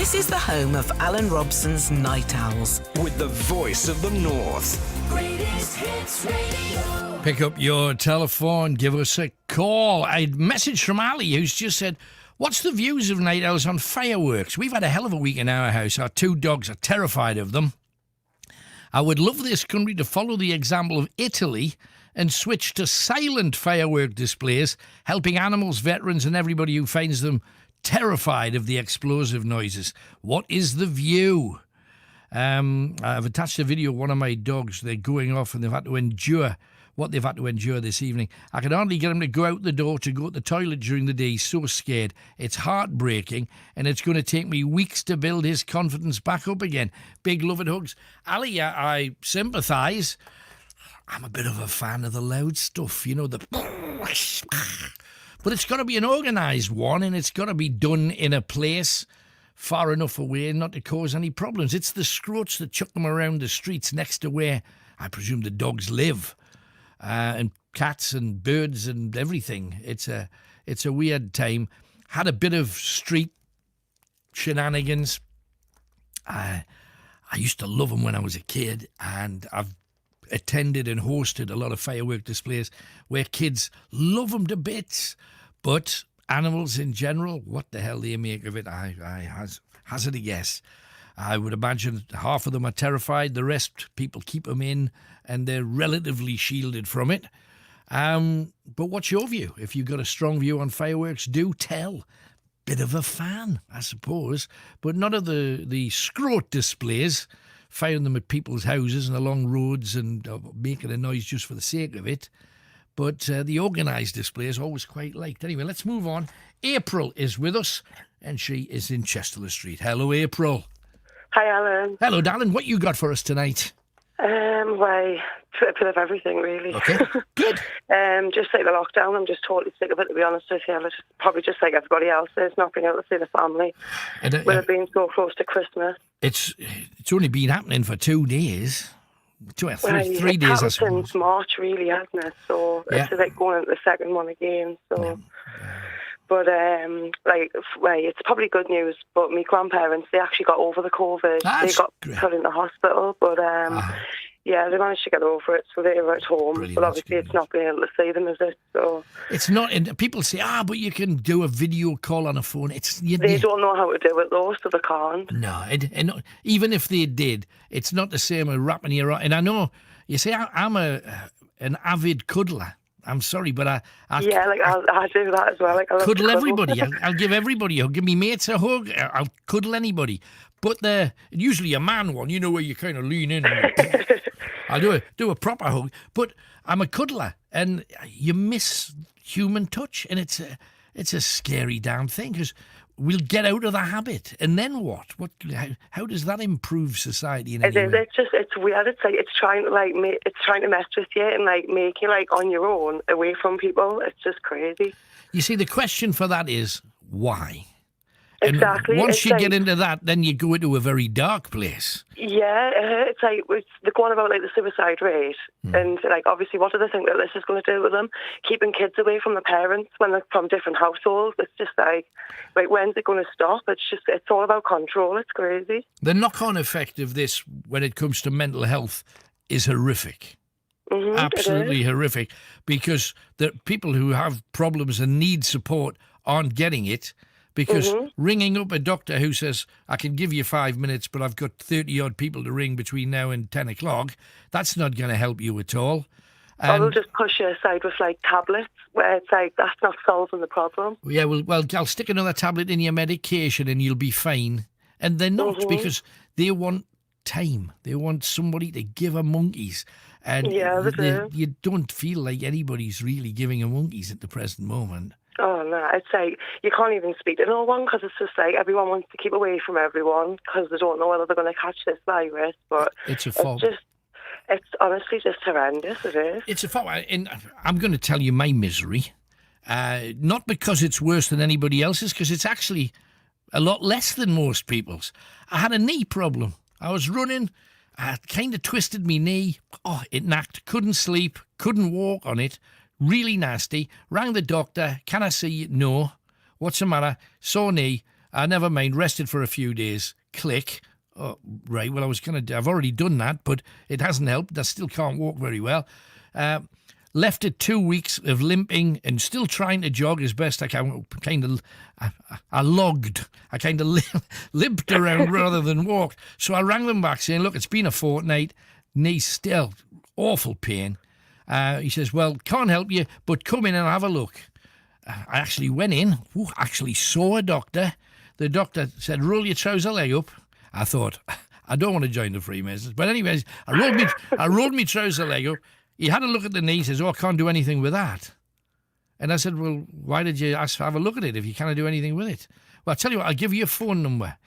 This is the home of Alan Robson's Night Owls. With the voice of the North. Greatest Hits Radio. Pick up your telephone, give us a call. A message from Ali who's just said, what's the views of night owls on fireworks? We've had a hell of a week in our house. Our 2 dogs are terrified of them. I would love this country to follow the example of Italy and switch to silent firework displays, helping animals, veterans and everybody who finds them terrified of the explosive noises. What is the view? I've attached a video of one of my dogs. They're going off and they've had to endure what they've had to endure this evening. I can hardly get him to go out the door to go to the toilet during the day. He's so scared. It's heartbreaking, and it's going to take me weeks to build his confidence back up again. Big love and hugs. Ali, I sympathise. I'm a bit of a fan of the loud stuff, you know, the... But it's got to be an organised one, and it's got to be done in a place far enough away not to cause any problems. It's the scroats that chuck them around the streets next to where I presume the dogs live, and cats and birds and everything. It's a weird time. Had a bit of street shenanigans. I used to love them when I was a kid, and I've attended and hosted a lot of firework displays where kids love them to bits, but animals in general, what the hell they make of it, I hazard a guess. I would imagine half of them are terrified, the rest people keep them in and they're relatively shielded from it. But what's your view? If you've got a strong view on fireworks, do tell. Bit of a fan, I suppose, but not of the scroat displays, firing them at people's houses and along roads and making a noise just for the sake of it. But the organised display is always quite liked. Anyway, let's move on. April is with us, and she is in Chester Street. Hello, April. Hi, Alan. Hello, darling. What you got for us tonight? Well, a bit of everything, really. Okay, good. Just like the lockdown, I'm just totally sick of it, to be honest with you. It's probably just like everybody else is, not being able to see the family. And, with it being so close to Christmas. It's only been happening for 2 days. Three days, I It's suppose. since March, really, hasn't it? So Yeah. it's like going into the second one again. So, but it's probably good news. But my grandparents, they actually got over the COVID. That's they got great. put in the hospital, but yeah, they managed to get over it. So they were at home. Brilliant, But that's obviously, good it's not being able to see them, is it? So It's not. And people say, but you can do a video call on a phone. they don't know how to do it though, so they can't. No, and even if they did, it's not the same as wrapping your arm. And I know, you see, I'm an avid cuddler. I'm sorry, but I do that as well. Like, I love to cuddle everybody. I'll give everybody a hug. Give me mates a hug. I'll cuddle anybody. But usually a man one, you know, where you kind of lean in. And I'll do a proper hug. But I'm a cuddler, and you miss human touch, and it's a scary damn thing because we'll get out of the habit, and then what? How does that improve society in any way? It's weird. It's like it's trying to mess with you and like make you like on your own away from people. It's just crazy. You see, the question for that is why. Exactly. And once it's you like, get into that, then you go into a very dark place. Yeah, it's like they're going about like the suicide rate, and like obviously, what do they think that this is going to do with them? Keeping kids away from the parents when they're from different households. It's just like when's it going to stop? It's all about control. It's crazy. The knock-on effect of this, when it comes to mental health, is horrific. Mm-hmm, Absolutely horrific, because the people who have problems and need support aren't getting it. Because ringing up a doctor who says, I can give you 5 minutes, but I've got 30-odd people to ring between now and 10 o'clock, that's not going to help you at all. Or they'll just push you aside with like tablets, where it's like that's not solving the problem. Yeah, well, I'll stick another tablet in your medication and you'll be fine. And they're not, because they want time. They want somebody to give a monkeys. And you don't feel like anybody's really giving a monkeys at the present moment. Oh, no, it's like you can't even speak to no one because it's just like everyone wants to keep away from everyone because they don't know whether they're going to catch this virus. But it's a fault. It's honestly just horrendous, it is. It's a fault. And I'm going to tell you my misery, not because it's worse than anybody else's, because it's actually a lot less than most people's. I had a knee problem. I was running, I kind of twisted my knee. Oh, it knacked. Couldn't sleep, couldn't walk on it. Really nasty. Rang the doctor. Can I see you? No. What's the matter? Sore knee. I never mind, rested for a few days. Click. Oh, right, well, I've already done that, but it hasn't helped. I still can't walk very well. Left it 2 weeks of limping and still trying to jog as best I can. I logged. I kind of limped around rather than walked. So I rang them back saying, look, it's been a fortnight. Knee still awful pain. He says, well, can't help you, but come in and have a look. I actually went in, actually saw a doctor. The doctor said, roll your trouser leg up. I thought, I don't want to join the Freemasons. But anyways, I rolled my trouser leg up. He had a look at the knee. He says, I can't do anything with that. And I said, well, why did you ask to have a look at it if you can't do anything with it? Well, I'll tell you what, I'll give you a phone number.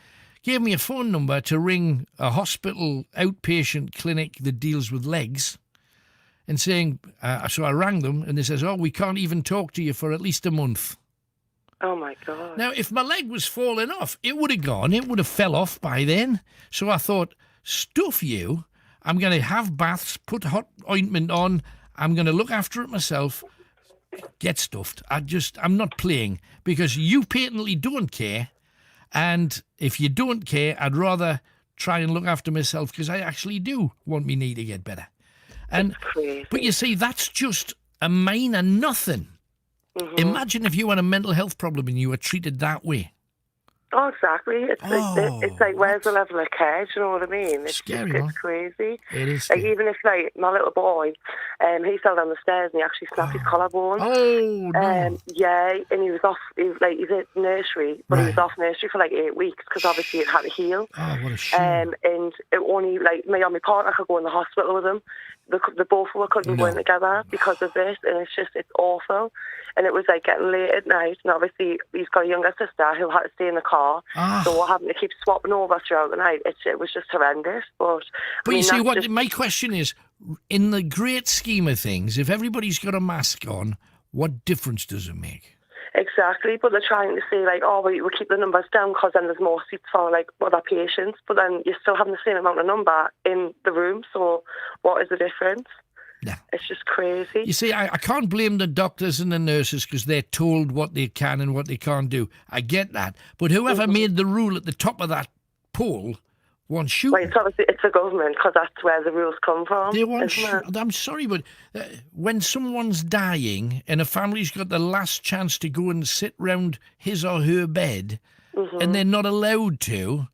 Gave me a phone number to ring a hospital outpatient clinic that deals with legs. And saying, so I rang them and they says, we can't even talk to you for at least a month. Oh, my God. Now, if my leg was falling off, it would have gone. It would have fell off by then. So I thought, stuff you. I'm going to have baths, put hot ointment on. I'm going to look after it myself. Get stuffed. I'm not playing because you patently don't care. And if you don't care, I'd rather try and look after myself because I actually do want me knee to get better. But you see, that's just a minor nothing. Mm-hmm. Imagine if you had a mental health problem and you were treated that way. Oh, exactly. It's like, where's the level of care? Do you know what I mean? It's scary, it's crazy. It is like, scary. even if, like, my little boy, he fell down the stairs and he actually snapped his collarbone. Oh, no. Yeah, and he was off, he's at nursery, but he was off nursery for like 8 weeks because obviously it had to heal. Oh, what a shame. And it only, like, me and my partner could go in the hospital with him. The both of us couldn't go in together because of this, and it's awful. And it was like getting late at night, and obviously he's got a younger sister who had to stay in the car, so we're having to keep swapping over throughout the night. It was just horrendous. But you see, my question is, in the great scheme of things, if everybody's got a mask on, what difference does it make? Exactly, but they're trying to say, like, we keep the numbers down because then there's more seats for, like, other patients, but then you're still having the same amount of number in the room, so what is the difference? Yeah. It's just crazy. You see, I can't blame the doctors and the nurses because they're told what they can and what they can't do. I get that. But whoever made the rule at the top of that pole wants shooting. Well, it's the government because that's where the rules come from. They want I'm sorry, but when someone's dying and a family's got the last chance to go and sit round his or her bed and they're not allowed to...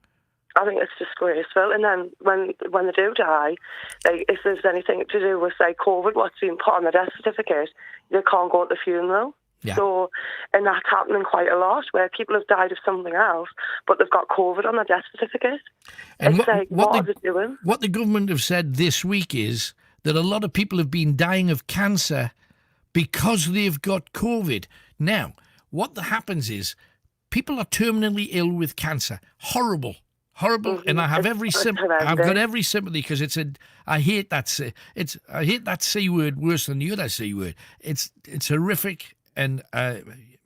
I think it's disgraceful. And then when they do die, like, if there's anything to do with, like, COVID, what's being put on the death certificate, they can't go to the funeral. Yeah. So, and that's happening quite a lot, where people have died of something else, but they've got COVID on their death certificate. And it's what are they doing? What the government have said this week is that a lot of people have been dying of cancer because they've got COVID. Now, what happens is people are terminally ill with cancer. Horrible, and I have I've got every sympathy because I hate that C word worse than the other C word. It's horrific, and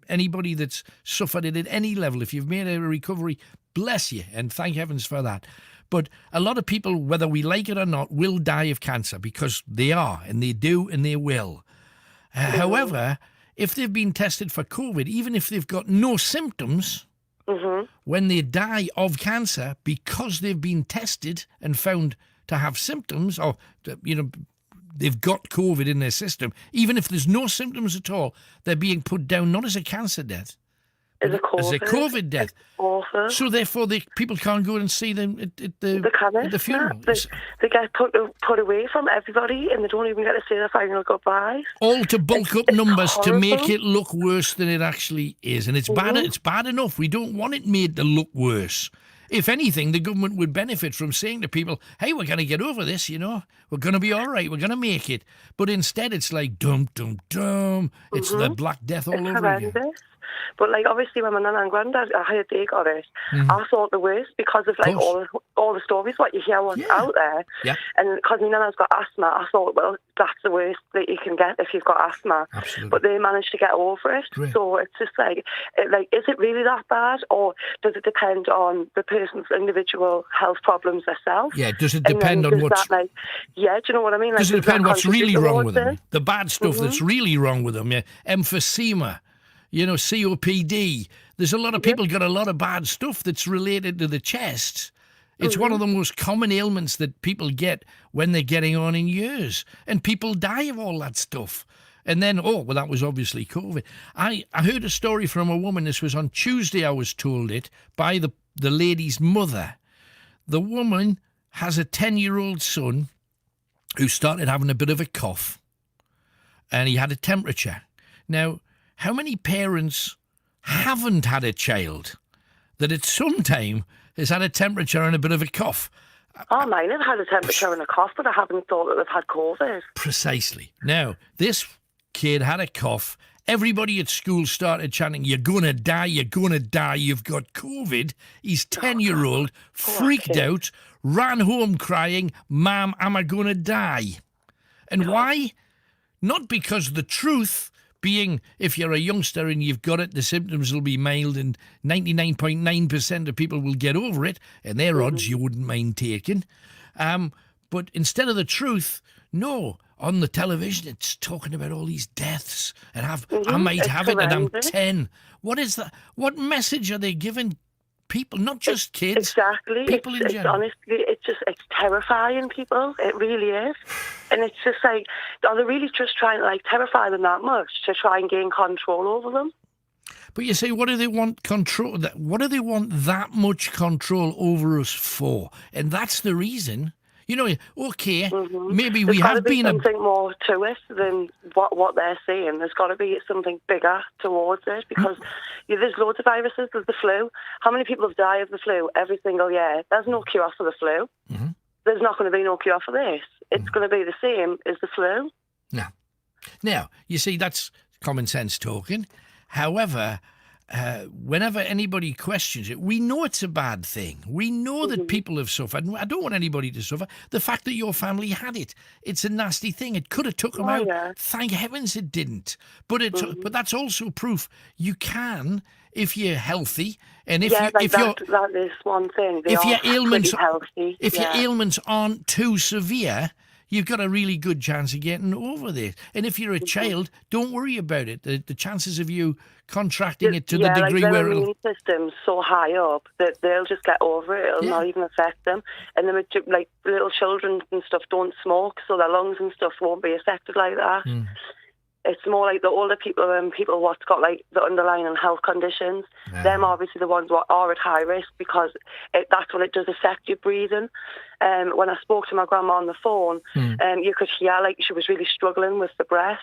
anybody that's suffered it at any level, if you've made a recovery, bless you, and thank heavens for that. But a lot of people, whether we like it or not, will die of cancer because they are, and they do, and they will. However, if they've been tested for COVID, even if they've got no symptoms, when they die of cancer because they've been tested and found to have symptoms, or, they've got COVID in their system, even if there's no symptoms at all, they're being put down not as a cancer death, as a COVID death. It's awful. So therefore, people can't go and see them at the funeral. They get put away from everybody, and they don't even get to say their final goodbyes. All to bulk up numbers horrible. To make it look worse than it actually is, and it's bad. It's bad enough. We don't want it made to look worse. If anything, the government would benefit from saying to people, hey, we're going to get over this, we're going to be all right, we're going to make it. But instead, it's like, dum, dum, dum. It's the Black Death all over again. But, like, obviously when my nan and granddad, I heard they got it, I thought the worst because of, like, all the stories, what you hear what's out there. Yeah. And because my nana's got asthma, I thought, well, that's the worst that you can get if you've got asthma. Absolutely. But they managed to get over it. Great. So it's just like, is it really that bad? Or does it depend on the person's individual health problems themselves? Yeah, does it depend on what's... do you know what I mean? Does it depend what's really wrong with them? The bad stuff that's really wrong with them, emphysema, COPD, There's a lot of people got a lot of bad stuff that's related to the chest. It's one of the most common ailments that people get when they're getting on in years. And people die of all that stuff. And then, that was obviously COVID. I heard a story from a woman, this was on Tuesday, I was told it, by the lady's mother. The woman has a 10-year-old son who started having a bit of a cough. And he had a temperature. Now, how many parents haven't had a child that at some time has had a temperature and a bit of a cough? Oh, mine have had a temperature and a cough, but I haven't thought that they've had COVID. Precisely. Now, this kid had a cough. Everybody at school started chanting, "You're going to die, you're going to die, you've got COVID." He's 10-year-old, freaked out, ran home crying, "Mom, am I going to die?" And why? Not because the truth being, if you're a youngster and you've got it, the symptoms will be mild and 99.9% of people will get over it, and they're odds you wouldn't mind taking. But instead of the truth, no, on the television it's talking about all these deaths and I might have it and I'm 10. What is that? What message are they giving people, not just kids? Exactly. People in general. Honestly, it's terrifying people. It really is. And it's just like, are they really just trying to terrify them that much to try and gain control over them? But you say, what do they want control? What do they want that much control over us for? And that's the reason. Okay, maybe we have been something more to it than what they're saying. There's got to be something bigger towards it because there's loads of viruses. There's the flu. How many people have died of the flu every single year? There's no cure for the flu. There's not going to be no cure for this. It's going to be the same as the flu. No. Now, you see, that's common sense talking. However, whenever anybody questions it, we know it's a bad thing. We know that people have suffered. I don't want anybody to suffer. The fact that your family had it, it's a nasty thing. It could have took them out. Yeah. Thank heavens it didn't. But but that's also proof you can if you're healthy and if that is one thing. If your ailments healthy, your ailments aren't too severe, you've got a really good chance of getting over this. And if you're a child, don't worry about it. The chances of you contracting it to the degree where their immune system's so high up that they'll just get over it. It'll not even affect them. And then, little children and stuff don't smoke, so their lungs and stuff won't be affected like that. It's more like the older people and people what's got the underlying health conditions. Them obviously the ones what are at high risk because that's when it does affect your breathing. When I spoke to my grandma on the phone, you could hear she was really struggling with the breath.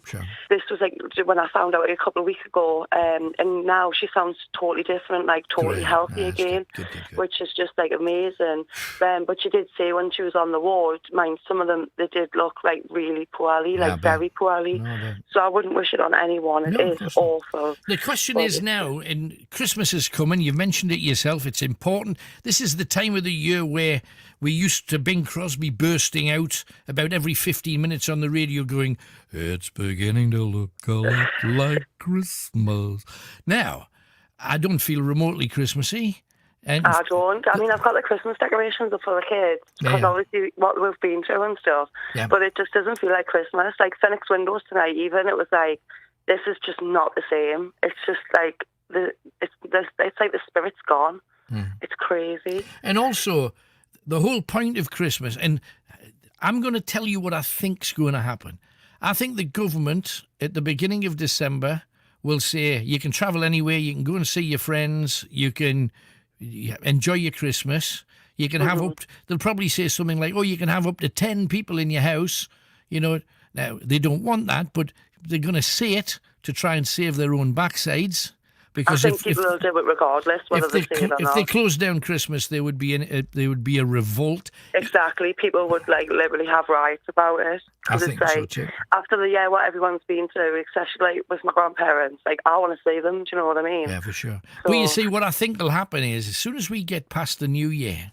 Sure. This was when I found out a couple of weeks ago, and now she sounds totally different, totally healthy again, good. which is just amazing. But she did say when she was on the ward, some of them they did look really poorly, very poorly. So I wouldn't wish it on anyone. It is awful. The question is now, and Christmas is coming, you've mentioned it yourself, it's important. This is the time of the year where we used to Bing Crosby bursting out about every 15 minutes on the radio going, "It's beginning to look a lot like Christmas." Now, I don't feel remotely Christmassy. And I don't. I mean, I've got the Christmas decorations up for the kids because obviously what we've been through and stuff. Yeah. But it just doesn't feel like Christmas. Phoenix Windows tonight, even, it was this is just not the same. It's just it's like the spirit's gone. It's crazy. And also, the whole point of Christmas, and I'm going to tell you what I think's going to happen. I think the government at the beginning of December will say you can travel anywhere, you can go and see your friends, you can enjoy your Christmas. You can have they'll probably say something like, you can have up to 10 people in your house. Now, they don't want that, but they're going to say it to try and save their own backsides. Because I think people will do it regardless, whether they say it or not. If they closed down Christmas, there would be a revolt. Exactly. People would literally have riots about it. I think so too. After the year what everyone's been through, especially with my grandparents, I want to see them. Do you know what I mean? Yeah, for sure. So, well, you see, what I think will happen is as soon as we get past the new year,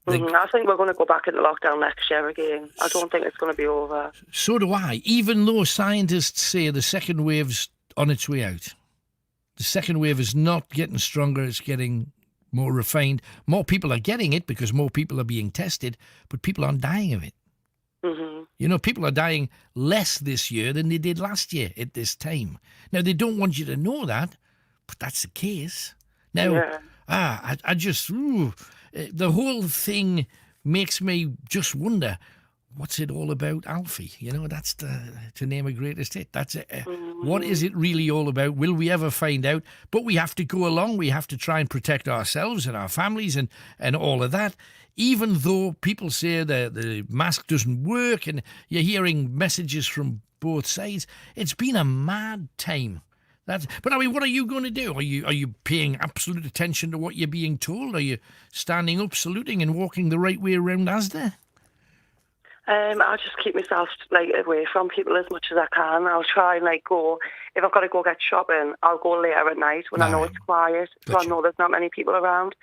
I think we're going to go back into lockdown next year again. I don't think it's going to be over. So do I. Even though scientists say the second wave's on its way out. The second wave is not getting stronger, it's getting more refined. More people are getting it because more people are being tested, but people aren't dying of it. People are dying less this year than they did last year at this time. Now, they don't want you to know that, But that's the case. Now, Yeah. I just, the whole thing makes me just wonder, what's it all about, Alfie? You know, that's to name a greatest hit. That's it. What is it really all about? Will we ever find out? But we have to go along. We have to try and protect ourselves and our families and all of that. Even though people say the mask doesn't work and you're hearing messages from both sides, it's been a mad time. But I mean, what are you going to do? Are you paying absolute attention to what you're being told? Are you standing up, saluting, and walking the right way around Asda? I'll just keep myself away from people as much as I can. I'll try and go. If I've got to go get shopping, I'll go later at night when I know it's quiet, so I know there's not many people around.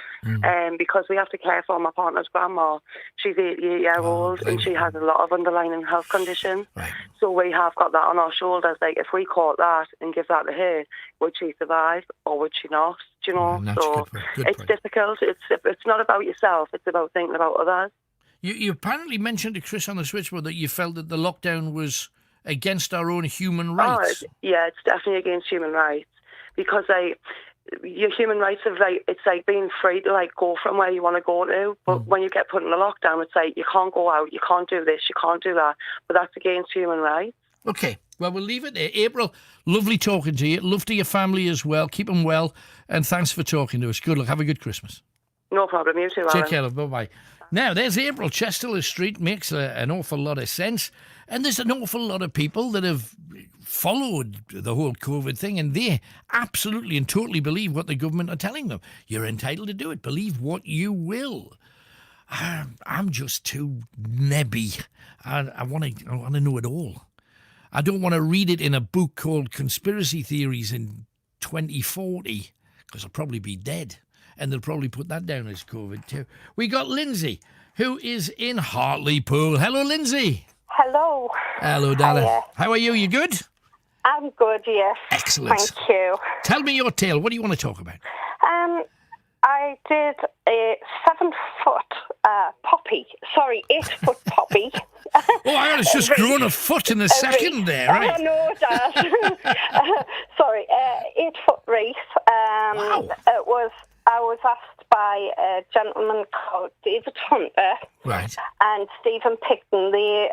Because we have to care for my partner's grandma. She's 88-year-old and she has a lot of underlying health conditions. Right. So we have got that on our shoulders. If we caught that and give that to her, would she survive or would she not? Do you know? So it's difficult. It's not about yourself. It's about thinking about others. You apparently mentioned to Chris on the switchboard that you felt that the lockdown was against our own human rights. It's definitely against human rights because your human rights are it's being free to go from where you want to go to. But when you get put in a lockdown, it's you can't go out, you can't do this, you can't do that. But that's against human rights. Okay, well, we'll leave it there. April, lovely talking to you. Love to your family as well. Keep them well. And thanks for talking to us. Good luck. Have a good Christmas. No problem. You too, Alan. Take care, love. Bye-bye. Now, there's April. Chesterler Street makes an awful lot of sense. And there's an awful lot of people that have followed the whole COVID thing, and they absolutely and totally believe what the government are telling them. You're entitled to do it. Believe what you will. I'm just too nebby. I want to know it all. I don't want to read it in a book called Conspiracy Theories in 2040, because I'll probably be dead. And they'll probably put that down as COVID too. We got Lindsay, who is in Hartlepool. Hello, Lindsay. Hello. Hello, darling. Hiya. How are you? You good? I'm good, yes. Excellent. Thank you. Tell me your tale. What do you want to talk about? I did a 7-foot poppy. Sorry, 8-foot poppy. It's just grown a foot in a second there, right? I know it does. Sorry, 8-foot wreath. Wow. I was asked by a gentleman called David Hunter Right. and Stephen Picton. They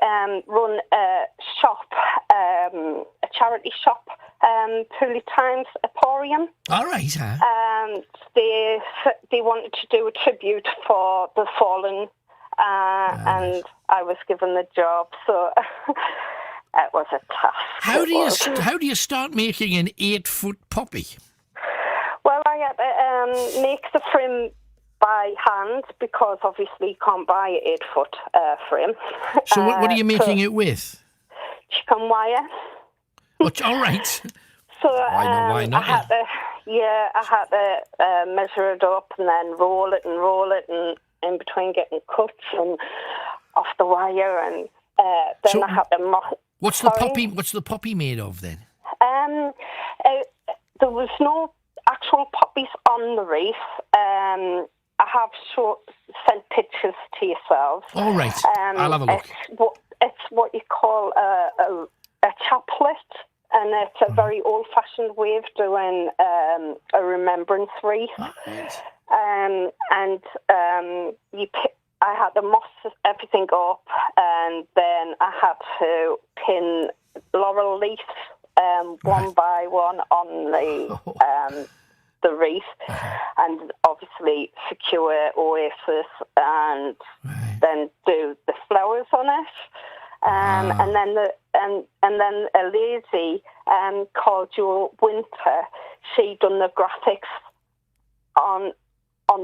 run a shop, a charity shop, Pooley Times Emporium. All right, huh? And they wanted to do a tribute for the fallen, and I was given the job, so it was a task. How do you start making an 8-foot poppy? Well, I had to make the frame by hand because obviously you can't buy an 8-foot frame. So what are you making it with? Chicken wire. All right. So why not? I had to measure it up and then roll it and in between getting cuts and off the wire, and then I had to What's the poppy made of then? There was no actual poppies on the wreath. I have sent pictures to yourselves. All right, I'll have a look. It's what you call a chaplet, and it's a very old-fashioned way of doing a remembrance wreath. Right. I had to moss everything up, and then I had to pin laurel leaves one by one on the wreath, and obviously secure Oasis, and then do the flowers on it. And then a lady called Jo Winter, she done the graphics on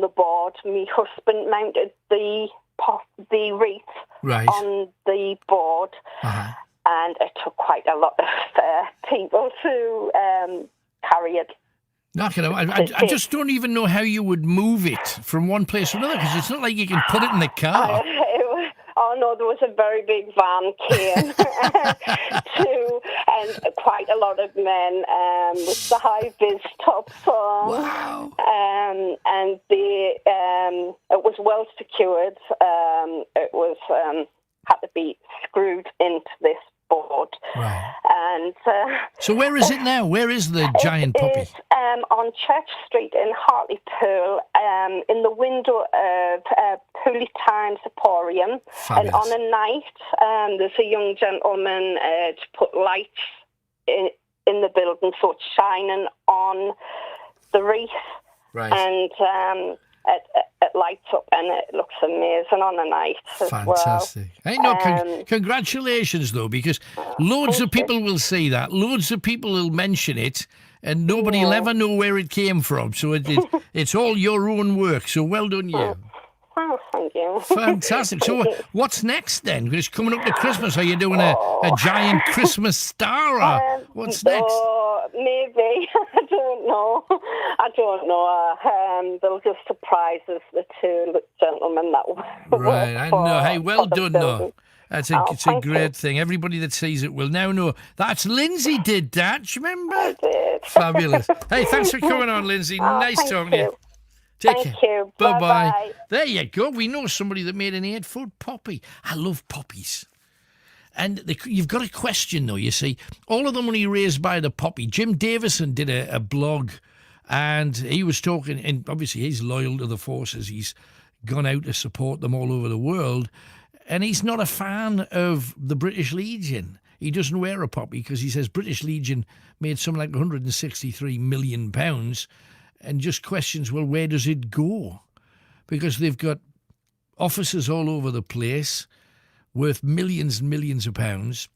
the board. My husband mounted the wreath on the board, and it took quite a lot of people to carry it. I just don't even know how you would move it from one place to another, because it's not like you can put it in the car. Oh no, there was a very big van came too, and quite a lot of men with the high vis tops on. Wow. And it was well secured. It was had to be screwed into this board. Right. And So where is it now? Where is the giant puppy? It's on Church Street in Hartlepool, in the window of Pooley Times Emporium. Fabulous. And on a night, there's a young gentleman to put lights in the building, so it's shining on the wreath. Right. And it lights up and it looks amazing on the night as Fantastic. well. Hey, no, congratulations, though, because loads of people will see that. Loads of people will mention it, and nobody will ever know where it came from. So it's all your own work. So well done, you. Oh, thank you. Fantastic. So what's next then? Because it's coming up to Christmas. Are you doing a giant Christmas star? Or what's next? Oh, maybe. I don't know. They'll just surprise us, the two gentlemen that Right, I know. Hey, well done, though. building. It's a Thank great you. thing. Everybody that sees it will now know. That's Lindsay did that. Do you remember? I did. Fabulous. Hey, thanks for coming on, Lindsay. Nice thank talking to you. you. Take Thank care. you. Bye-bye. Bye-bye. There you go. We know somebody that made an 8-foot poppy. I love poppies. And you've got a question, though, you see. All of the money raised by the poppy. Jim Davison did a blog, and he was talking, and obviously he's loyal to the forces. He's gone out to support them all over the world. And he's not a fan of the British Legion. He doesn't wear a poppy because he says British Legion made something like £163 million, and just questions, well, where does it go? Because they've got offices all over the place worth millions and millions of pounds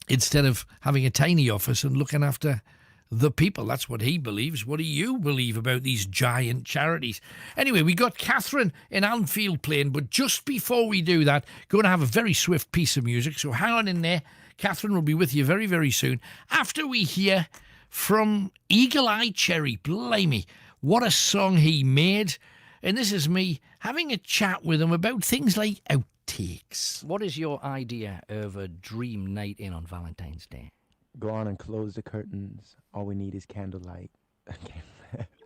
instead of having a tiny office and looking after the people. That's what he believes. What do you believe about these giant charities? Anyway, we got Catherine in Anfield playing, but just before we do that, going to have a very swift piece of music, so hang on in there. Catherine will be with you very, very soon after we hear from Eagle Eye Cherry. Blimey, what a song he made. And this is me having a chat with him about things like outtakes. What is your idea of a dream night in on Valentine's Day? Go on and close the curtains. All we need is candlelight. Okay.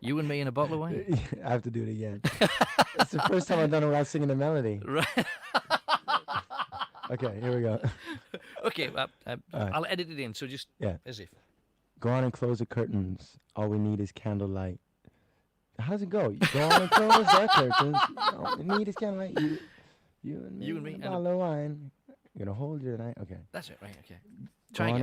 You and me in a bottle of wine? I have to do it again. It's the first time I've done it without singing the melody. Right. Okay, here we go. Okay, right. I'll edit it in, so just as if. Go on and close the curtains. All we need is candlelight. How does it go? Go on and close the curtains. All we need is candlelight. You and me and a bottle of wine. I'm gonna hold you tonight. Okay. That's it, right? Okay. Go on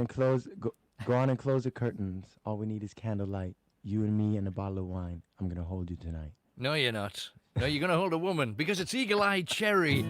and close the curtains. All we need is candlelight. You and me and a bottle of wine. I'm gonna hold you tonight. No, you're not. No, you're gonna hold a woman because it's Eagle Eye Cherry.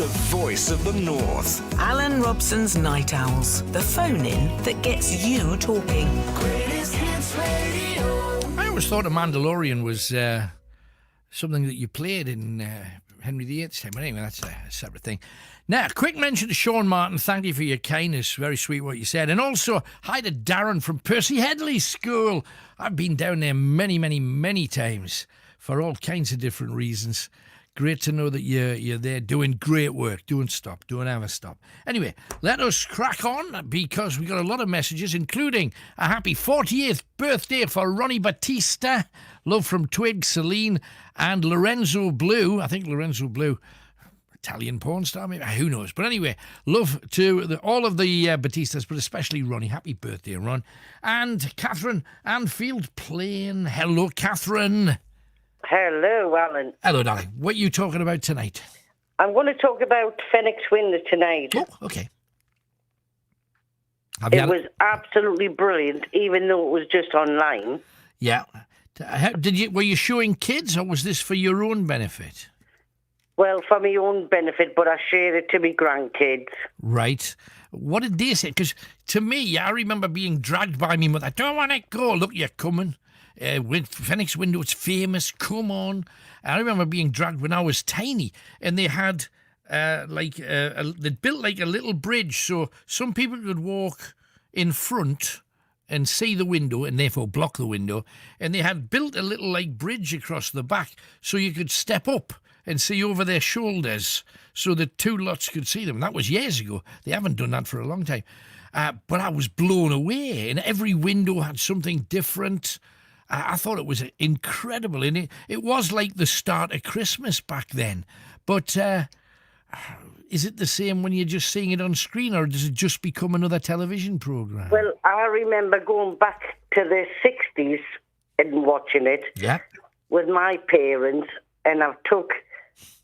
The voice of the North. Alan Robson's Night Owls. The phone-in that gets you talking. Greatest hits radio. I always thought a Mandalorian was something that you played in Henry VIII's time. But anyway, that's a separate thing. Now, quick mention to Sean Martin. Thank you for your kindness. Very sweet what you said. And also, hi to Darren from Percy Headley School. I've been down there many, many, many times for all kinds of different reasons. Great to know that you're there doing great work. Don't stop. Don't ever stop. Anyway, let us crack on because we got a lot of messages, including a happy 48th birthday for Ronnie Batista. Love from Twig, Celine, and Lorenzo Blue. I think Lorenzo Blue, Italian porn star, maybe. Who knows? But anyway, love to all of the Batistas, but especially Ronnie. Happy birthday, Ron. And Catherine Anfield Plain. Hello, Catherine. Hello, Alan. Hello, darling. What are you talking about tonight? I'm going to talk about Phoenix Window tonight. Oh, okay. It was absolutely brilliant, even though it was just online. Yeah. Were you showing kids, or was this for your own benefit? Well, for my own benefit, but I shared it to my grandkids. Right. What did they say? Because to me, I remember being dragged by me mother. I don't want to go. Look, you're coming. Phoenix Window, it's famous. Come on. I remember being dragged when I was tiny, and they had they built like a little bridge, so some people could walk in front and see the window and therefore block the window, and they had built a little like bridge across the back so you could step up and see over their shoulders so that two lots could see them. That was years ago. They haven't done that for a long time. But I was blown away, and every window had something different. I thought it was incredible, and it was like the start of Christmas back then. But is it the same when you're just seeing it on screen, or does it just become another television programme? Well, I remember going back to the 60s and watching it with my parents, and I've took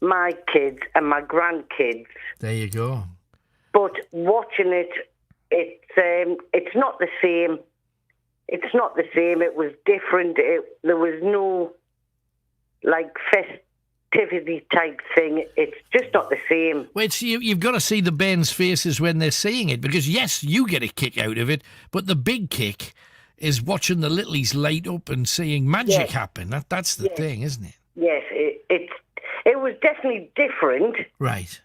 my kids and my grandkids. There you go. But watching it, it's not the same. It's not the same. It was different. There was no, like, festivity type thing. It's just not the same. Well, you've got to see the Bairns' faces when they're seeing it, because, yes, you get a kick out of it, but the big kick is watching the littlies light up and seeing magic happen. That's the thing, isn't it? Yes, it was definitely different. Right.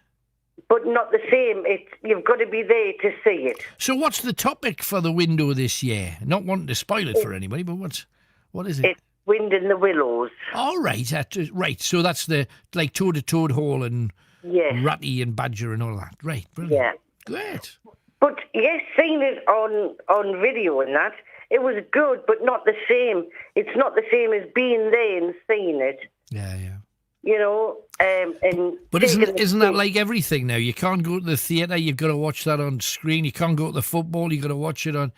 But not the same. You've got to be there to see it. So what's the topic for the window this year? Not wanting to spoil it for anybody, but what is it? It's Wind in the Willows. All right, right. So that's the like Toad to Toad Hall and Ratty and Badger and all that. Right, brilliant. Yeah. Great. But yes, seeing it on video and that, it was good, but not the same. It's not the same as being there and seeing it. Yeah. You know, but isn't that like everything now? You can't go to the theatre, you've got to watch that on screen. You can't go to the football, you've got to watch it on...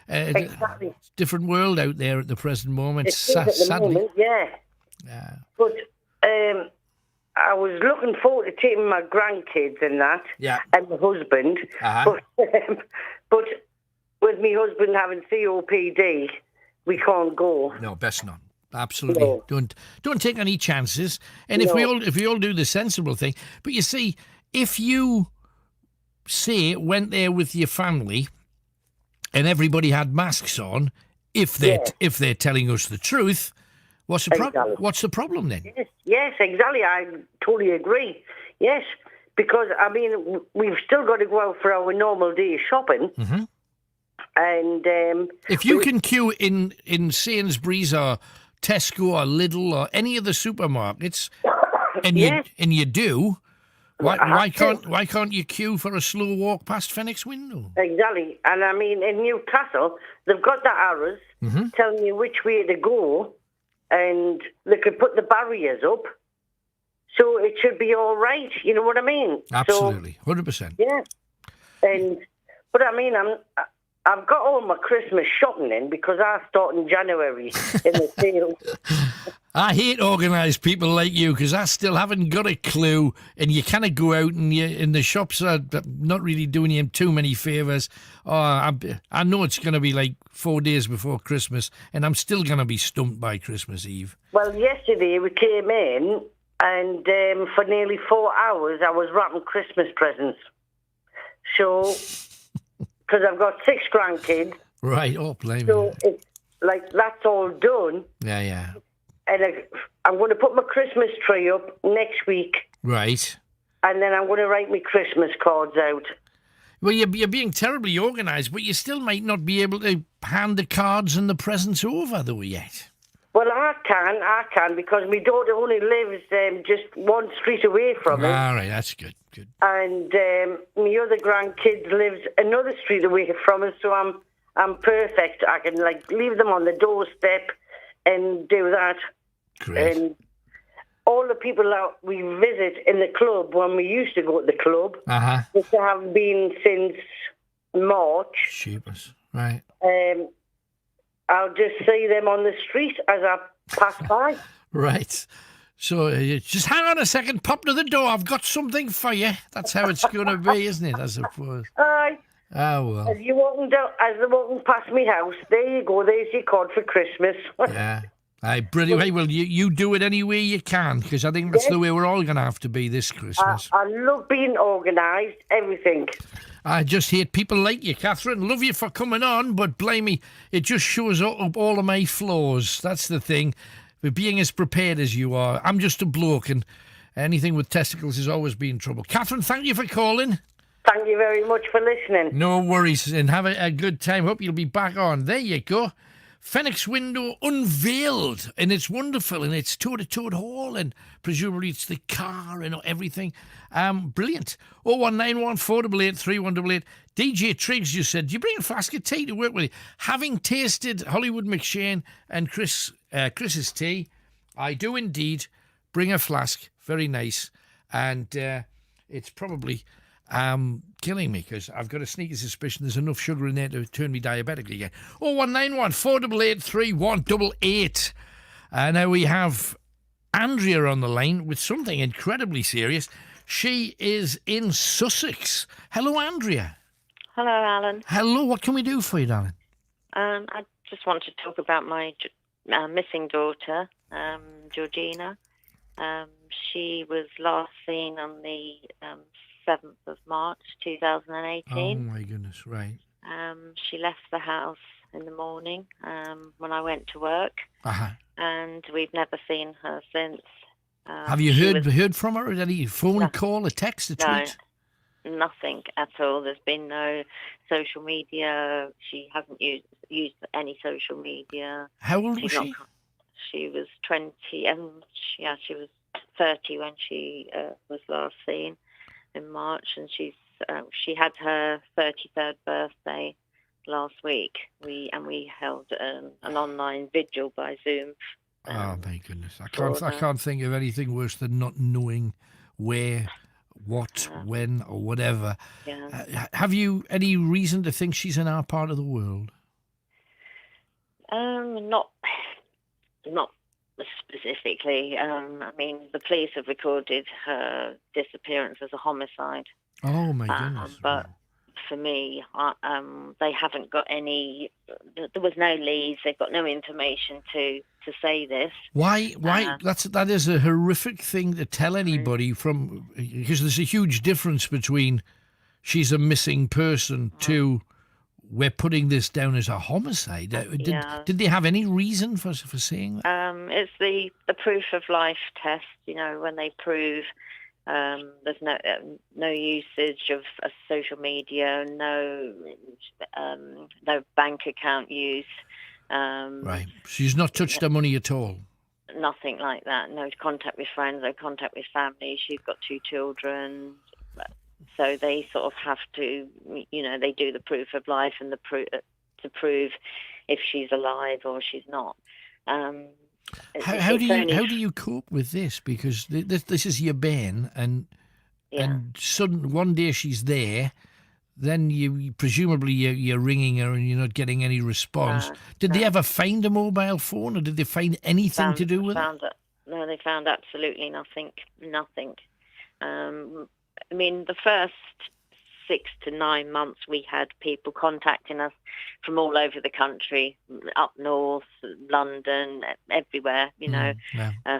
exactly. It's a different world out there at the present moment, sadly. Moment, yeah. But I was looking forward to taking my grandkids and that, and my husband. But with my husband having COPD, we can't go. No, best not. Absolutely. No. Don't take any chances. And if we all do the sensible thing. But you see, if you went there with your family and everybody had masks on, if they're telling us the truth, what's the problem? What's the problem then? Yes, exactly. I totally agree. Yes, because I mean we've still got to go out for our normal day shopping. Mm-hmm. And if you can queue in Sainsbury's or Tesco or Lidl or any of the supermarkets, and you do, why can't you queue for a slow walk past Phoenix Window? Exactly, and I mean in Newcastle they've got the arrows telling you which way to go, and they could put the barriers up, so it should be all right. You know what I mean? Absolutely, 100%. Yeah, but I mean I've got all my Christmas shopping in because I start in January in the sale. I hate organised people like you because I still haven't got a clue, and you kind of go out and the shops are not really doing you too many favours. Oh, I know it's going to be like 4 days before Christmas, and I'm still going to be stumped by Christmas Eve. Well, yesterday we came in and for nearly 4 hours I was wrapping Christmas presents. So, because I've got 6 grandkids. Right, oh, blame So me. it's like, that's all done. Yeah. And I'm going to put my Christmas tree up next week. Right. And then I'm going to write my Christmas cards out. Well, you're being terribly organised, but you still might not be able to hand the cards and the presents over, though, yet. Well, I can, because my daughter only lives just one street away from me. All right, that's good. And my other grandkid lives another street away from us, so I'm perfect. I can leave them on the doorstep and do that. Great. And all the people that we visit in the club when we used to go to the club, which have been since March. Sheepers, right. I'll just see them on the street as I pass by. Right. So just hang on a second, pop to the door. I've got something for you. That's how it's going to be, isn't it? I suppose. Aye. Oh, well. As they're walking past my house, there you go. There's your card for Christmas. Yeah. Aye, brilliant. Hey, well, you do it any way you can, because I think that's the way we're all going to have to be this Christmas. I love being organised, everything. I just hate people like you, Catherine. Love you for coming on, but blame me, it just shows up all of my flaws. That's the thing. But being as prepared as you are, I'm just a bloke, and anything with testicles has always been trouble. Catherine, thank you for calling. Thank you very much for listening. No worries, and have a good time. Hope you'll be back on. There you go. Phoenix window unveiled, and it's wonderful, and it's Toad Hall, and presumably it's the car and everything. Brilliant. 01914 888 3188. DJ Triggs just said, do you bring a flask of tea to work with you? Having tasted Hollywood McShane and Chris's tea, I do indeed bring a flask. Very nice. And it's probably killing me, because I've got a sneaky suspicion there's enough sugar in there to turn me diabetic again. 01914 888 3188. Now we have Andrea on the line with something incredibly serious. She is in Sussex. Hello, Andrea. Hello, Alan. Hello, what can we do for you, darling? I just want to talk about my missing daughter, Georgina. She was last seen on the 7th of March 2018. Oh, my goodness, right. She left the house in the morning when I went to work, and we've never seen her since. Have you heard from her? Any phone call, a text, a tweet? No, nothing at all. There's been no social media. She hasn't used any social media. How old was she? She was 20, and she was 30 when she was last seen in March, and she had her 33rd birthday last week. We held an online vigil by Zoom. Oh my goodness! I can't think of anything worse than not knowing where, what, when, or whatever. Yeah. Have you any reason to think she's in our part of the world? Not specifically. I mean, the police have recorded her disappearance as a homicide. Oh my goodness! But for me, they haven't got any. There was no leads. They've got no information to say this. Why? That is a horrific thing to tell anybody, because there's a huge difference between she's a missing person to we're putting this down as a homicide. Did they have any reason for saying that? It's the proof of life test. You know, when they prove there's no usage of social media, no bank account use. Right. She's not touched her money at all. Nothing like that. No contact with friends, no contact with family. She's got 2 children. So they sort of have to, they do the proof of life and to prove if she's alive or she's not. How do you cope with this? Because this is your bane, and suddenly one day she's there, then presumably you're ringing her and you're not getting any response. Did they ever find a mobile phone, or did they find anything to do with it? No, they found absolutely nothing. I mean, the first 6 to 9 months, we had people contacting us from all over the country, up north, London, everywhere,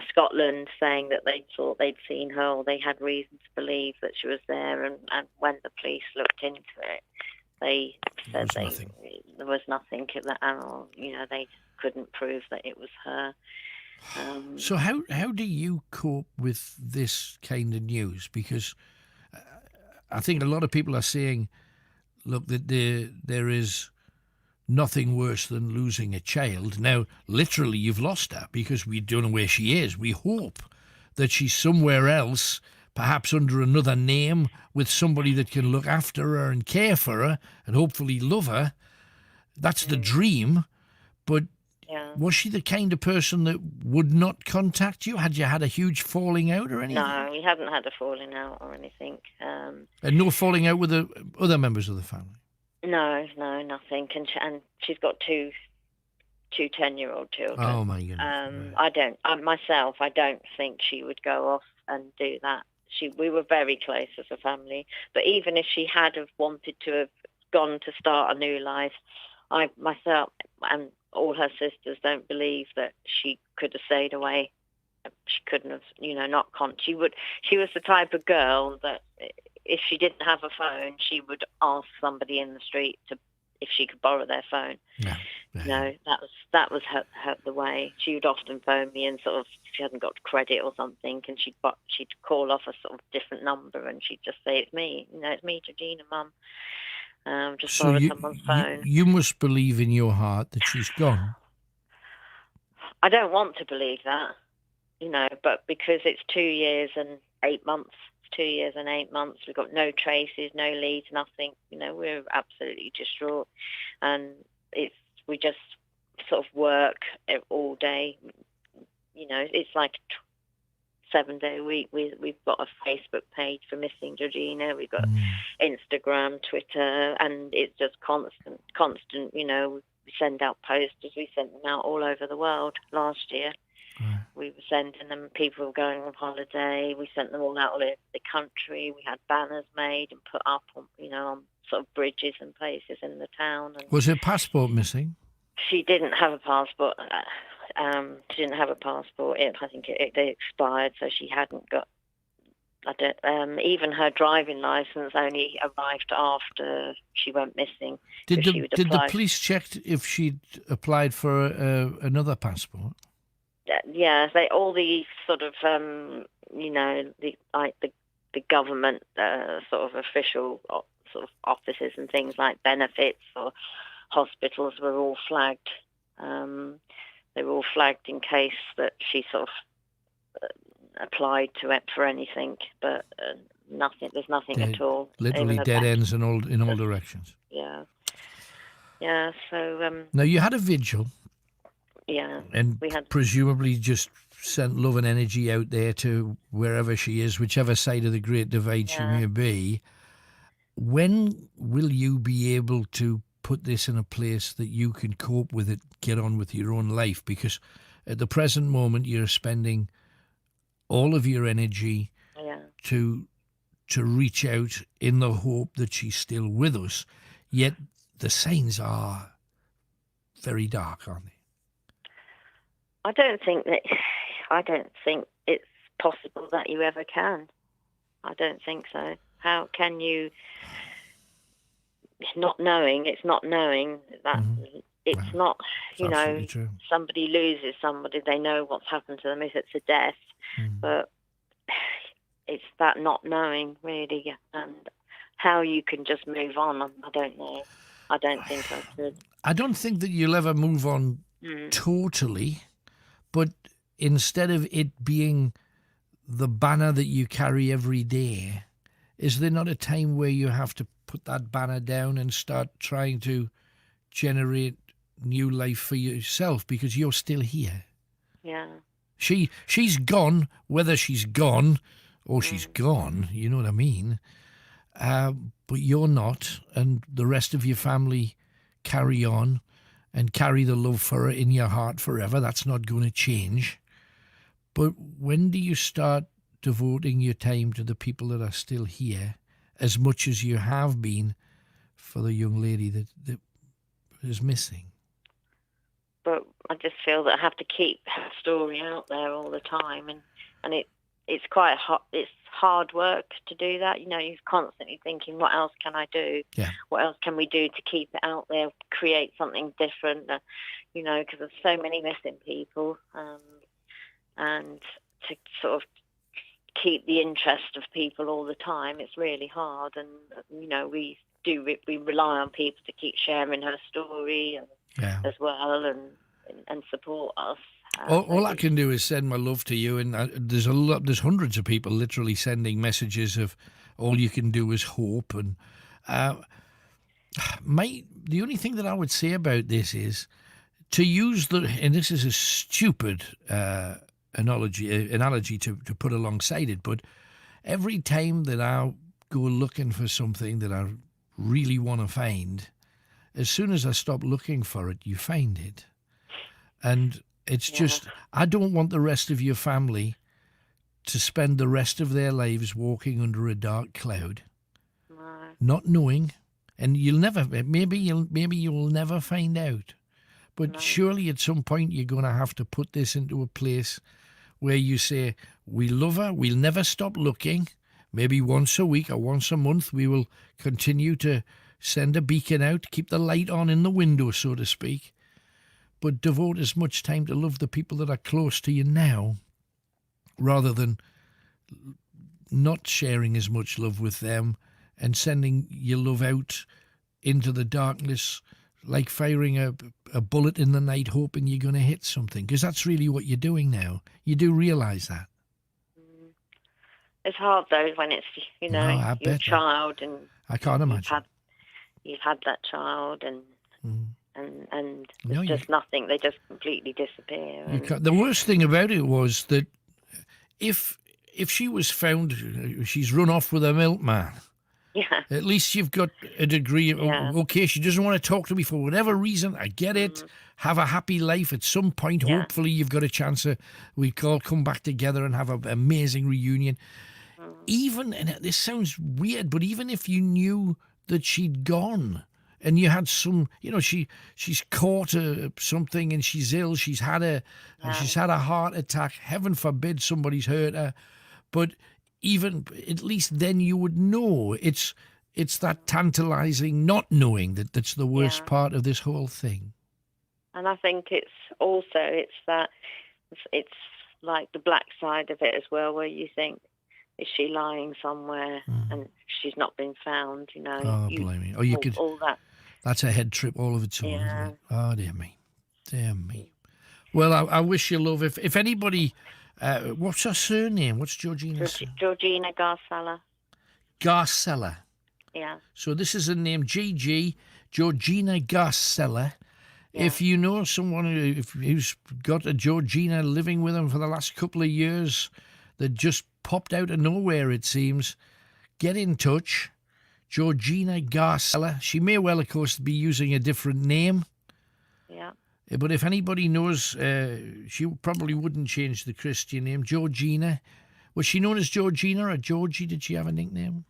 Scotland, saying that they thought they'd seen her or they had reason to believe that she was there. And when the police looked into it, they said there was nothing, they couldn't prove that it was her. So how do you cope with this kind of news? Because I think a lot of people are saying, look, that there is nothing worse than losing a child. Now, literally, you've lost her because we don't know where she is. We hope that she's somewhere else, perhaps under another name, with somebody that can look after her and care for her and hopefully love her. That's the dream. But was she the kind of person that would not contact you? Had you had a huge falling out or anything? No, we haven't had a falling out or anything. And no falling out with the other members of the family? No, nothing. And she's got two 10-year-old children. Oh, my goodness. I don't think she would go off and do that. We were very close as a family. But even if she had have wanted to have gone to start a new life, I myself and all her sisters don't believe that she could have stayed away. She couldn't have, she was the type of girl that if she didn't have a phone, she would ask somebody in the street if she could borrow their phone. That was the way. She would often phone me and sort of, if she hadn't got credit or something, and she'd call off a sort of different number and she'd just say, it's me, Georgina, Mum. Just borrow someone's phone. You must believe in your heart that she's gone. I don't want to believe that, but because it's 2 years and 8 months, 2 years and 8 months, we've got no traces, no leads, nothing. We're absolutely distraught, and we just sort of work all day. It's like 7-day week. We've got a Facebook page for Missing Georgina. We've got Instagram, Twitter, and it's just constant. We send out posters. We sent them out all over the world last year. Right. We were sending them. People were going on holiday. We sent them all out all over the country. We had banners made and put up on, on sort of bridges and places in the town. And was her passport missing? She didn't have a passport. She didn't have a passport. I think it expired, so she hadn't got. Even her driving license only arrived after she went missing. Did the police check if she'd applied for another passport? Yeah, all the sort of the government sort of official sort of offices and things like benefits or hospitals were all flagged. They were all flagged in case that she sort of applied to it for anything, but nothing. There's nothing at all. Literally dead ends in all directions. Yeah. So now you had a vigil. Yeah. And we had presumably just sent love and energy out there to wherever she is, whichever side of the Great Divide she may be. When will you be able to put this in a place that you can cope with it, get on with your own life? Because at the present moment, you're spending all of your energy to reach out in the hope that she's still with us. Yet the signs are very dark, aren't they? I don't think it's possible that you ever can. I don't think so. How can you? It's not knowing that it's not. True. Somebody loses somebody, they know what's happened to them if it's a death, but it's that not knowing really, and how you can just move on. I don't know. I don't think I could. I don't think that you'll ever move on totally. But instead of it being the banner that you carry every day, is there not a time where you have to put that banner down and start trying to generate new life for yourself because you're still here? Yeah. She's gone, whether she's gone or she's gone, you know what I mean? But you're not, and the rest of your family carry on. And carry the love for her in your heart forever. That's not going to change. But when do you start devoting your time to the people that are still here as much as you have been for the young lady that is missing. But I just feel that I have to keep her story out there all the time, and it's quite hard. It's hard work to do that. You're constantly thinking, what else can I do? Yeah. What else can we do to keep it out there, create something different? Because there's so many missing people, and to sort of keep the interest of people all the time, it's really hard. And we rely on people to keep sharing her story as well, and support us. All I can do is send my love to you, and there's hundreds of people literally sending messages of all you can do is hope. And the only thing that I would say about this is to use and this is a stupid analogy to put alongside it, but every time that I go looking for something that I really want to find, as soon as I stop looking for it, you find it. And it's just, I don't want the rest of your family to spend the rest of their lives walking under a dark cloud, not knowing, and maybe you'll never find out. But surely at some point you're going to have to put this into a place where you say, we love her, we'll never stop looking. Maybe once a week or once a month we will continue to send a beacon out, keep the light on in the window, so to speak. But devote as much time to love the people that are close to you now, rather than not sharing as much love with them and sending your love out into the darkness, like firing a bullet in the night, hoping you're going to hit something. Because that's really what you're doing now. You do realise that. It's hard, though, when it's, your child. And I can't imagine. You've had that child, and there's just nothing. They just completely disappear. The worst thing about it was that if she was found, she's run off with a milkman. Yeah. At least you've got a degree of, okay, she doesn't want to talk to me for whatever reason. I get it. Have a happy life at some point. Yeah. Hopefully you've got a chance we all come back together and have an amazing reunion. Even, and this sounds weird, but even if you knew that she'd gone and you had some, she's caught something and she's ill, she's had a heart attack, heaven forbid somebody's hurt her, but even at least then you would know. It's that tantalizing not knowing that's the worst part of this whole thing. And I think it's like the black side of it as well, where you think, is she lying somewhere and she's not been found? Oh, blimey! Oh, all that. That's a head trip all of its own. Yeah. Isn't it? Oh, dear me. Well, I wish you love. If anybody. What's her surname? What's Georgina's surname? Georgina Garcella. Garcella. Yeah. So this is a name, Georgina Garcella. Yeah. If you know someone who's got a Georgina living with them for the last couple of years that just popped out of nowhere, it seems, get in touch. Georgina Garcella. She may well, of course, be using a different name. Yeah. But if anybody knows, she probably wouldn't change the Christian name. Georgina. Was she known as Georgina or Georgie? Did she have a nickname?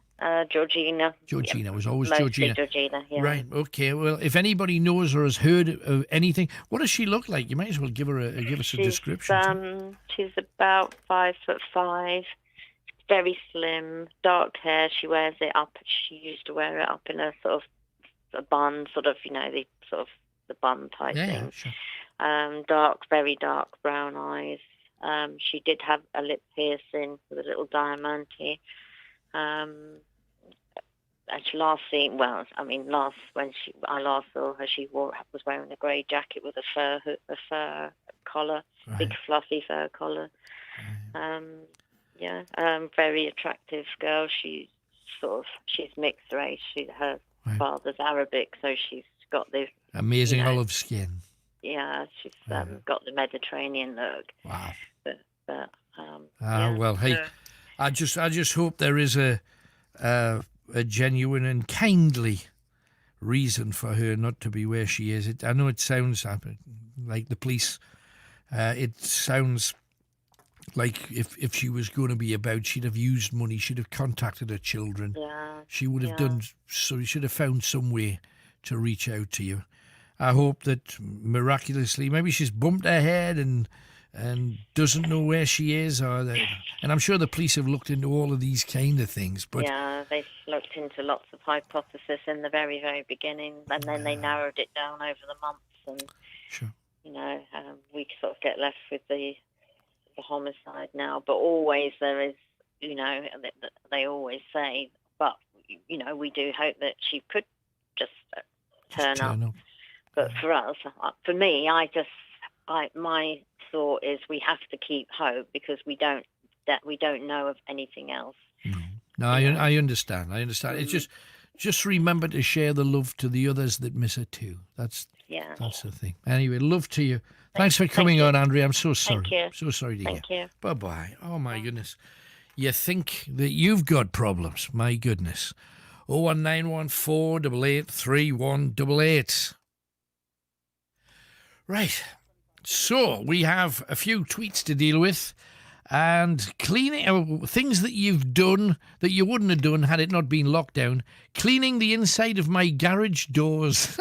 Georgina. Georgina was always Mostly Georgina. Yeah. Right, okay. Well, if anybody knows or has heard of anything, what does she look like? You might as well give us a description. She's about 5'5", very slim, dark hair. She wears it up. She used to wear it up in a sort of a bun, the bun type thing. Sure. Very dark brown eyes. She did have a lip piercing with a little diamante. And she last when I last saw her, she was wearing a grey jacket with a fur collar, right. Big fluffy fur collar. Right. Very attractive girl. She's mixed race. Her father's Arabic, so she's got the amazing olive skin. Yeah, she's got the Mediterranean look. Wow. But well, hey, I just hope there is a genuine and kindly reason for her not to be where she is. I know it sounds like the police. It sounds Like if she was going to be about, she'd have used money. She'd have contacted her children. Yeah. She would have done so. You should have found some way to reach out to you. I hope that miraculously, maybe she's bumped her head and doesn't know where she is, and I'm sure the police have looked into all of these kind of things. But yeah, they've looked into lots of hypotheses in the very, very beginning, and then they narrowed it down over the months. And sure, we sort of get left with the homicide now. But always there is, they always say, but we do hope that she could just turn up. But for us, for me, my thought is we have to keep hope because we don't know of anything else. No, I understand. It's just remember to share the love to the others that miss it too. That's the thing. Anyway, love to you. Thanks for coming on, Andrea. I'm so sorry. Thank you. So sorry to hear. Thank you. Bye-bye. Oh, my goodness. You think that you've got problems. My goodness. 01914 88 3188. Right. So we have a few tweets to deal with. And cleaning things that you've done that you wouldn't have done had it not been locked down. Cleaning the inside of my garage doors.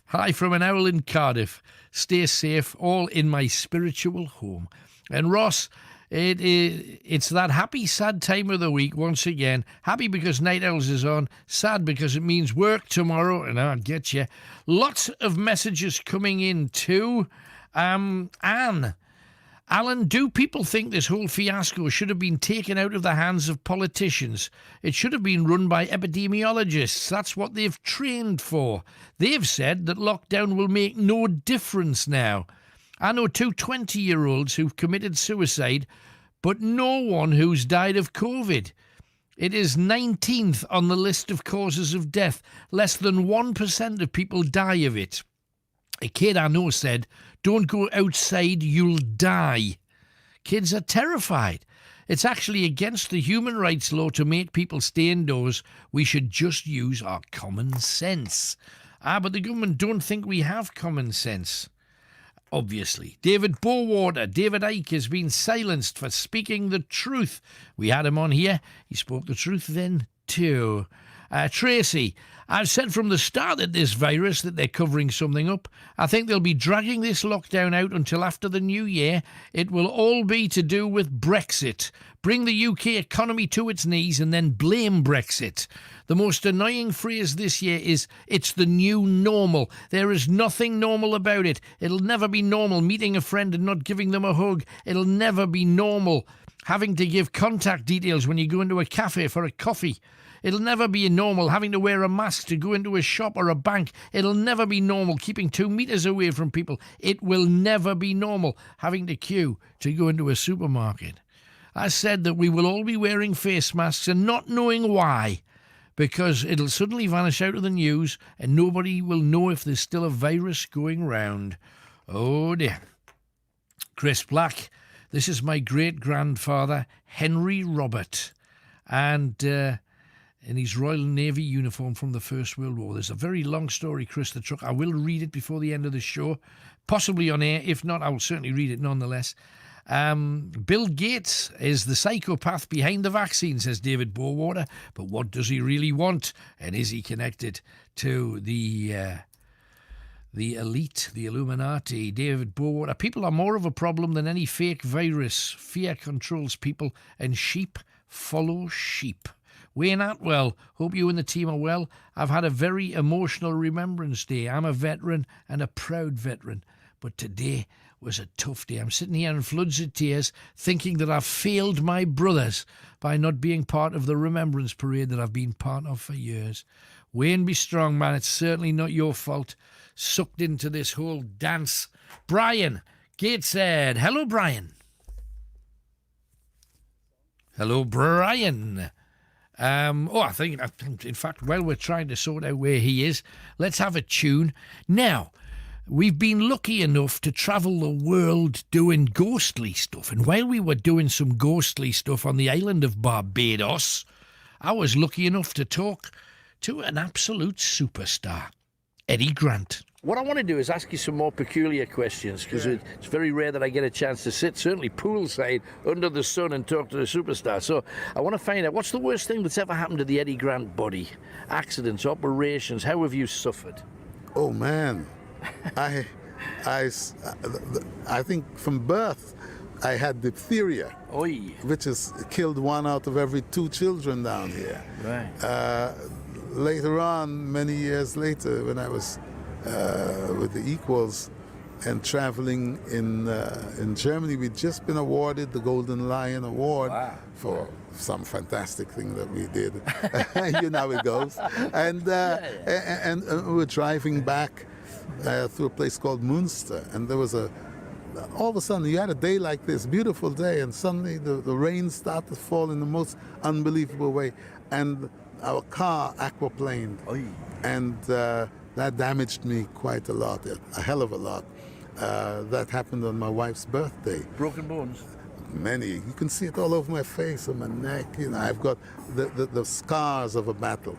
Hi from an owl in Cardiff. Stay safe, all in my spiritual home. And Ross, it's that happy, sad time of the week once again. Happy because Night Owls is on. Sad because it means work tomorrow, and I'll get you. Lots of messages coming in too. Anne. Alan, do people think this whole fiasco should have been taken out of the hands of politicians? It should have been run by epidemiologists. That's what they've trained for. They've said that lockdown will make no difference now. I know two 20-year-olds who've committed suicide, but no one who's died of COVID. It is 19th on the list of causes of death. Less than 1% of people die of it. A kid I know said, "Don't go outside, you'll die." Kids are terrified. It's actually against the human rights law to make people stay indoors. We should just use our common sense. But the government don't think we have common sense. Obviously. David Bowater, David Icke has been silenced for speaking the truth. We had him on here. He spoke the truth then too. Tracy, I've said from the start that this virus that they're covering something up. I think they'll be dragging this lockdown out until after the new year. It will all be to do with Brexit. Bring the UK economy to its knees and then blame Brexit. The most annoying phrase this year is, it's the new normal. There is nothing normal about it. It'll never be normal meeting a friend and not giving them a hug. It'll never be normal having to give contact details when you go into a cafe for a coffee. It'll never be normal having to wear a mask to go into a shop or a bank. It'll never be normal keeping 2 meters away from people. It will never be normal having to queue to go into a supermarket. I said that we will all be wearing face masks and not knowing why, because it'll suddenly vanish out of the news and nobody will know if there's still a virus going round. Oh dear. Chris Black, this is my great-grandfather, Henry Robert, and in his Royal Navy uniform from the First World War. There's a very long story, Chris the Truck. I will read it before the end of the show, possibly on air. If not, I will certainly read it nonetheless. Bill Gates is the psychopath behind the vaccine, says David Bowater. But what does he really want? And is he connected to the elite, the Illuminati? David Bowater. People are more of a problem than any fake virus. Fear controls people, and sheep follow sheep. Wayne Atwell, hope you and the team are well. I've had a very emotional Remembrance Day. I'm a veteran and a proud veteran, but today was a tough day. I'm sitting here in floods of tears thinking that I've failed my brothers by not being part of the Remembrance Parade that I've been part of for years. Wayne, be strong, man. It's certainly not your fault. Sucked into this whole dance. Brian Gateshead. Hello, Brian. Hello, Brian. I think, in fact, while we're trying to sort out where he is, let's have a tune. Now, we've been lucky enough to travel the world doing ghostly stuff. And while we were doing some ghostly stuff on the island of Barbados, I was lucky enough to talk to an absolute superstar, Eddie Grant. What I want to do is ask you some more peculiar questions, because it's very rare that I get a chance to sit, certainly poolside, under the sun and talk to the superstar. So I want to find out, what's the worst thing that's ever happened to the Eddie Grant body? Accidents, operations, how have you suffered? Oh, man. I think from birth I had diphtheria, which has killed 1 out of every 2 children down here. Right. Later on, many years later, when I was with the Equals and traveling in Germany, we'd just been awarded the Golden Lion Award for some fantastic thing that we did. You know how it goes. And we were driving back through a place called Münster, and there was all of a sudden you had a day like this, beautiful day, and suddenly the rain started to fall in the most unbelievable way, and our car aquaplaned, and that damaged me quite a lot, a hell of a lot. That happened on my wife's birthday. Broken bones? Many. You can see it all over my face, on my neck. You know, I've got the scars of a battle.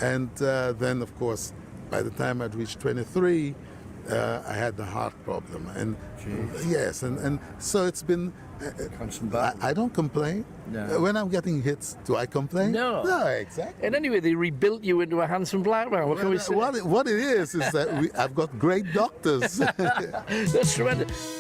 And then, of course, by the time I'd reached 23, I had the heart problem. And yes, and so it's been. I don't complain. No. When I'm getting hits, do I complain? No. No, exactly. And anyway, they rebuilt you into a handsome black man. What can we say? What it is that I've got great doctors. That's tremendous.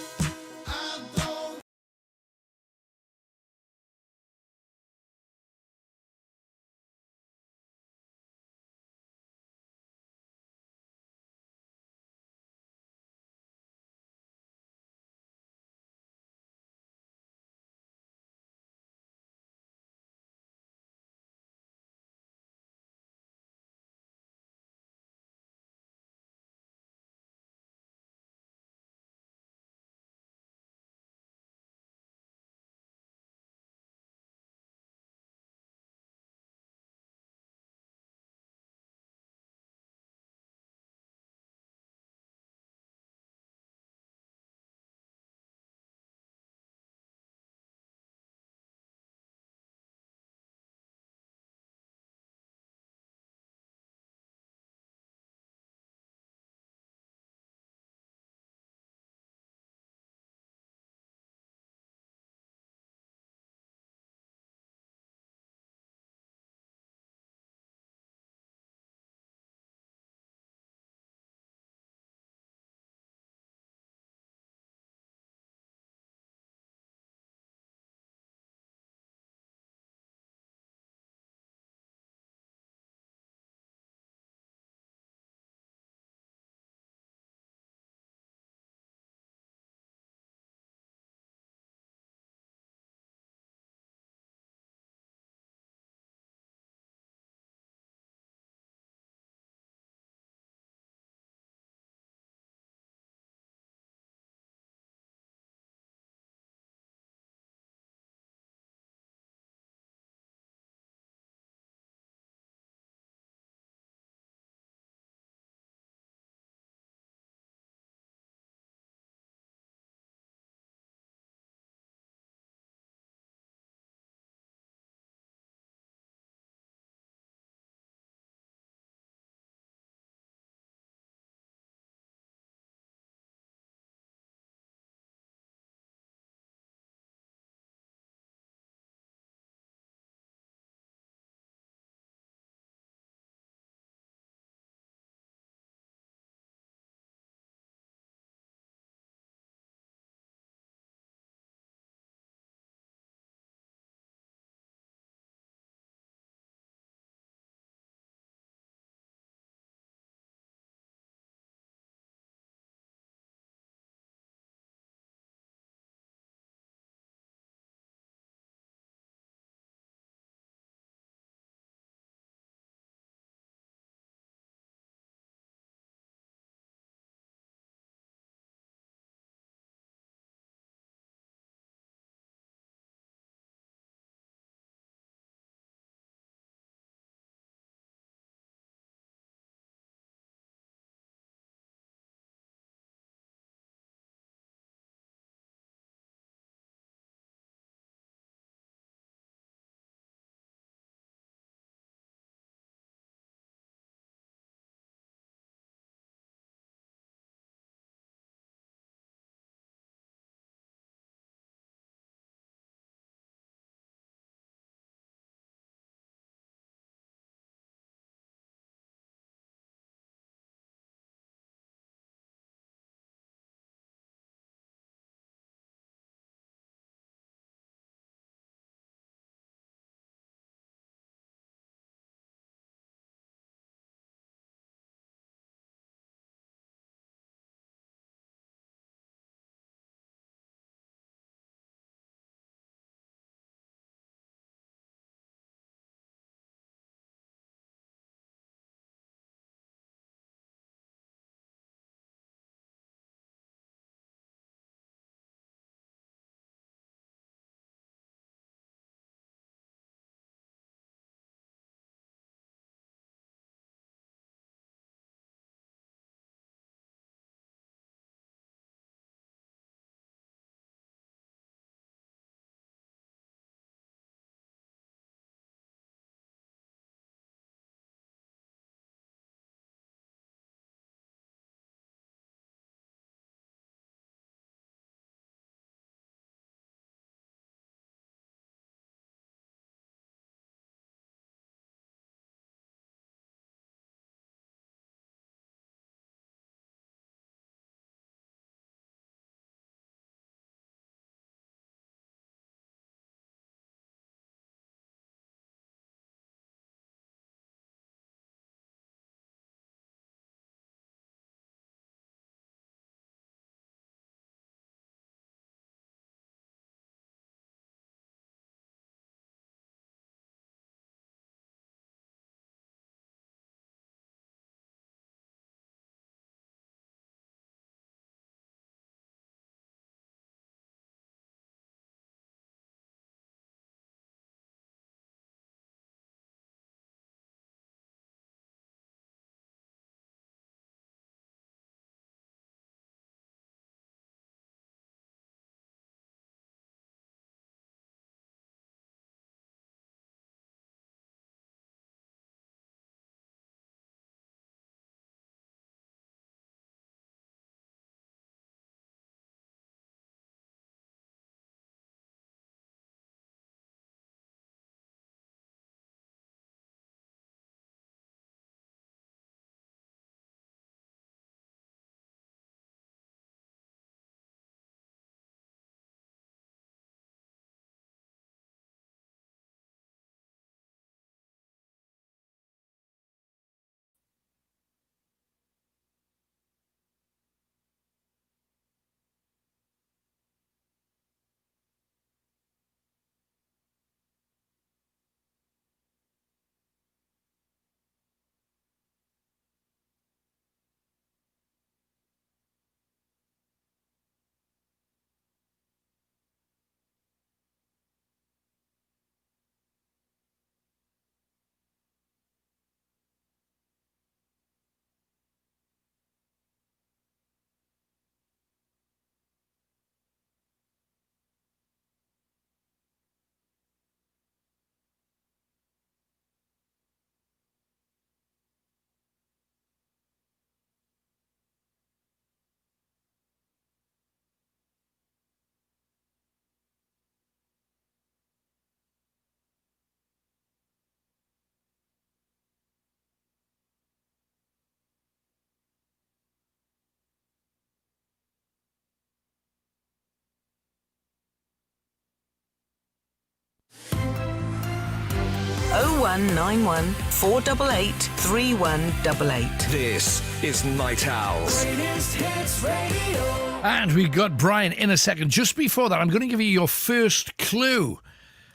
0191 488 3188. This is Night Owls. Greatest hits radio. And we got Brian in a second. Just before that, I'm going to give you your first clue.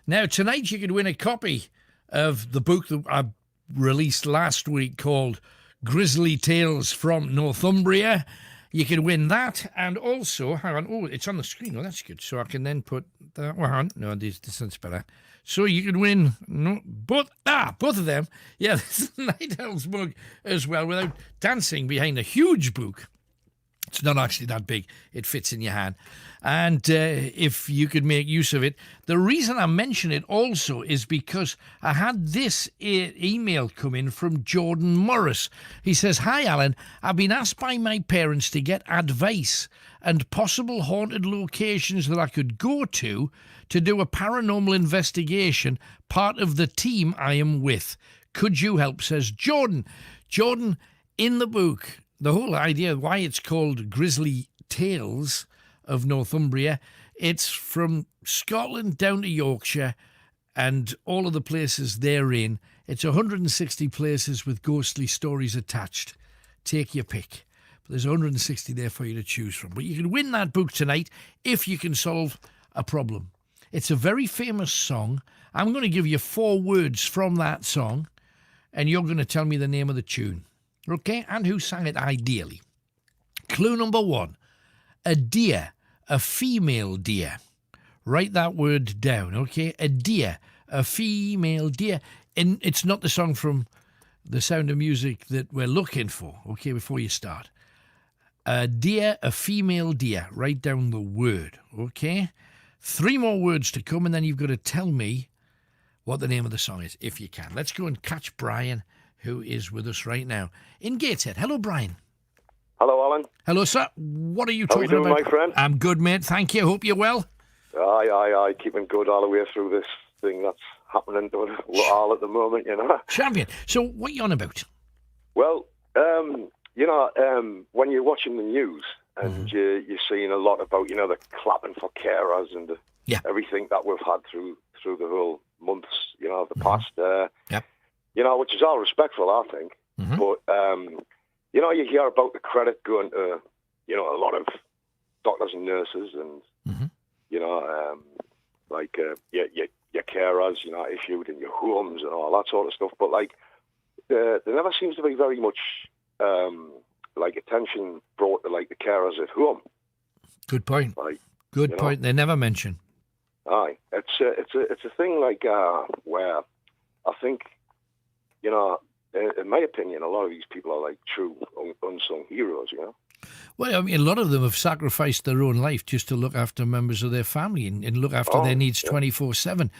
Now, tonight you could win a copy of the book that I released last week called Grizzly Tales from Northumbria. You can win that, and also, hang on, oh, it's on the screen. Oh, that's good. So I can then put that one. No, this is better. So you can win both of them. Yeah, this is Night Owls mug as well, without dancing behind a huge book. It's not actually that big. It fits in your hand. And if you could make use of it. The reason I mention it also is because I had this email come in from Jordan Morris. He says, "Hi, Alan. I've been asked by my parents to get advice and possible haunted locations that I could go to do a paranormal investigation, part of the team I am with. Could you help?" says Jordan. Jordan, in the book, the whole idea why it's called Grizzly Tales of Northumbria, it's from Scotland down to Yorkshire and all of the places therein. It's 160 places with ghostly stories attached. Take your pick. But there's 160 there for you to choose from. But you can win that book tonight if you can solve a problem. It's a very famous song. I'm going to give you 4 words from that song, and you're going to tell me the name of the tune. Okay? And who sang it ideally. Clue number 1. A deer. A female deer. Write that word down, okay? A deer. A female deer. And it's not the song from The Sound of Music that we're looking for, okay, before you start. A deer, a female deer. Write down the word, okay? 3 more words to come, and then you've got to tell me what the name of the song is, if you can. Let's go and catch Brian, who is with us right now in Gateshead. Hello, Brian. Hello, Alan. Hello, sir. What are you talking How are you doing, about? my friend? I'm good, mate. Thank you. Hope you're well. Aye. Keeping good all the way through this thing that's happening to us all at the moment, you know. Champion. So, what are you on about? Well, when you're watching the news and you're seeing a lot about, the clapping for carers and everything that we've had through the whole months, of the past, which is all respectful, I think. But, you hear about the credit going to, a lot of doctors and nurses and, your carers, issued in your homes and all that sort of stuff. But, there never seems to be very much, attention brought to, the carers at home. Good point. Good point. They never mention. Aye. It's a thing, where I think, in my opinion, a lot of these people are true unsung heroes, Well, I mean, a lot of them have sacrificed their own life just to look after members of their family and look after their needs 24/7.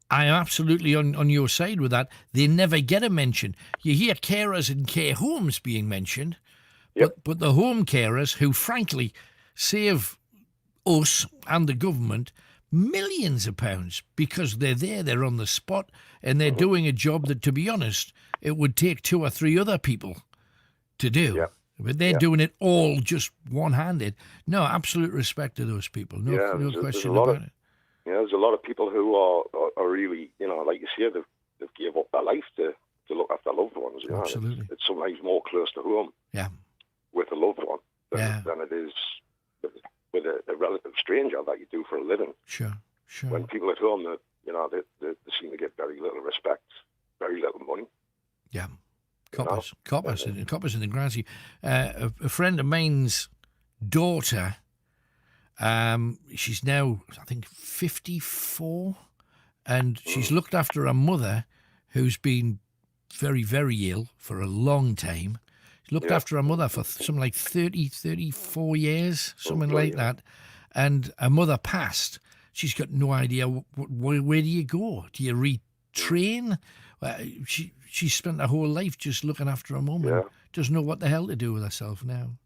I am absolutely on your side with that. They never get a mention. You hear carers and care homes being mentioned, but the home carers who, frankly, save us and the government millions of pounds because they're there, they're on the spot, and they're doing a job that, to be honest, it would take 2 or 3 other people to do. But they're doing it all just one-handed. No, absolute respect to those people. No question about it. There's a lot of people who are really, like you say, they've gave up their life to look after loved ones. Absolutely. It's sometimes more close to home with a loved one than it is with a relative stranger that you do for a living. Sure. When people at home, they seem to get very little respect, very little money. Yeah. Coppers in the grand scheme. A friend of mine's daughter, she's now, I think, 54, and she's looked after her mother, who's been very, very ill for a long time. She looked after her mother for something like 30, 34 years, something like that, and her mother passed. She's got no idea where do you go? Do you retrain? She spent her whole life just looking after her mum and doesn't know what the hell to do with herself now.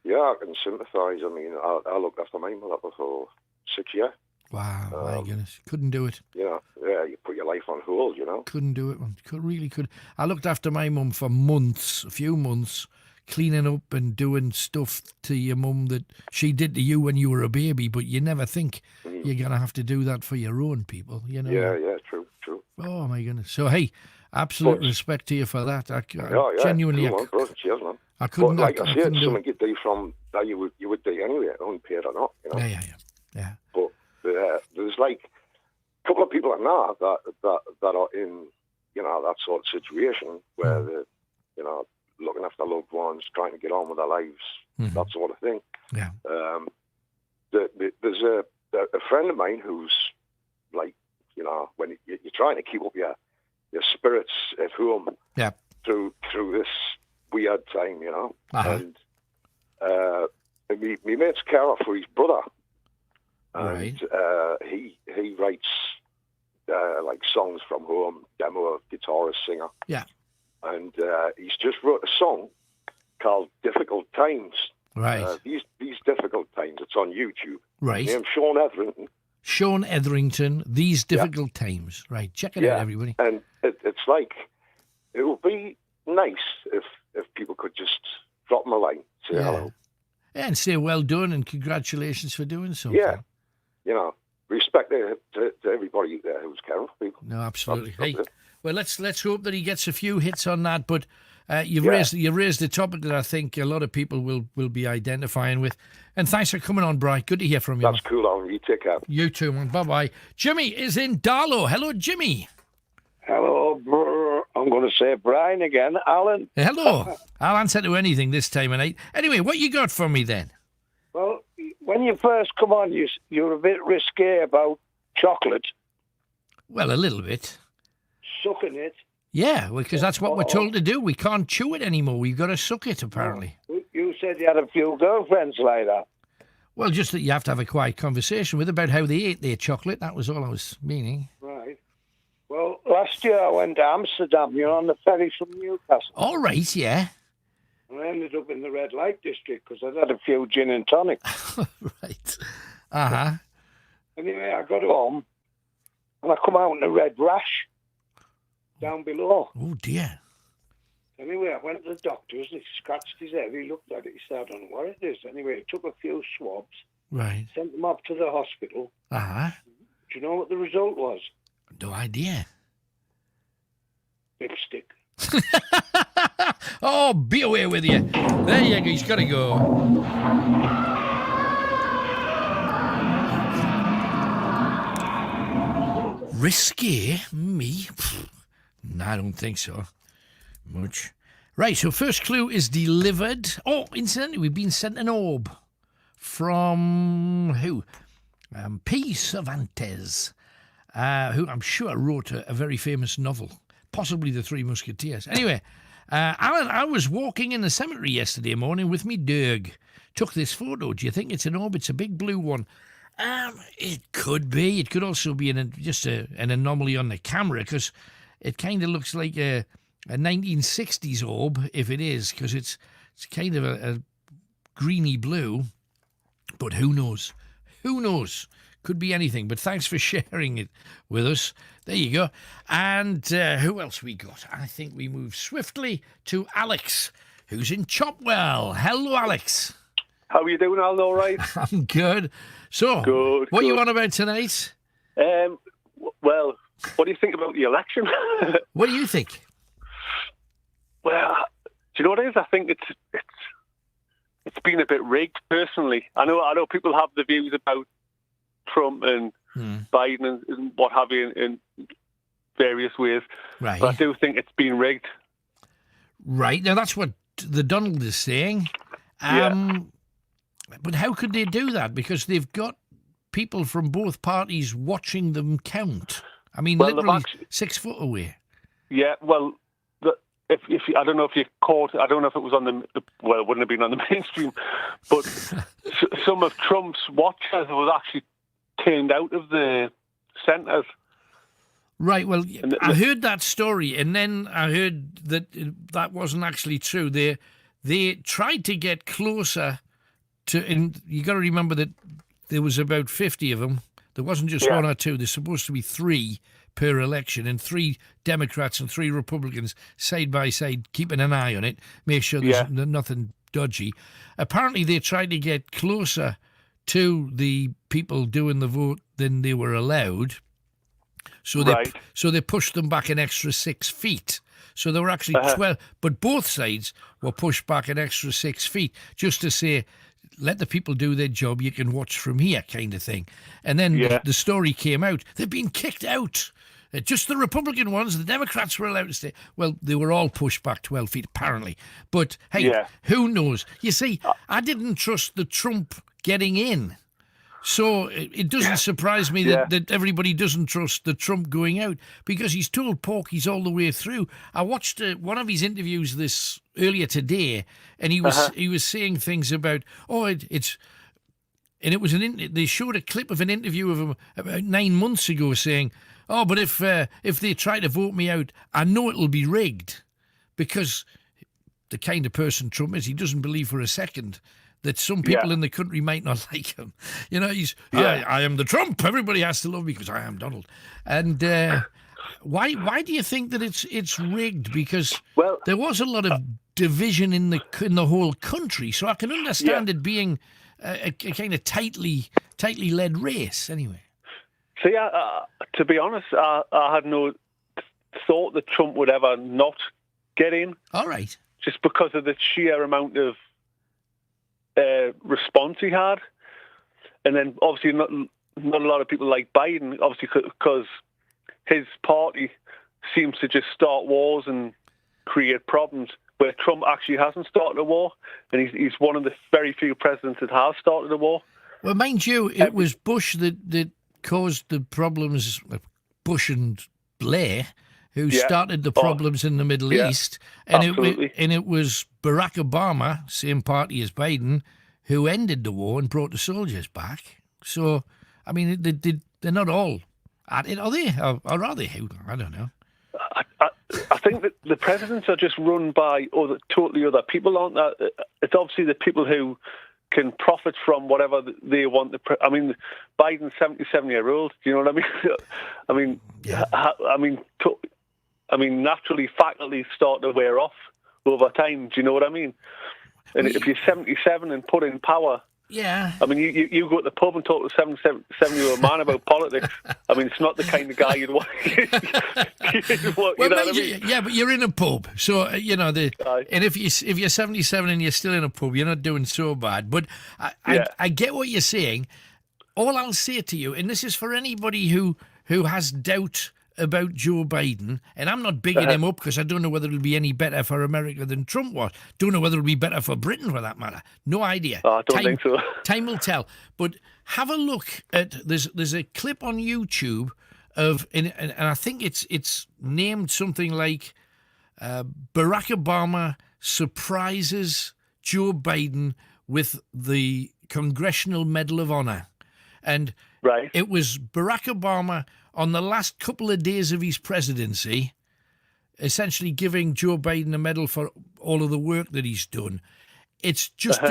Yeah, I can sympathise. I mean, I looked after my mother for 6 years. Wow, my goodness. Couldn't do it. You put your life on hold, Couldn't do it, man. Really could. I looked after my mum for a few months, cleaning up and doing stuff to your mum that she did to you when you were a baby, but you never think you're going to have to do that for your own people, Yeah, true. Oh, my goodness. So, hey, absolute respect to you for that. I genuinely... Cool, man. Cheers, man. I couldn't... But like I said, couldn't something you do from that you would do anyway, unpaid or not, you know. Yeah. But there's like a couple of people I know that are in, you know, that sort of situation where they're, you know, looking after loved ones, trying to get on with their lives, that sort of thing. Yeah. There's a friend of mine who's like, you know, when you're trying to keep up your spirits at home through this weird time, you know. And my mate's carer for his brother, and he writes like songs from home, demo guitarist, singer. Yeah. And he's just wrote a song called "Difficult Times." Right. These difficult times. It's on YouTube. Right. Named Sean Etherington. Sean Etherington. These difficult times. Right. Check it out, everybody. And it's like it would be nice if people could just drop him a line, say hello. Yeah, and say well done and congratulations for doing so. Yeah. You know, respect to everybody there who's caring for people. No, absolutely. Hey, well, let's hope that he gets a few hits on that. But you've raised a topic that I think a lot of people will be identifying with. And thanks for coming on, Brian. Good to hear from you. That's cool, Alan. You take care. You too, man. Bye-bye. Jimmy is in Darlow. Hello, Jimmy. Hello, I'm going to say Brian again. Alan. Hello. I'll answer to anything this time of night. Anyway, what you got for me then? Well, when you first come on, you're a bit risque about chocolate. Well, a little bit. Sucking it. Yeah, because that's what we're told to do. We can't chew it anymore. We've got to suck it, apparently. You said you had a few girlfriends like that. Well, just that you have to have a quiet conversation with about how they ate their chocolate. That was all I was meaning. Right. Well, last year I went to Amsterdam, on the ferry from Newcastle. All right, yeah. And I ended up in the red light district because I'd had a few gin and tonic. Right. Uh-huh. Anyway, I got home and I come out in a red rash down below. Oh, dear. Anyway, I went to the doctor's, he scratched his head, he looked at it, he said, I don't know what it is. Anyway, he took a few swabs, right, sent them up to the hospital. Uh-huh. Do you know what the result was? No idea. Lipstick. Oh, be away with you. There you go, he's got to go. Risky? Me? No, I don't think so. Much. Right, so first clue is delivered. Oh, incidentally, we've been sent an orb from who? P. Cervantes, who I'm sure wrote a very famous novel, possibly The Three Musketeers. Anyway, Alan, I was walking in the cemetery yesterday morning with me dog. Took this photo. Do you think it's an orb? It's a big blue one. It could be. It could also be just an anomaly on the camera because it kind of looks like a 1960s orb, if it is, because it's kind of a greeny blue. But who knows? Who knows? Could be anything. But thanks for sharing it with us. There you go. And who else we got? I think we move swiftly to Alex, who's in Chopwell. Hello, Alex. How are you doing, Alan? All right? I'm good. So, what are you on about tonight? Well, what do you think about the election? What do you think? Well, do you know what it is? I think it's been a bit rigged. Personally, I know people have the views about Trump and Biden and what have you in various ways, right? But I do think it's been rigged. Right, now that's what the Donald is saying. But how could they do that? Because they've got people from both parties watching them count. I mean, literally 6 foot away. Yeah, well, if I don't know if you caught, I don't know if it was on it wouldn't have been on the mainstream, but some of Trump's watchers was actually turned out of the centres. Right, well, I heard that story, and then I heard that wasn't actually true. They tried to get closer to, and you got to remember that there was about 50 of them. There wasn't just one or two. There's supposed to be 3 per election, and 3 Democrats and 3 Republicans side by side, keeping an eye on it, make sure there's nothing dodgy. Apparently, they tried to get closer to the people doing the vote than they were allowed. So they pushed them back an extra 6 feet. So they were actually 12, but both sides were pushed back an extra 6 feet just to say, let the people do their job, you can watch from here, kind of thing. And then the story came out. They've been kicked out. Just the Republican ones, the Democrats were allowed to stay. Well, they were all pushed back 12 feet, apparently. But, hey, who knows? You see, I didn't trust the Trump getting in. So it doesn't surprise me that everybody doesn't trust the Trump going out, because he's told porkies all the way through. I watched one of his interviews earlier today, and he was saying things about, it's... And it was they showed a clip of an interview of him about 9 months ago saying, but if they try to vote me out, I know it'll be rigged, because the kind of person Trump is, he doesn't believe for a second that some people in the country might not like him. You know, I am the Trump. Everybody has to love me because I am Donald. And why do you think that it's rigged? Because there was a lot of division in the whole country, so I can understand it being a kind of tightly led race. Anyway. See, to be honest, I had no thought that Trump would ever not get in. All right. Just because of the sheer amount of response he had. And then obviously not a lot of people like Biden, obviously because his party seems to just start wars and create problems, where Trump actually hasn't started a war, and he's one of the very few presidents that has started a war. Well, mind you, it was Bush that caused the problems, Bush and Blair, who started the problems in the Middle East, and it was Barack Obama, same party as Biden, who ended the war and brought the soldiers back. So, I mean, they're not all at it, are they? Or are they? I don't know. I think that the presidents are just run by totally other people, aren't they? It's obviously the people who can profit from whatever they want. I mean, Biden's 77-year-old. Do you know what I mean? I mean, naturally, faculty start to wear off over time. Do you know what I mean? And if you're 77 and put in power, I mean, you go to the pub and talk to a 77-year-old man about politics. I mean, it's not the kind of guy you'd want. Yeah, but you're in a pub, so you know and if you're 77 and you're still in a pub, you're not doing so bad. But I get what you're saying. All I'll say to you, and this is for anybody who has doubt about Joe Biden, and I'm not bigging him up because I don't know whether it'll be any better for America than Trump was. Don't know whether it'll be better for Britain, for that matter. No idea. I don't think so. Time will tell. But have a look at there's a clip on YouTube of, and I think it's named something like Barack Obama surprises Joe Biden with the Congressional Medal of Honor, and it was Barack Obama on the last couple of days of his presidency, essentially giving Joe Biden a medal for all of the work that he's done. It's just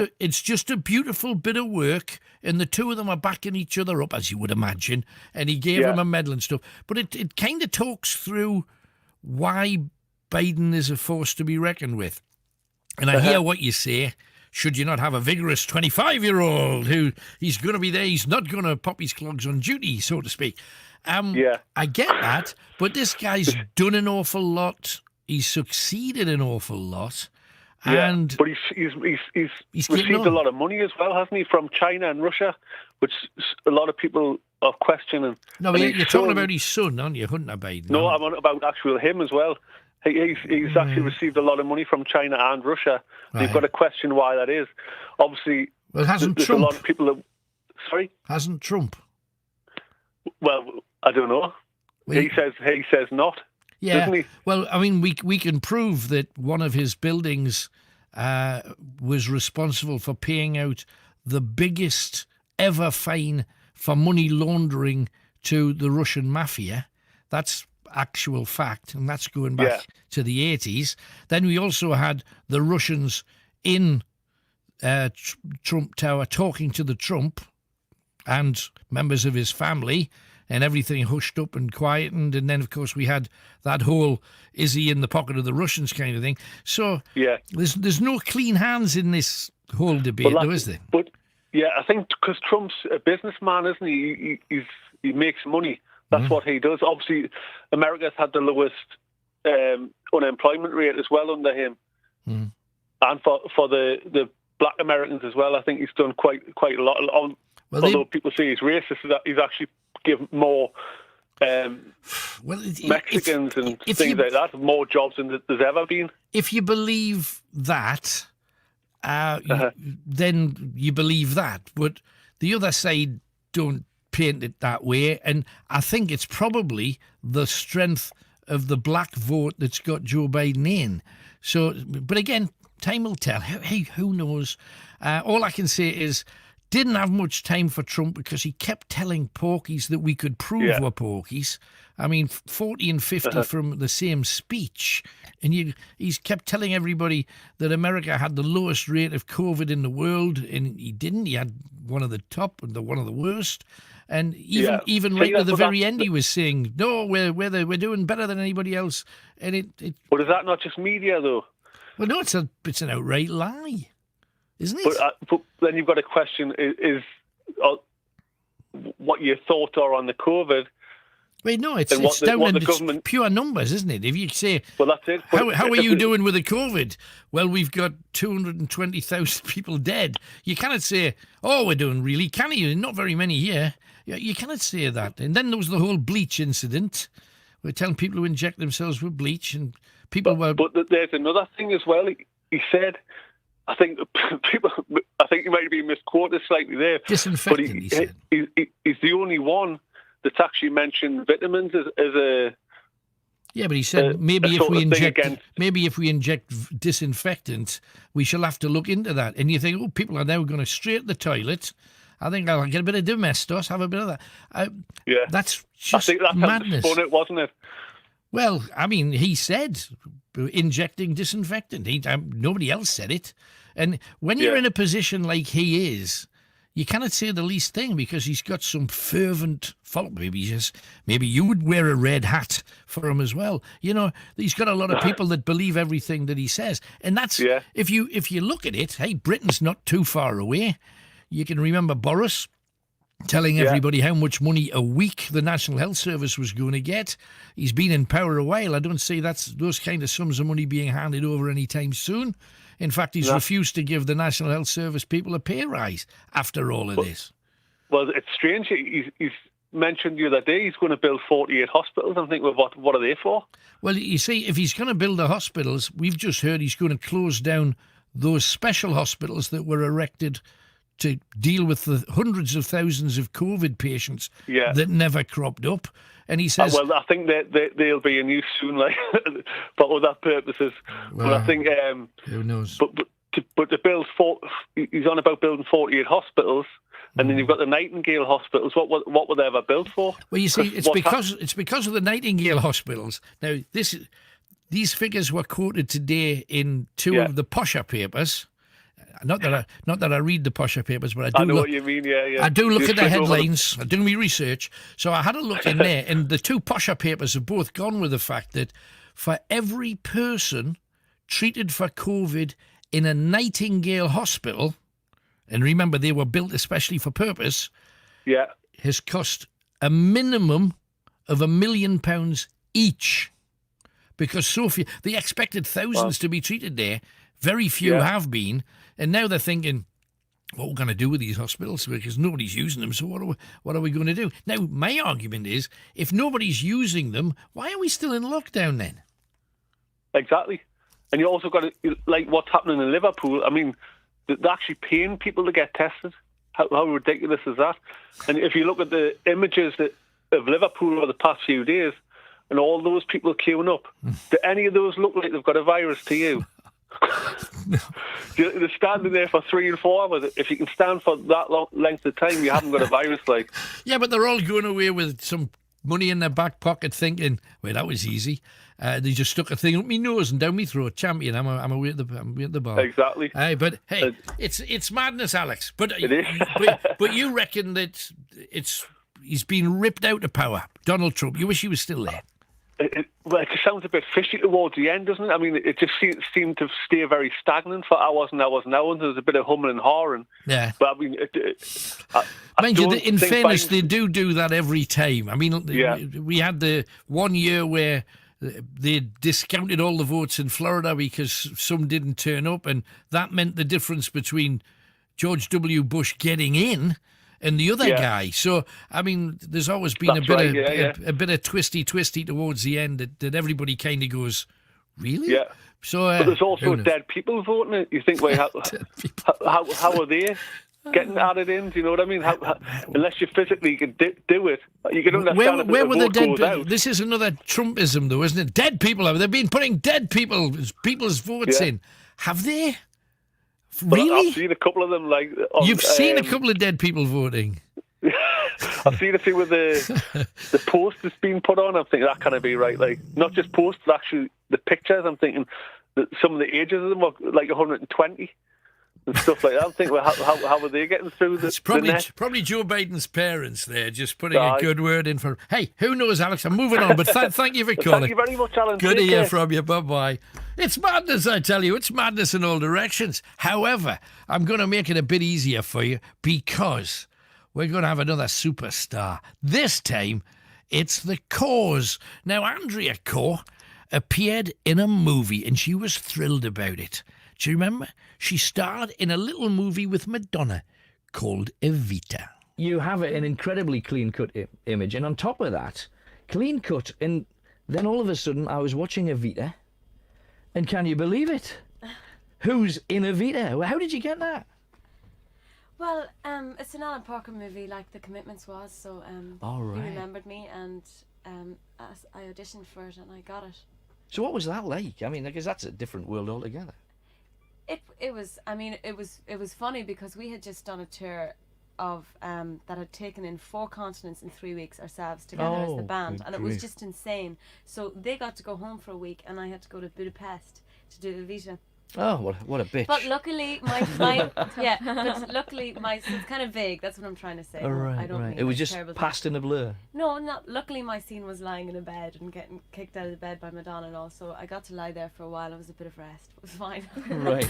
a beautiful bit of work, and the two of them are backing each other up, as you would imagine, and he gave him a medal and stuff. But it kind of talks through why Biden is a force to be reckoned with. And I hear what you say. Should you not have a vigorous 25-year-old who he's going to be there, he's not going to pop his clogs on duty, so to speak. I get that, but this guy's done an awful lot. He's succeeded an awful lot. And but he's received a lot of money as well, hasn't he, from China and Russia, which a lot of people are questioning. No, but you're talking about his son, aren't you, Hunter Biden? No, I'm on about actual him as well. He's actually received a lot of money from China and Russia. They've got to question why that is. Obviously, hasn't there's Trump? A lot of people that... Sorry? Hasn't Trump? Well, I don't know. He says not. Yeah. Doesn't he? Well, I mean, we can prove that one of his buildings was responsible for paying out the biggest ever fine for money laundering to the Russian mafia. That's actual fact, and that's going back to the 80s. Then we also had the Russians in Trump Tower talking to the Trump and members of his family, and everything hushed up and quietened. And then, of course, we had that whole "is he in the pocket of the Russians" kind of thing. So there's no clean hands in this whole debate, though, is there? But I think because Trump's a businessman, isn't he? He makes money. That's what he does. Obviously, America's had the lowest unemployment rate as well under him. And for the black Americans as well, I think he's done quite a lot. Although people say he's racist, he's actually given more Mexicans and things like that more jobs than there's ever been. If you believe that, then you believe that. But the other side don't paint it that way, and I think it's probably the strength of the black vote that's got Joe Biden in. So, but again, time will tell. Hey, who knows? All I can say is, didn't have much time for Trump because he kept telling porkies that we could prove we're porkies. I mean, 40 and 50 from the same speech. And he's kept telling everybody that America had the lowest rate of COVID in the world, and he didn't. He had one of the top and one of the worst. And even right at the very end, he was saying, no, we're doing better than anybody else. And But is that not just media, though? Well, no, it's an outright lie, isn't it? But then you've got a question: is what your thoughts are on the COVID? Wait, no, it's down to pure numbers, isn't it? If you say, well, that's it. How are you doing with the COVID? Well, we've got 220,000 people dead. You cannot say, oh, we're doing really, can you? Not very many here. You cannot say that. And then there was the whole bleach incident. We're telling people to inject themselves with bleach, and people were. But there's another thing as well. He said, I think he might be misquoted slightly there. Disinfectant, he said. He's the only one that's actually mentioned vitamins as a. Yeah, but he said maybe if we inject disinfectant, we shall have to look into that. And you think, oh, people are now going to straight the toilet. I think I'll get a bit of domestos, have a bit of that. That's just madness. Spun it, wasn't it? Well, I mean, he said injecting disinfectant. Nobody else said it. And when you're in a position like he is, you cannot say the least thing because he's got some fervent follow. Maybe you would wear a red hat for him as well. You know, he's got a lot of people that believe everything that he says, and that's if you look at it. Hey, Britain's not too far away. You can remember Boris telling everybody how much money a week the National Health Service was going to get. He's been in power a while. I don't see those kind of sums of money being handed over anytime soon. In fact, he's refused to give the National Health Service people a pay rise after all of this. Well, it's strange. He's mentioned the other day he's going to build 48 hospitals. I'm thinking, well, what are they for? Well, you see, if he's going to build the hospitals, we've just heard he's going to close down those special hospitals that were erected to deal with the hundreds of thousands of COVID patients that never cropped up. And he says... well, I think they'll be in use soon, like, for other purposes. Well, but I think... who knows? But to build... he's on about building 48 hospitals, and then you've got the Nightingale hospitals. What were they ever built for? Well, you see, it's because of the Nightingale hospitals. Now, these figures were quoted today in two of the posher papers. Not that I read the posher papers, but I do. I know what you mean. Yeah. I do look at the headlines. I do my research, so I had a look in there, and the two posher papers have both gone with the fact that for every person treated for COVID in a Nightingale hospital, and remember they were built especially for purpose, has cost a minimum of £1 million each, because so few. They expected thousands to be treated there. Very few have been. And now they're thinking, what are we going to do with these hospitals? Because nobody's using them, so what are we going to do? Now, my argument is, if nobody's using them, why are we still in lockdown then? Exactly. And you also got to, like what's happening in Liverpool, I mean, they're actually paying people to get tested. How ridiculous is that? And if you look at the images of Liverpool over the past few days, and all those people queuing up, do any of those look like they've got a virus to you? No. They're standing there for 3 and 4 hours. If you can stand for that long length of time, you haven't got a virus. Like, yeah, but they're all going away with some money in their back pocket, thinking, "Well, that was easy." They just stuck a thing up my nose and down my throat. Champion, I'm away at the bar. Exactly. But hey, it's madness, Alex. But it is. but you reckon that he's been ripped out of power, Donald Trump? You wish he was still there. it just sounds a bit fishy towards the end, doesn't it? I mean, it just seemed to stay very stagnant for hours and hours and hours. There was a bit of humming and hawing. Yeah. But I mean, mind you, in fairness, they do that every time. I mean, we had the 1 year where they discounted all the votes in Florida because some didn't turn up, and that meant the difference between George W. Bush getting in and the other guy. So, I mean, there's always been a bit of twisty towards the end that everybody kind of goes, really? Yeah. So, but there's also dead people voting. You think, well, how are they getting added in? Do you know what I mean? Unless you physically can do it, you can understand where were the dead people? This is another Trumpism, though, isn't it? Dead people. They've been putting dead people's votes in. Have they? Really? I've seen a couple of them. You've seen a couple of dead people voting. I've seen a few of the posters being put on. I'm thinking that can't be right. Like, not just posters, actually the pictures. I'm thinking that some of the ages of them are like 120 and stuff like that. I'm thinking, well, how are they getting through this? It's probably Joe Biden's parents there, just putting a good word in for. Hey, who knows, Alex? I'm moving on, but thank you for calling. Thank you very much, Alan. Good to hear from you. Bye-bye. It's madness, I tell you. It's madness in all directions. However, I'm going to make it a bit easier for you because we're going to have another superstar. This time, it's The Cause. Now, Andrea Corr appeared in a movie and she was thrilled about it. Do you remember? She starred in a little movie with Madonna called Evita. You have an incredibly clean-cut image, and on top of that, clean-cut, and then all of a sudden I was watching Evita, and can you believe it? Who's in Evita? How did you get that? Well, it's an Alan Parker movie, like The Commitments was, so right. he remembered me, and I auditioned for it, and I got it. So what was that like? I mean, because that's a different world altogether. It was. I mean, it was funny because we had just done a tour of that had taken in 4 continents in 3 weeks ourselves together as the band, and it was just insane. So they got to go home for a week, and I had to go to Budapest to do Evita. Oh, what a bitch! But luckily, so it's kind of vague. That's what I'm trying to say. I don't think it was just passed in a blur. No, not. Luckily, my scene was lying in a bed and getting kicked out of the bed by Madonna, and all. So I got to lie there for a while. It was a bit of rest. It was fine. Right.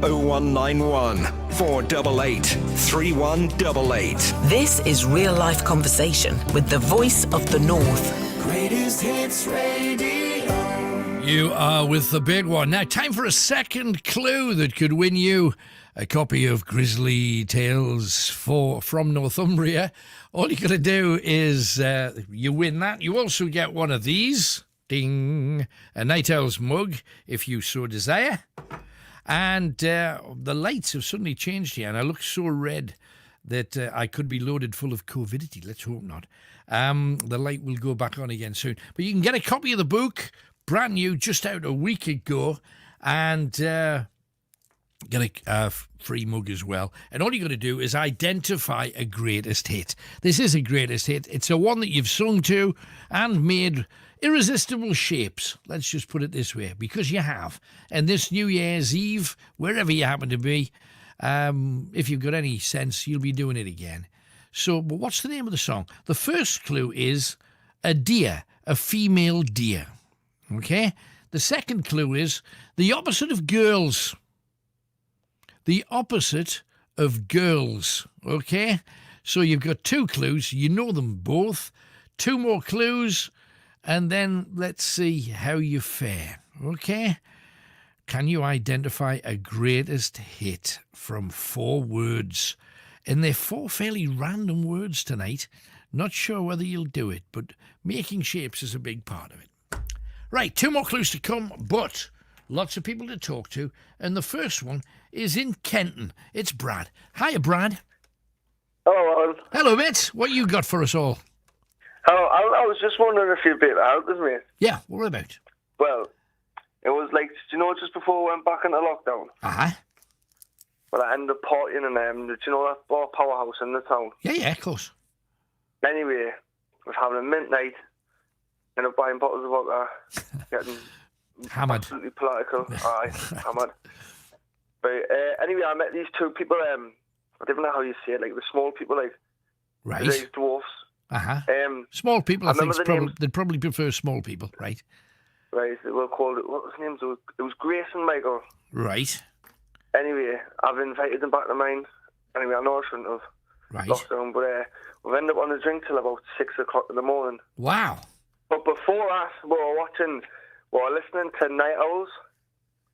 0191 488 3188. This is real life conversation with the voice of the North. Greatest Hits Radio. You are with the big one. Now, time for a second clue that could win you a copy of Grizzly Tales from Northumbria. All you got to do is you win that. You also get one of these. Ding. A Night Owl's mug, if you so desire. And the lights have suddenly changed here, and I look so red that I could be loaded full of COVIDity. Let's hope not. The light will go back on again soon. But you can get a copy of the book, brand new, just out a week ago, and get a free mug as well. And all you got to do is identify a greatest hit. This is a greatest hit. It's a one that you've sung to and made irresistible shapes. Let's just put it this way, because you have. And this New Year's Eve, wherever you happen to be, if you've got any sense, you'll be doing it again. So, but what's the name of the song? The first clue is a deer, a female deer. Okay? The second clue is the opposite of girls. The opposite of girls. Okay? So you've got two clues. You know them both. Two more clues. And then let's see how you fare. Okay? Can you identify a greatest hit from 4 words? And they're 4 fairly random words tonight. Not sure whether you'll do it, but making shapes is a big part of it. Right, 2 more clues to come, but lots of people to talk to. And the first one is in Kenton. It's Brad. Hiya, Brad. Hello, Alan. Hello, mate. What you got for us all? Hello, I was just wondering if you'd be able to help with me. Yeah, what about? Well, it was like, you know, just before we went back into lockdown. Uh-huh. Well, I ended up partying and did you know that bar powerhouse in the town? Yeah, of course. Anyway, I was having a mint night, ended up buying bottles of vodka, getting hammered. Absolutely political. Aye, hammered. But anyway, I met these 2 people, I don't know how you say it, like the small people, like right. These dwarfs. Uh-huh. Small people, I think, they'd probably prefer small people, right? Right, they were called, what was his name? It was Grace and Michael. Right. Anyway, I've invited them back to mine. Anyway, I know I shouldn't have lockdown, but we've ended up on a drink till about 6 o'clock in the morning. Wow. But before that, we were listening to Night Owls.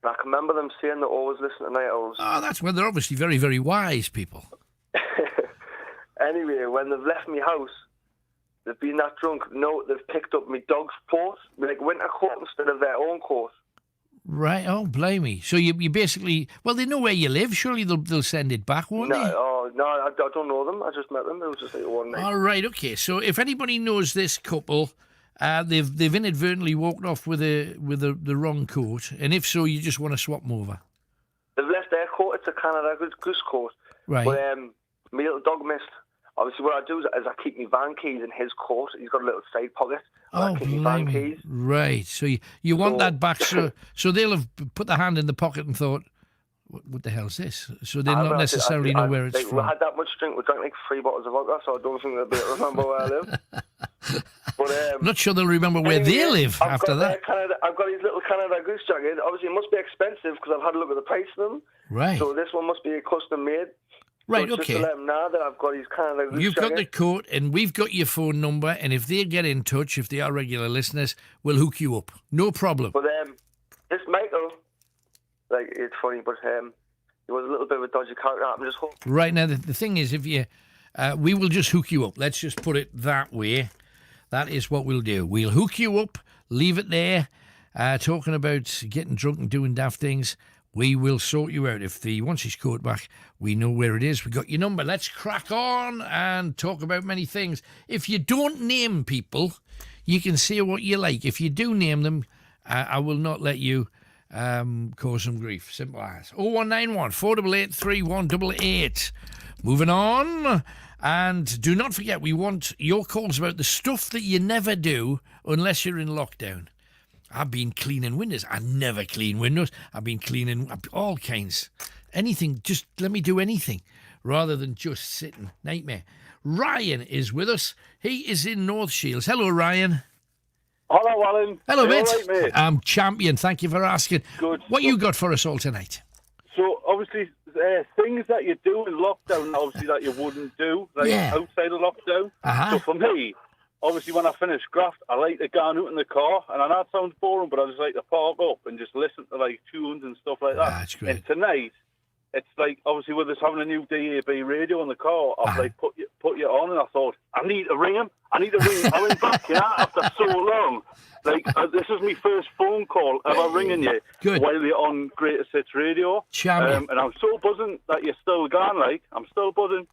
And I can remember them saying they always listen to Night Owls. Oh, that's when they're obviously very, very wise people. Anyway, when they've left my house, they've been that drunk. No, they've picked up my dog's coat, like winter coat instead of their own coat. Right, oh, blimey. So you basically, well, they know where you live. Surely they'll send it back, won't they? No, I don't know them. I just met them. It was just like one night. All right, okay. So if anybody knows this couple, they've inadvertently walked off with the wrong coat, and if so, you just want to swap them over. They've left their coat. It's a Canada Goose coat. Right. But my little dog missed. Obviously, what I do is I keep my van keys in his coat. He's got a little side pocket. Oh, I keep my van keys. Right. So you want that back, so they'll have put their hand in the pocket and thought, what the hell's this? So they not necessarily know where it's from. We had that much drink. We drank like 3 bottles of vodka, so I don't think they'll be able to remember where I live. But I'm not sure they'll remember where they live after that. I've got his little Canada Goose jacket. Obviously, it must be expensive because I've had a look at the price of them. Right. So this one must be custom made. Right, so okay. Just to let them know that I've got his Canada Goose You've jacket. got the coat, and we've got your phone number, and if they get in touch, if they are regular listeners, we'll hook you up. No problem. But this Michael, like, it's funny, but he was a little bit of a dodgy character. I'm just hoping. Right, now, the thing is, if you, we will just hook you up. Let's just put it that way. That is what we'll do. We'll hook you up, leave it there, talking about getting drunk and doing daft things. We will sort you out. If he wants his coat back, we know where it is. We got your number. Let's crack on and talk about many things. If you don't name people, you can say what you like. If you do name them, I will not let you cause them grief. Simple as. 0191 488 3188. Moving on. And do not forget, we want your calls about the stuff that you never do unless you're in lockdown. I've been cleaning windows. I never clean windows. I've been cleaning all kinds. Anything, just let me do anything rather than just sitting. Nightmare. Ryan is with us. He is in North Shields. Hello, Ryan. Hello, Alan. Hello, mate. Right, mate. I'm champion. Thank you for asking. Good. What you got for us all tonight? So obviously, things that you do in lockdown, obviously that you wouldn't do, like outside of lockdown. So for me, obviously when I finish graft, I like to go out in the car, and I know it sounds boring, but I just like to park up and just listen to like tunes and stuff like that. That's great. And tonight, it's like obviously with us having a new DAB radio in the car, I've like put you on, and I thought I need to ring him. I went back, after so long. Like this is my first phone call ever ringing you while you're on Greatest Hits Radio. And I'm so buzzing that you're still gone. Like I'm still buzzing.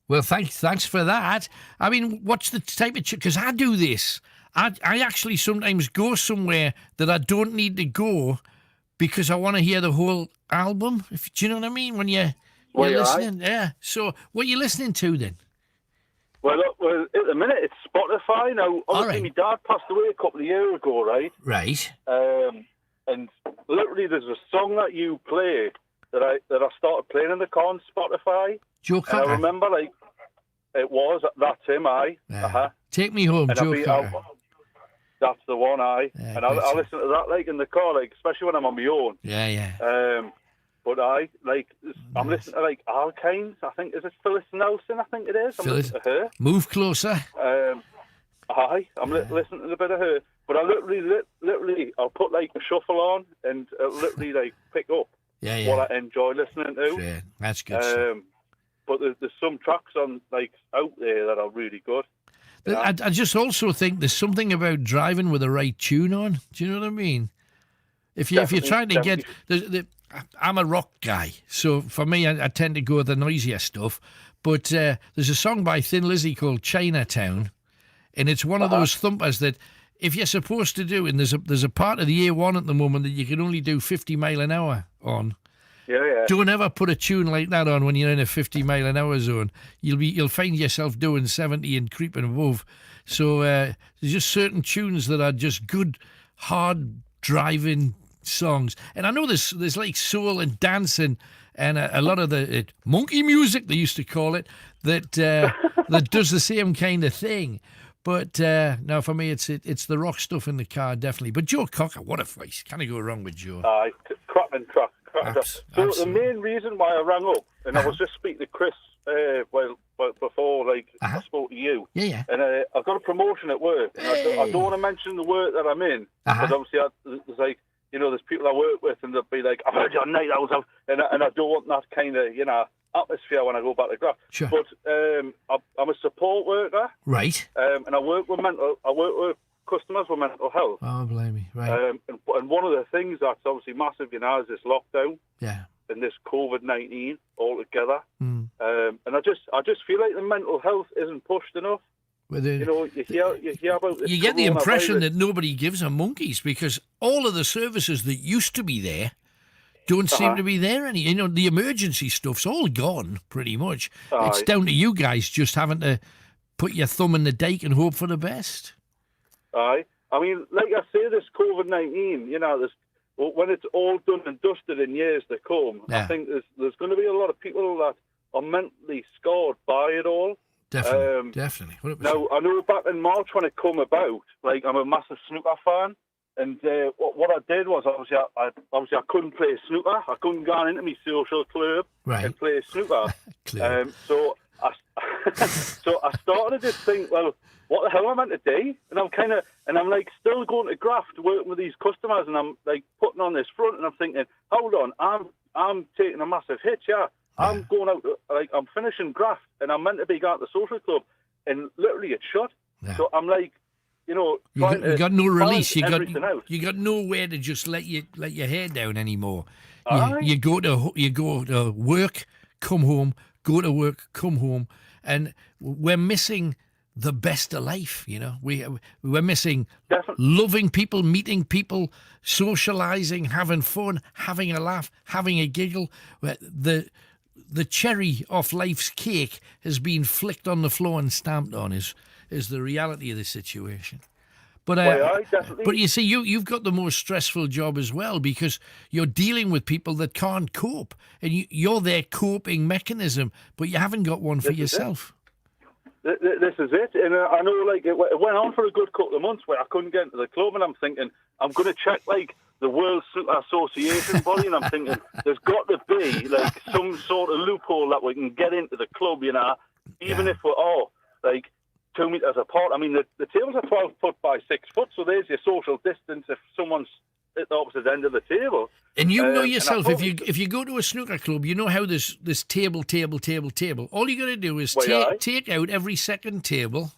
Well, thanks for that. I mean, what's the type of... Because I do this. I actually sometimes go somewhere that I don't need to go because I want to hear the whole album. Do you know what I mean? When you're listening. Yeah. So what are you listening to then? Well, at the minute, it's Spotify. Now, obviously, my dad passed away a couple of years ago, right? Right. And literally, there's a song that you play that I started playing in the car on Spotify. Joe Cocker. And I remember, like, that's him, Take Me Home, Joe Cocker. That's the one, and I listen to that, like, in the car, like, especially when I'm on my own. Yeah. But I'm listening to, like, Alkynes. I think, is it Phyllis Nelson? I think it is. I'm listening to her. Move Closer. I'm listening to a bit of her. But I literally, I'll put, like, a shuffle on and literally, like, pick up what I enjoy listening to. Yeah, that's good. But there's some tracks on, like, out there that are really good. But I just also think there's something about driving with the right tune on. Do you know what I mean? If you're trying to get... I'm a rock guy, so for me, I tend to go with the noisier stuff. But there's a song by Thin Lizzy called Chinatown, and it's one of those thumpers that if you're supposed to do, and there's a part of the A1 at the moment that you can only do 50 mile an hour on. Yeah. Don't ever put a tune like that on when you're in a 50 mile an hour zone. You'll find yourself doing 70 and creeping above. So there's just certain tunes that are just good, hard driving songs. And I know there's like soul and dancing and a lot of the monkey music, they used to call it, that that does the same kind of thing. But no, for me, it's the rock stuff in the car, definitely. But Joe Cocker, what a voice. Can't go wrong with Joe. Cracking track. So the main reason why I rang up, and I was just speaking to Chris before, like, I spoke to you. Yeah. And I've got a promotion at work. And I don't want to mention the work that I'm in, because obviously there's like, there's people I work with, and they'll be like, I've heard your night owls out, and I don't want that kind of, atmosphere when I go back to graft. Sure. But I'm a support worker. Right. And I work with customers with mental health. Oh, blame me. Right. And one of the things that's obviously massive, is this lockdown. Yeah. And this COVID-19 altogether. Mm. And I just feel like the mental health isn't pushed enough. You hear about this. You get the impression that nobody gives a monkeys because all of the services that used to be there don't seem to be there any. The emergency stuff's all gone pretty much. It's down to you guys just having to put your thumb in the dike and hope for the best. Aye. I mean, like I say, this COVID-19, when it's all done and dusted in years to come, I think there's going to be a lot of people that are mentally scarred by it all. Definitely. 100%. Now, I know back in March when it come about, like, I'm a massive snooker fan, and what I did was, obviously I couldn't play snooker. I couldn't go into my social club and play snooker. So I started to think, well, what the hell am I meant to do? And I'm like still going to graft, working with these customers, and I'm like putting on this front, and I'm thinking, hold on, I'm taking a massive hit, I'm going out, like, I'm finishing graft, and I'm meant to be going to the social club, and literally it's shut. Yeah. So I'm like, you got no release. You got nowhere to just let your hair down anymore. You go to work, come home, go to work, come home, and we're missing the best of life. We're missing loving people, meeting people, socializing, having fun, having a laugh, having a giggle. The cherry off life's cake has been flicked on the floor and stamped on is the reality of the situation. But but you see, you've got the most stressful job as well because you're dealing with people that can't cope, and you're their coping mechanism, but you haven't got one for yourself. This is it, and I know, like, it went on for a good couple of months where I couldn't get into the club, and I'm thinking I'm going to check, like, the World Snooker Association body, and I'm thinking there's got to be like some sort of loophole that we can get into the club, you know, even if we're all like 2 meters apart. I mean, the tables are 12 foot by 6 foot, so there's your social distance if someone's at the opposite end of the table. And you know yourself, if you go to a snooker club, you know how there's this table. All you got to do is take out every second table.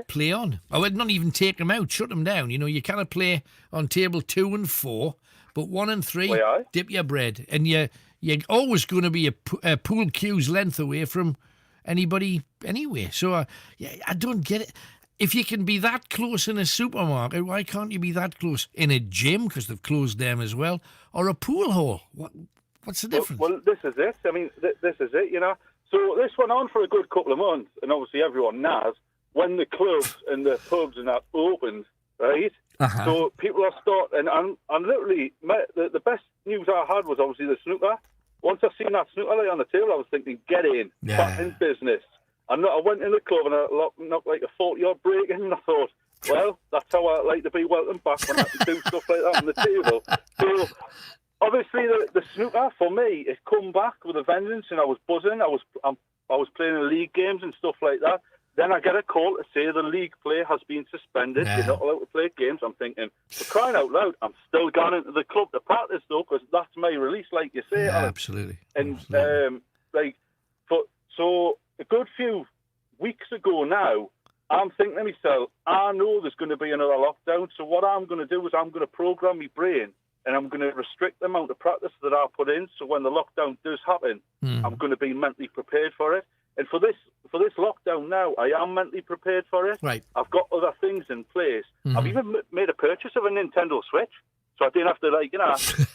Play on. I would not even take them out, shut them down. You know, you cannot play on table 2 and 4, but 1 and 3, dip your bread. And you're always going to be a pool cue's length away from anybody anyway. So, I don't get it. If you can be that close in a supermarket, why can't you be that close in a gym, because they've closed them as well, or a pool hall? What's the difference? Well, this is it. I mean, this is it, you know. So this went on for a good couple of months, and obviously everyone knows when the clubs and the pubs and that opened, right? So people are starting, and literally, the best news I had was obviously the snooker. Once I seen that snooker light on the table, I was thinking, get in, back in business. And I went in the club and I knocked like a 40-yard break in, and I thought, well, that's how I like to be welcomed back when I can do stuff like that on the table. So obviously the snooker, for me, it come back with a vengeance, and I was buzzing. I was playing in league games and stuff like that. Then I get a call to say the league play has been suspended. You're not allowed to play games. I'm thinking, for crying out loud, I'm still going into the club to practice, though, because that's my release, like you say. Absolutely. And, so a good few weeks ago now, I'm thinking to myself, I know there's going to be another lockdown, so what I'm going to do is I'm going to program my brain, and I'm going to restrict the amount of practice that I put in, so when the lockdown does happen, I'm going to be mentally prepared for it. And for this lockdown now, I am mentally prepared for it. Right. I've got other things in place. I've even made a purchase of a Nintendo Switch, so I didn't have to,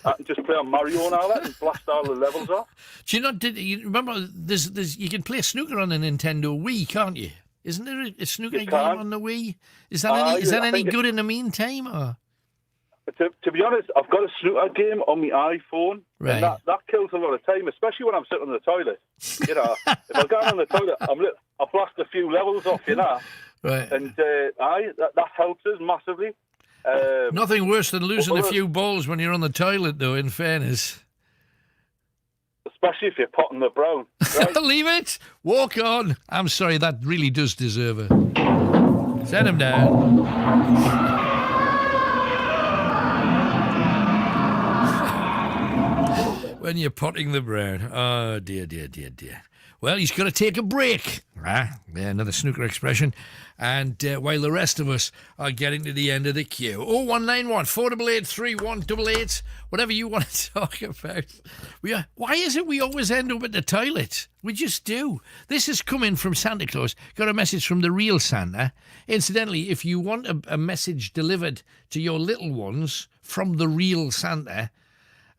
I can just play on Mario and all that and blast all the levels off. Do you remember, there's you can play snooker on the Nintendo Wii, can't you? Isn't there a snooker game on the Wii? Is that any good in the meantime? Or? To be honest, I've got a snooker game on my iPhone, right. And that kills a lot of time, especially when I'm sitting on the toilet. You know, if I go on the toilet, I blast a few levels off, you know. Right. And that helps us massively. Nothing worse than losing a few balls when you're on the toilet, though, in fairness. Especially if you're potting the brown. Right? Leave it. Walk on. I'm sorry, that really does deserve it. Send him down. When you're potting the brown. Oh, dear. Well, he's got to take a break. Another snooker expression. And while the rest of us are getting to the end of the queue. 0191 488 3188. Whatever you want to talk about. Why is it we always end up at the toilet? We just do. This is coming from Santa Claus. Got a message from the real Santa. Incidentally, if you want a message delivered to your little ones from the real Santa,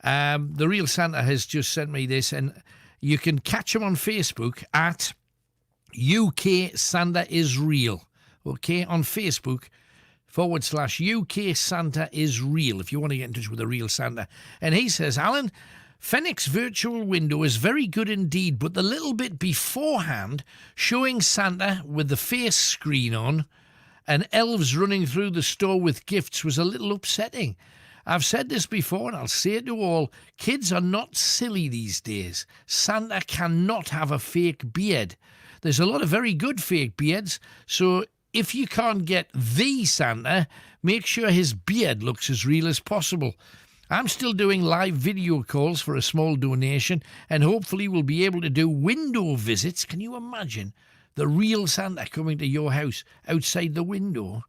the real Santa has just sent me this, and you can catch him on Facebook at UK Santa is Real. Okay, on Facebook /UK Santa is Real, if you want to get in touch with the real Santa. And he says, Alan, Fenwick's virtual window is very good indeed, but the little bit beforehand showing Santa with the face screen on and elves running through the store with gifts was a little upsetting. I've said this before, and I'll say it to all. Kids are not silly these days. Santa cannot have a fake beard. There's a lot of very good fake beards, so if you can't get the Santa, make sure his beard looks as real as possible. I'm still doing live video calls for a small donation, and hopefully we'll be able to do window visits. Can you imagine the real Santa coming to your house outside the window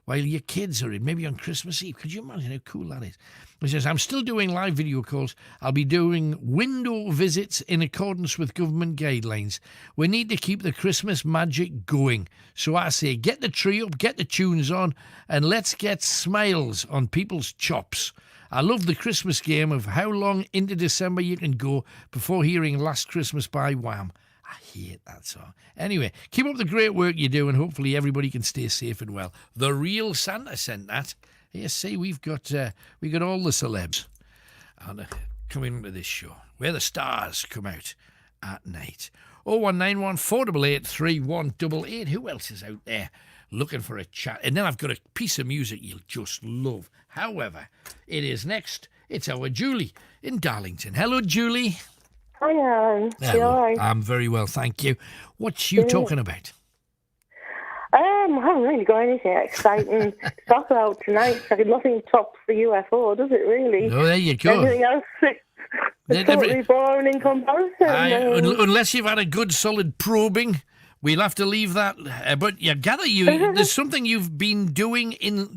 while your kids are in, maybe on Christmas Eve? Could you imagine how cool that is? He says, I'm still doing live video calls. I'll be doing window visits in accordance with government guidelines. We need to keep the Christmas magic going. So I say, get the tree up, get the tunes on, and let's get smiles on people's chops. I love the Christmas game of how long into December you can go before hearing Last Christmas by Wham. I hate that song. Anyway, keep up the great work you do, and hopefully everybody can stay safe and well. The real Santa sent that. Yes, see, we got all the celebs coming into this show, where the stars come out at night. 0191 488 3188. Who else is out there looking for a chat. And then I've got a piece of music you'll just love. However, it is next. It's our Julie in Darlington. Hello, Julie. Hi, Alan. Hello. I'm very well, thank you. What's you talking about? I haven't really got anything exciting to talk about tonight. Nothing tops the UFO, does it really? No, there you go. Everything else is totally boring in comparison. Unless you've had a good solid probing, we'll have to leave that. But I gather there's something you've been doing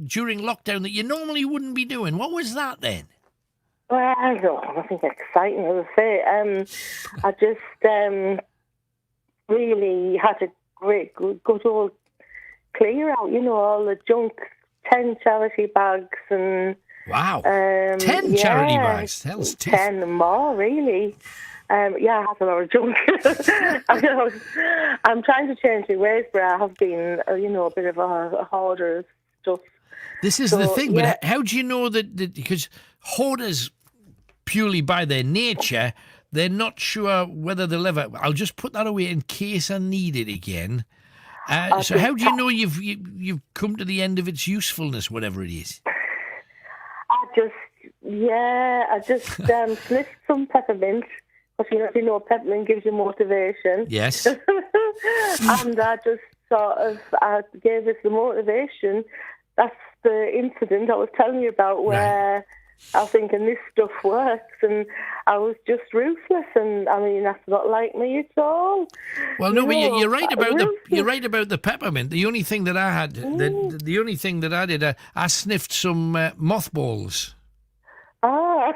during lockdown that you normally wouldn't be doing. What was that then? Well, I don't know, nothing exciting, as I say. I just really had a great, good old clear out, all the junk, 10 charity bags and... Wow, 10 charity bags? Hell's 10 more, really. I have a lot of junk. I'm trying to change my ways, but I have been, a bit of a hoarder of stuff. This is the thing, but how do you know that because hoarders, purely by their nature, they're not sure whether they'll ever... I'll just put that away in case I need it again. So how do you know you've come to the end of its usefulness, whatever it is? I just sniffed some peppermint, because peppermint gives you motivation. Yes. And I just I gave us the motivation. That's the incident I was telling you about where I was thinking this stuff works, and I was just ruthless, and I mean that's not like me at all. Well, no, but you're right about the peppermint. The only thing that I had, the only thing that I did, I sniffed some mothballs. Ah.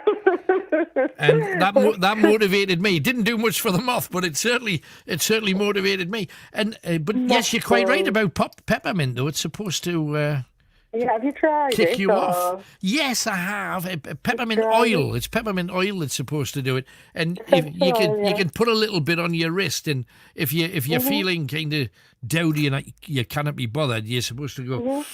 And that motivated me. It didn't do much for the moth, but it certainly motivated me. And but yes, you're quite right about peppermint, though. It's supposed to. Have you tried kick it? you off? Yes, I have. Peppermint oil. It's peppermint oil that's supposed to do it, and you can put a little bit on your wrist, and if you're feeling kind of dowdy and you cannot be bothered, you're supposed to go.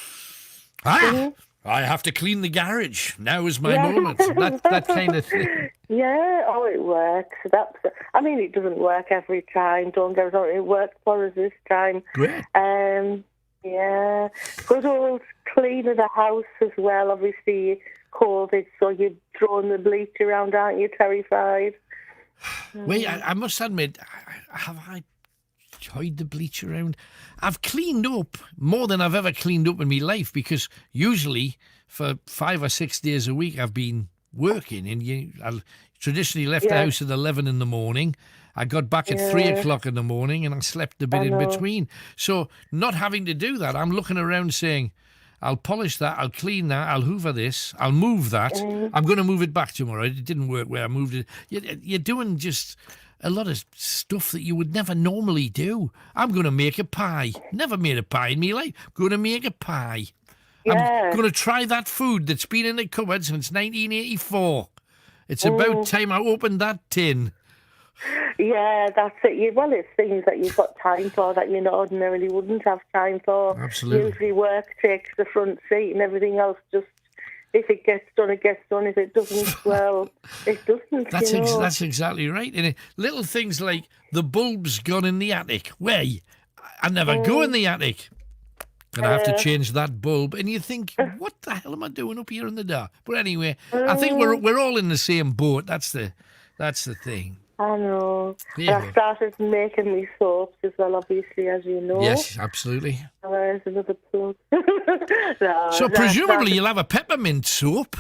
I have to clean the garage. Now is my moment. That kind of thing. Yeah, it works. It doesn't work every time. Don't get me wrong. It worked for us this time. Great. Yeah, good old clean of the house as well. Obviously, COVID, so you're throwing the bleach around, aren't you? Terrified. Wait, I must admit, have I enjoyed the bleach around? I've cleaned up more than I've ever cleaned up in my life, because usually for 5 or 6 days a week I've been working, and I traditionally left the house at 11 in the morning. I got back at 3 o'clock in the morning, and I slept a bit in between. So not having to do that, I'm looking around saying, I'll polish that, I'll clean that, I'll hoover this, I'll move that. I'm going to move it back tomorrow. It didn't work where I moved it. You're doing just a lot of stuff that you would never normally do. I'm going to make a pie. Never made a pie in my life. Going to make a pie. I'm going to try that food that's been in the cupboard since 1984. It's about time I opened that tin. Yeah, that's it. Well, it's things that you've got time for that you ordinarily wouldn't have time for. Absolutely. Usually work takes the front seat, and everything else just, if it gets done, it gets done. If it doesn't, well, it doesn't. That's exactly right. And little things like the bulb's gone in the attic. I never go in the attic. And I have to change that bulb. And you think, what the hell am I doing up here in the dark? But anyway, I think we're all in the same boat. That's the thing. I know. Yeah. I started making these soaps as well, obviously, as you know. Yes, absolutely. There's another plug. So presumably you'll have a peppermint soap.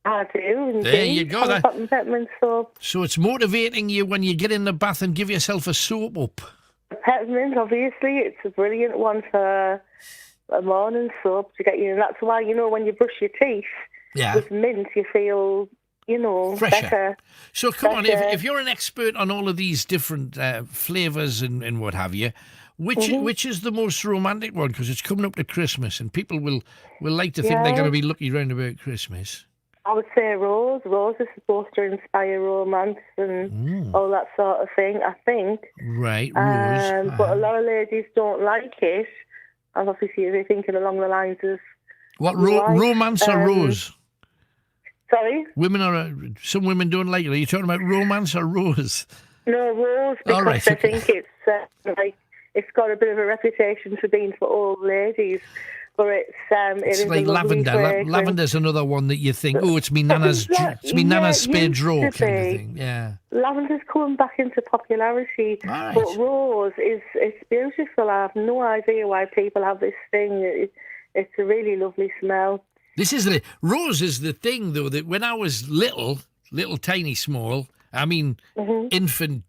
I do, indeed. There you go. Peppermint soap. So it's motivating you when you get in the bath and give yourself a soap up. Peppermint, obviously, it's a brilliant one for a morning soap to get you. And that's why, when you brush your teeth with mint, you feel... fresher. Better. So come on, if you're an expert on all of these different flavours and what have you, which is the most romantic one? Because it's coming up to Christmas, and people will like to think they're going to be lucky round about Christmas. I would say rose. Rose is supposed to inspire romance and all that sort of thing, I think. Right, rose. But a lot of ladies don't like it. And obviously they're thinking along the lines of... What, romance or rose? Sorry? Some women don't like it. Are you talking about romance or rose? No, rose, because I think it's got a bit of a reputation for being for old ladies. But it's like lavender. Lavender's another one that you think, oh, it's me nana's, nana's spare drawer kind of thing. Yeah. Lavender's coming back into popularity, right. But rose it's beautiful. I have no idea why people have this thing. It's a really lovely smell. Rose is the thing though that when I was little tiny small, I mean infant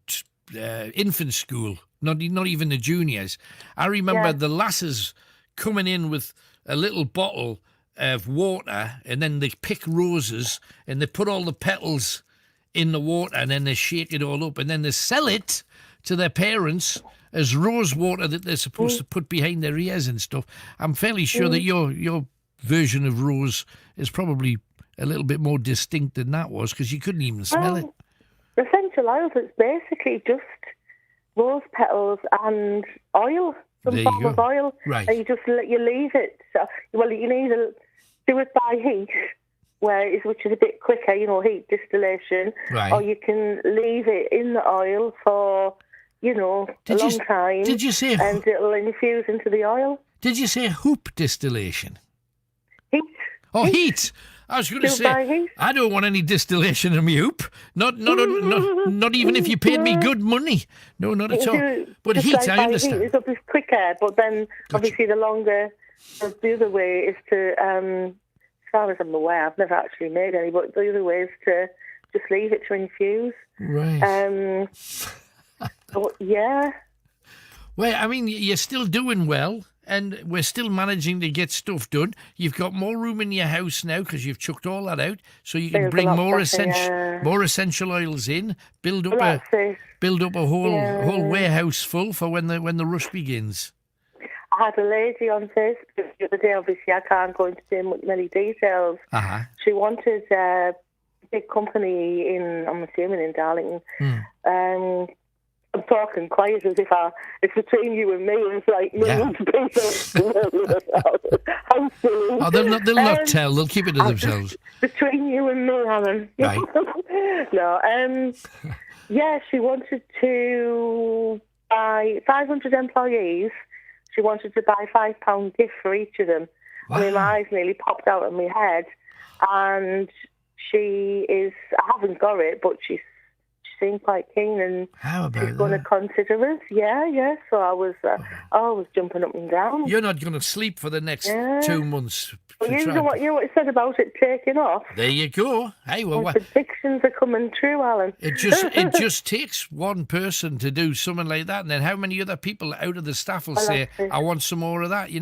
school, not even the juniors. I remember the lasses coming in with a little bottle of water, and then they pick roses and they put all the petals in the water, and then they shake it all up, and then they sell it to their parents as rose water that they're supposed to put behind their ears and stuff. I'm fairly sure that your version of rose is probably a little bit more distinct than that was, because you couldn't even smell it. Essential oils, it's basically just rose petals and oil. Some form of oil, right? And you leave it. Well, you can either do it by heat, which is a bit quicker, heat distillation, right? Or you can leave it in the oil for a long time. Did you say? And it'll infuse into the oil. Did you say hoop distillation? Heat. Oh, heat. I was going to say, I don't want any distillation in my hoop. Not even if you paid me good money. No, not at all. But heat, I understand. Heat is quicker, but then obviously the other way is to, as far as I'm aware, I've never actually made any, but the other way is to just leave it to infuse. Right. But yeah. Well, I mean, you're still doing well. And we're still managing to get stuff done. You've got more room in your house now because you've chucked all that out, so you can bring more essential oils in. Build up a whole warehouse full for when the rush begins. I had a lady on Facebook the other day. Obviously, I can't go into many details. She wanted a big company I'm assuming in Darlington. I'm talking quiet as if it's between you and me, and it's like millions of people. How silly. Oh, they'll not tell. They'll keep it to themselves. Between you and me, Alan. Right. No. Yeah, she wanted to buy 500 employees. She wanted to buy £5 gift for each of them. Wow. I mean, my eyes nearly popped out of my head. And I haven't got it, but she seemed quite keen, and she's going to consider us. Yeah. So I was jumping up and down. You're not going to sleep for the next 2 months. Well, you know what you said about it taking off. There you go. Hey, well, predictions are coming true, Alan. It just takes one person to do something like that, and then how many other people out of the staff will say, "I want some more of that."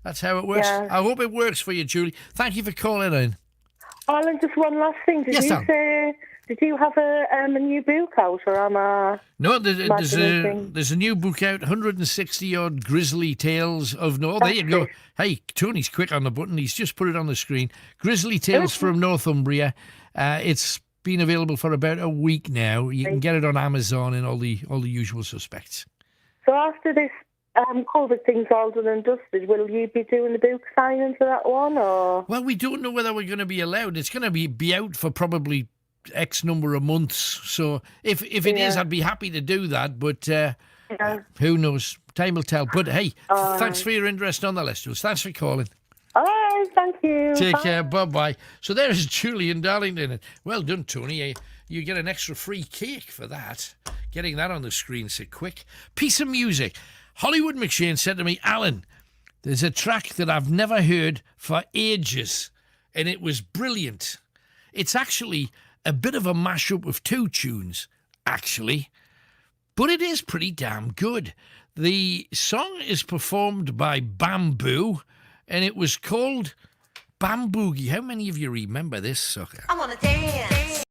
That's how it works. Yeah. I hope it works for you, Julie. Thank you for calling in. Alan, just one last thing. Did you have a new book out, or am I? No, there's a new book out, 160 odd grisly tales of North. There you go. Hey, Tony's quick on the button. He's just put it on the screen. Grisly Tales from Northumbria. It's been available for about a week now. You can get it on Amazon and all the usual suspects. So after this COVID thing's all done and dusted, will you be doing the book signing for that one, or? Well, we don't know whether we're going to be allowed. It's going to be out for probably X number of months, so if it is, I'd be happy to do that, but who knows, time will tell. But hey, thanks for your interest on the Listers. Thanks for calling. All right, thank you. Take care, bye. So there's Julie in Darlington. Well done, Tony. You get an extra free cake for that, getting that on the screen so quick. Piece of music. Hollywood McShane said to me, Alan, there's a track that I've never heard for ages, and it was brilliant. It's actually a bit of a mashup of two tunes, actually, but it is pretty damn good. The song is performed by Bamboo, and it was called Bamboogie. How many of you remember this sucker? I want to dance.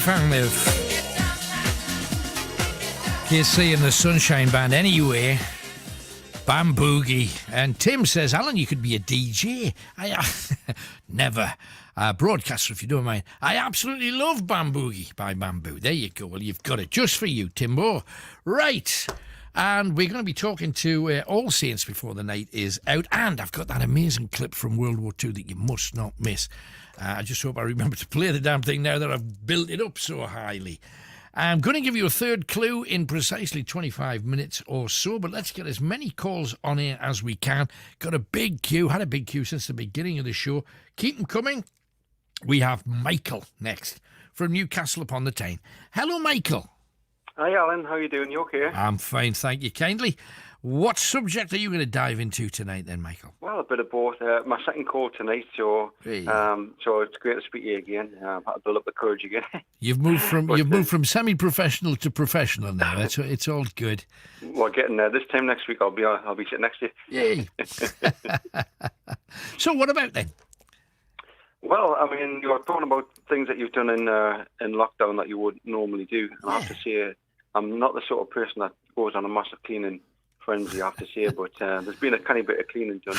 fan of KC and the Sunshine Band anyway. Bamboogie. And Tim says, Alan, you could be a DJ. Never. Broadcaster, if you don't mind. I absolutely love Bamboogie by Bamboo. There you go. Well, you've got it just for you, Timbo. Right. And we're going to be talking to All Saints before the night is out. And I've got that amazing clip from World War II that you must not miss. I just hope I remember to play the damn thing now that I've built it up so highly. I'm going to give you a third clue in precisely 25 minutes or so, but let's get as many calls on air as we can. Got a big queue, had a big queue since the beginning of the show. Keep them coming. We have Michael next from Newcastle upon the Tyne. Hello, Michael. Hi, Alan. How are you doing? You okay? I'm fine, thank you kindly. What subject are you going to dive into tonight then, Michael? Well, a bit of both. My second call tonight, so it's great to speak to you again. I've had to build up the courage again. You've moved from semi-professional to professional now. It's all good. Well, getting there. This time next week, I'll be sitting next to you. Yay! So, what about then? Well, I mean, you were talking about things that you've done in lockdown that you would normally do. And I have to say, I'm not the sort of person that goes on a massive cleaning frenzy, I have to say, but there's been a tiny bit of cleaning done,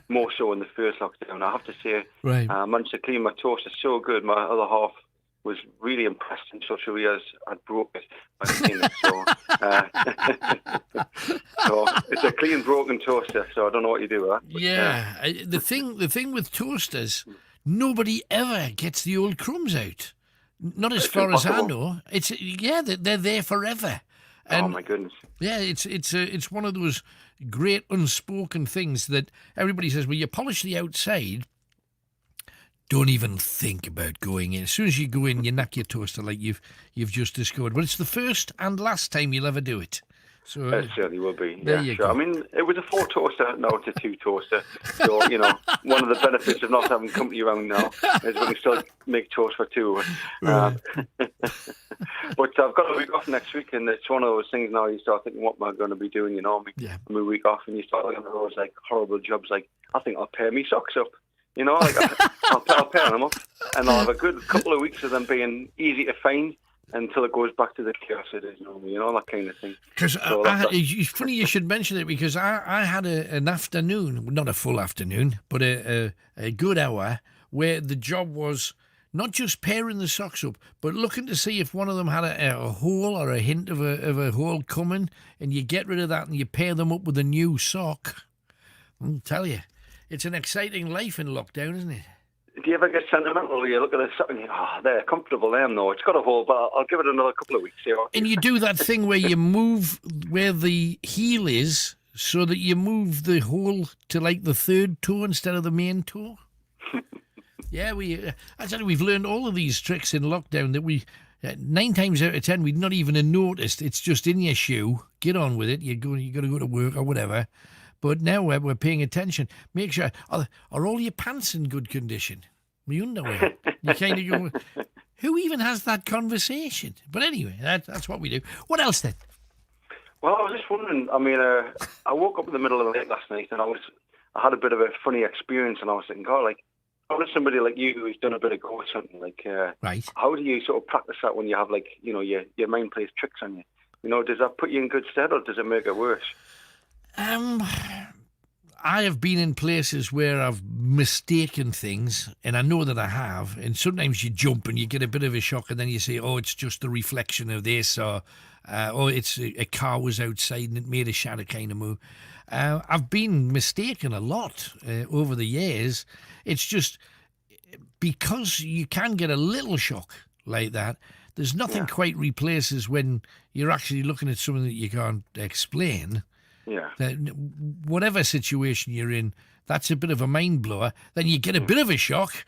more so in the first lockdown. I have to say, I managed to clean my toaster so good. My other half was really impressed in such a way as I'd broke it by cleaning it. So it's a clean, broken toaster, so I don't know what you do with that. But, yeah, the thing with toasters, nobody ever gets the old crumbs out. Not as far as I know. They're there forever. And oh my goodness! Yeah, it's one of those great unspoken things that everybody says. Well, you polish the outside. Don't even think about going in. As soon as you go in, you knock your toaster like you've just discovered. But it's the first and last time you'll ever do it. So it certainly will be. There you go. I mean, it was a 4 toaster, now it's a 2 toaster. So, one of the benefits of not having company around now is we can still make toast for 2 of us. But I've got a week off next week, and it's one of those things now you start thinking, what am I going to be doing, I'm a week off, and you start looking at those horrible jobs like, I think I'll pair me socks up. I'll pair them up, and I'll have a good couple of weeks of them being easy to find until it goes back to the chaos it is normally, that kind of thing. Because it's funny you should mention it, because I had an afternoon, not a full afternoon, but a good hour where the job was not just pairing the socks up, but looking to see if one of them had a hole or a hint of a hole coming, and you get rid of that and you pair them up with a new sock. I'll tell you, it's an exciting life in lockdown, isn't it? Do you ever get sentimental? You look at a sock and you go, they're comfortable, them though. It's got a hole, but I'll give it another couple of weeks. And you do that thing where you move where the heel is, so that you move the hole to like the third toe instead of the main toe. Yeah, I tell you, we've learned all of these tricks in lockdown that we 9 times out of 10 we'd not even have noticed. It's just in your shoe. Get on with it. You got to go to work or whatever. But now we're paying attention. Make sure, are all your pants in good condition? Your underwear? You kind of go, who even has that conversation? But anyway, that's what we do. What else then? Well, I was just wondering, I mean, I woke up in the middle of the night last night and I had a bit of a funny experience, and I was thinking, God, how does somebody like you who's done a bit of ghost hunting, right? How do you sort of practice that when you have, your mind plays tricks on you? Does that put you in good stead, or does it make it worse? I have been in places where I've mistaken things, and I know that I have, and sometimes you jump and you get a bit of a shock, and then you say, oh, it's just the reflection of this, or it's a car was outside and it made a shadow kind of move. I've been mistaken a lot over the years. It's just because you can get a little shock like that. There's nothing quite replaces when you're actually looking at something that you can't explain. Yeah. Whatever situation you're in, that's a bit of a mind blower. Then you get a bit of a shock,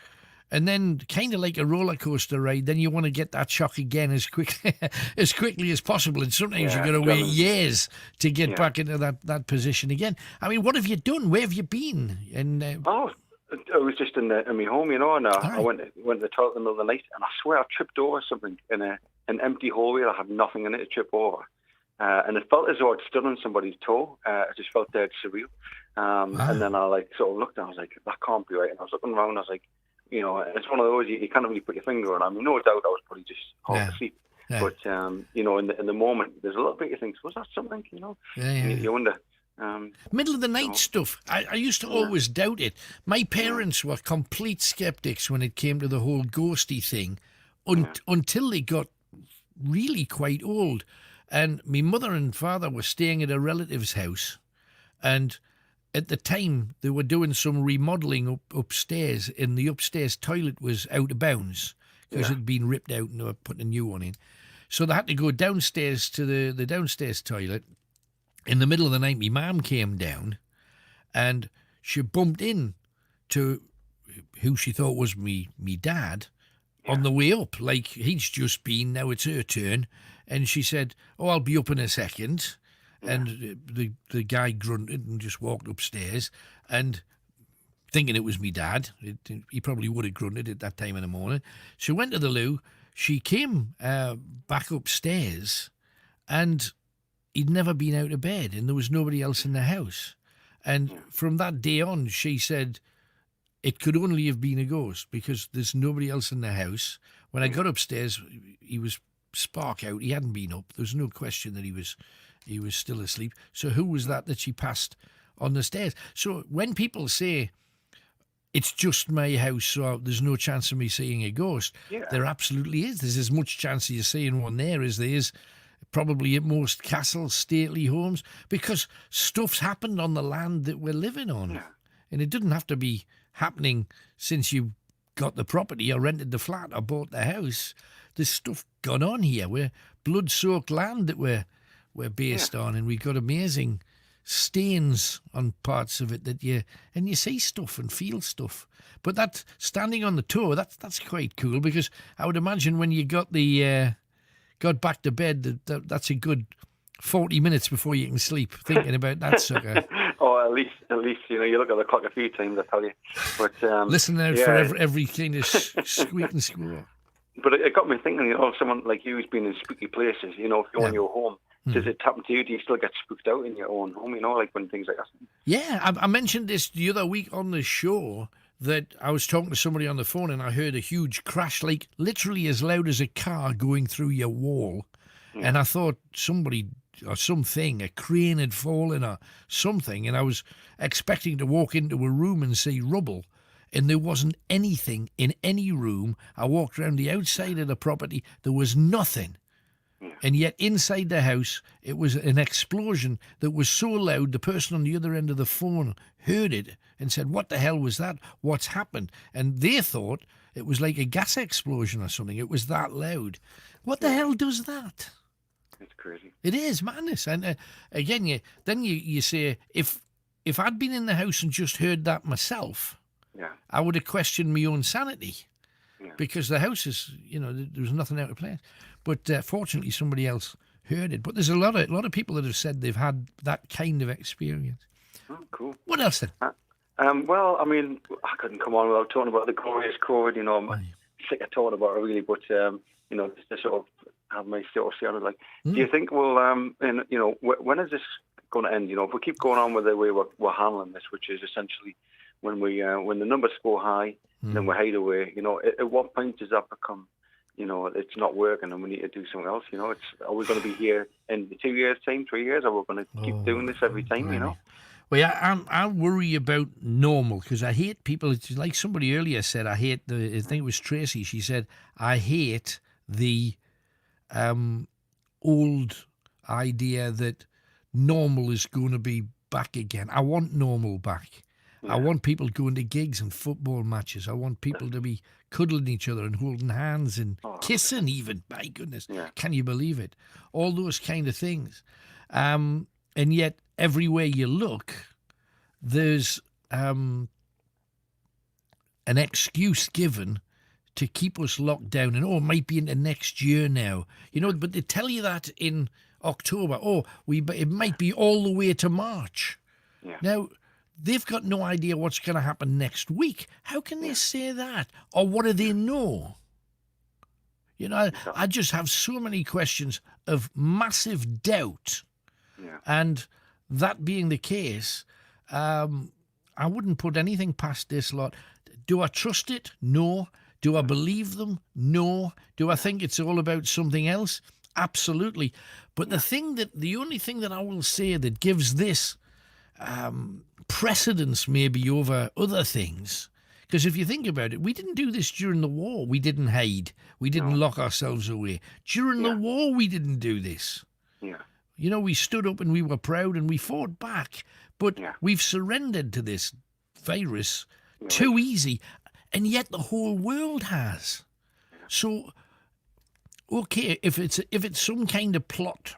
and then kind of like a roller coaster ride, then you want to get that shock again as quickly as possible. And sometimes you've got to wait years to get back into that position again. I mean, what have you done? Where have you been? And I was just in my home, and I went to the toilet in the middle of the night, and I swear I tripped over something in an empty hallway that had nothing in it to trip over. And it felt as though I'd stood on somebody's toe. It just felt dead surreal. And then I sort of looked and I was like, that can't be right. And I was looking around and I was like, You know, it's one of those you can't really put your finger on. I mean, no doubt I was probably just half asleep. Yeah. But, you know, in the moment, there's a little bit you think, was that something, you know? You wonder. Middle of the night stuff. I used to always doubt it. My parents were complete skeptics when it came to the whole ghosty thing until they got really quite old. And my mother and father were staying at a relative's house. And at the time, they were doing some remodelling upstairs, and the upstairs toilet was out of bounds because it had been ripped out and they were putting a new one in. So they had to go downstairs to the downstairs toilet. In the middle of the night, my mum came down and she bumped in to who she thought was me dad on the way up. Like, he's just been, now it's her turn. And she said, "Oh, I'll be up in a second." And the guy grunted and just walked upstairs, and thinking it was me dad. He probably would have grunted at that time in the morning. She went to the loo. She came back upstairs, and he'd never been out of bed, and there was nobody else in the house. And from that day on, she said it could only have been a ghost because there's nobody else in the house. When I got upstairs, he was spark out. He hadn't been up. There was no question that he was still asleep. So who was that she passed on the stairs? So when people say it's just my house, so there's no chance of me seeing a ghost, there absolutely is. There's as much chance of you seeing one there as there is probably at most castles, stately homes, because stuff's happened on the land that we're living on. And it doesn't have to be happening since you got the property or rented the flat or bought the house. There's stuff gone on here. We're blood-soaked land that we're based on, and we've got amazing stains on parts of it that you see stuff and feel stuff. But that standing on the toe, that's quite cool, because I would imagine when you got back to bed, that's a good 40 minutes before you can sleep thinking about that sucker. Oh, at least you know, you look at the clock a few times, I tell you. But listen out for every kind of squeak and squawk. But it got me thinking, you know, someone like you who's been in spooky places, you know, if you're in your home, does it happen to you? Do you still get spooked out in your own home, you know, like when things like that? Yeah, I mentioned this the other week on the show, that I was talking to somebody on the phone and I heard a huge crash, like literally as loud as a car going through your wall. And I thought somebody or something, a crane had fallen or something, and I was expecting to walk into a room and see rubble. And there wasn't anything in any room. I walked around the outside of the property. There was nothing. And yet inside the house, it was an explosion that was so loud, the person on the other end of the phone heard it and said, "What the hell was that? What's happened?" And they thought it was like a gas explosion or something. It was that loud. What the hell does that? It's crazy. It is madness. And again, you say, if I'd been in the house and just heard that myself, I would have questioned my own sanity, because the house is, you know, there was nothing out of place. But fortunately, somebody else heard it. But there's a lot of people that have said they've had that kind of experience. Oh, cool. What else then? Well, I mean, I couldn't come on without talking about the glorious chord. You know, I'm sick of talking about it really, but you know, just to sort of have my sort of say on it. Like, do you think you know, when is this going to end? You know, if we keep going on with the way we're handling this, which is essentially when the numbers go high, then we hide away. You know, at what point does that become, you know, it's not working and we need to do something else? You know, are we going to be here in 2 years' time, 3 years? Are we going to keep doing this every time? You know. Well, yeah, I worry about normal, because I hate people. It's like somebody earlier said, I think it was Tracy. She said, I hate the old idea that normal is going to be back again. I want normal back. I want people going to gigs and football matches. I want people to be cuddling each other and holding hands and kissing even. My goodness, can you believe it? All those kind of things. And yet, everywhere you look, there's an excuse given to keep us locked down. And, it might be into next year now. You know, but they tell you that in October. It might be all the way to March. Now, they've got no idea what's going to happen next week. How can they say that? Or what do they know? You know, I just have so many questions of massive doubt. And that being the case, I wouldn't put anything past this lot. Do I trust it? No. Do I believe them? No. Do I think it's all about something else? Absolutely. But the only thing that I will say that gives this precedence maybe over other things, because if you think about it, we didn't do this during the war. We didn't hide. We didn't lock ourselves away. During the war, we didn't do this. Yeah. You know, we stood up and we were proud and we fought back. But we've surrendered to this virus too easy, and yet the whole world has. So, okay, if it's some kind of plot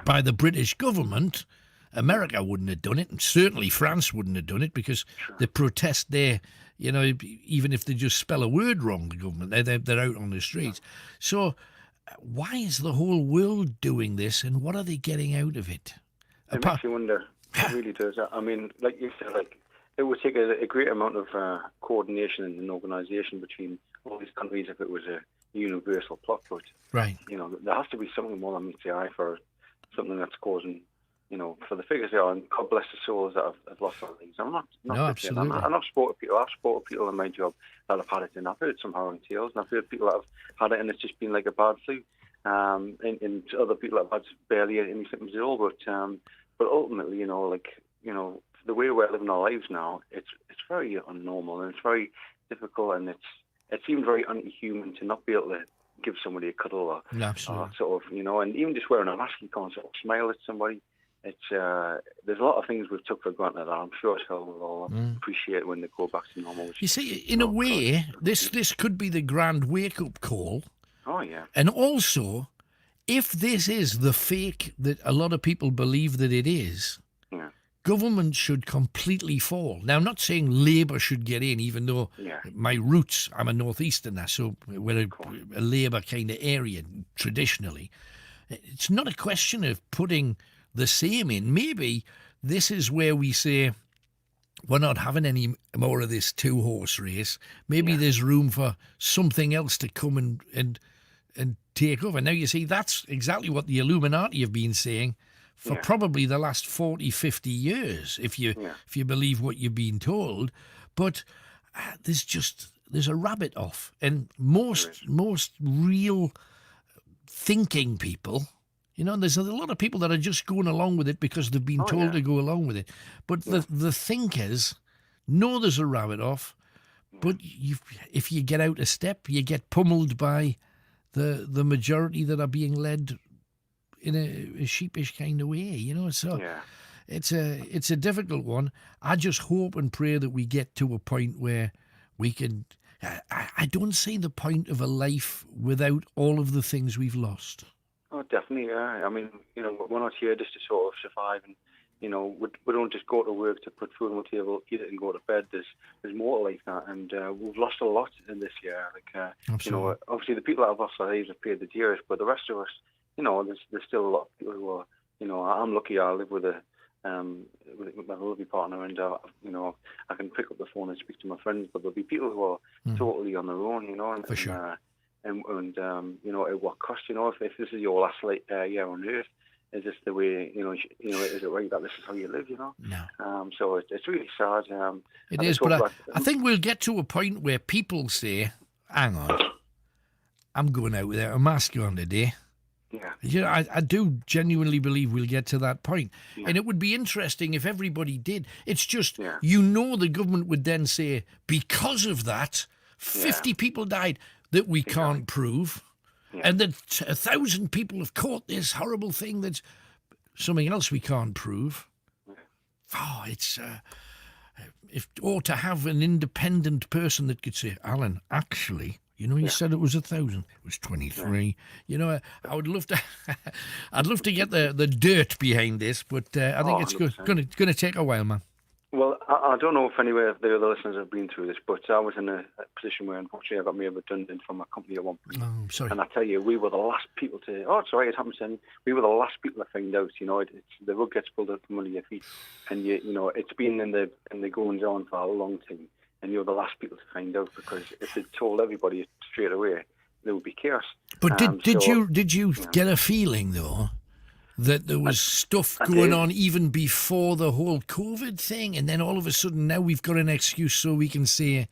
by the British government, America wouldn't have done it, and certainly France wouldn't have done it, because they protest there. You know, even if they just spell a word wrong, the government, they're out on the streets. So, why is the whole world doing this, and what are they getting out of it? It makes you wonder. It really does. I mean, like you said, it would take a great amount of coordination and organisation between all these countries if it was a universal plot. But you know, there has to be something more than meets the eye for something that's causing. You know, for the figures there, and God bless the souls that have lost their lives. I'm not absolutely. I've spoken to people in my job that have had it, and I've heard some harrowing tales, and I've heard people that have had it, and it's just been like a bad flu. And other people that have had barely any symptoms at all. But ultimately, you know, the way we're living our lives now, it's very unnormal, and it's very difficult, and it seems very unhuman to not be able to give somebody a cuddle or sort of, you know, and even just wearing a mask, you can't sort of smile at somebody. It's there's a lot of things we've took for granted that I'm sure we'll all appreciate when they go back to normal. You see, in a way, this could be the grand wake-up call. Oh, yeah. And also, if this is the fake that a lot of people believe that it is, government should completely fall. Now, I'm not saying Labour should get in, even though my roots, I'm a northeasterner, so we're a Labour kind of area traditionally. It's not a question of putting the same in. Maybe this is where we say we're not having any more of this two-horse race. Maybe there's room for something else to come and take over. Now, you see, that's exactly what the Illuminati have been saying for probably the last 40, 50 years, if you believe what you've been told. But there's a rabbit off. And most real thinking people, you know, there's a lot of people that are just going along with it because they've been told to go along with it. But the thinkers know there's a rabbit off, but if you get out a step, you get pummeled by the majority that are being led in a sheepish kind of way, you know. So it's a difficult one. I just hope and pray that we get to a point where we can. I don't see the point of a life without all of the things we've lost. Oh, definitely, yeah. I mean, you know, we're not here just to sort of survive, and you know, we don't just go to work to put food on the table, eat it, and go to bed. There's more to life than that, and we've lost a lot in this year. You know, obviously the people that have lost their lives have paid the dearest, but the rest of us, you know, there's still a lot of people who are, you know, I'm lucky. I live with with my lovely partner, and you know, I can pick up the phone and speak to my friends. But there'll be people who are totally on their own, you know, and for sure. And you know, at what cost? You know, if this is your last year on Earth, is this the way? You know, is it right that this is how you live? You know. No. So it's really sad. It is, but I think we'll get to a point where people say, "Hang on, I'm going out without a mask on today." Yeah, I do genuinely believe we'll get to that point. And it would be interesting if everybody did. It's just, you know, the government would then say, because of that, 50 people died that we can't prove, and that 1,000 people have caught this horrible thing that's something else we can't prove. Oh, it's... or to have an independent person that could say, Alan, actually... You know, you said it was 1,000. It was 23. You know, I would love to. I'd love to get the dirt behind this, but I think it's going to take a while, man. Well, I don't know if any of the other listeners have been through this, but I was in a position where, unfortunately, I got made redundant from my company at one point. Oh, I'm sorry. And I tell you, we were the last people to. Oh, it's all right. It happens to me. We were the last people to find out. You know, the rug gets pulled out from under your feet, and you know, it's been in the goings on for a long time. And you're the last people to find out, because if they told everybody straight away, there would be chaos. But did you get a feeling though that there was stuff going on even before the whole COVID thing, and then all of a sudden now we've got an excuse so we can say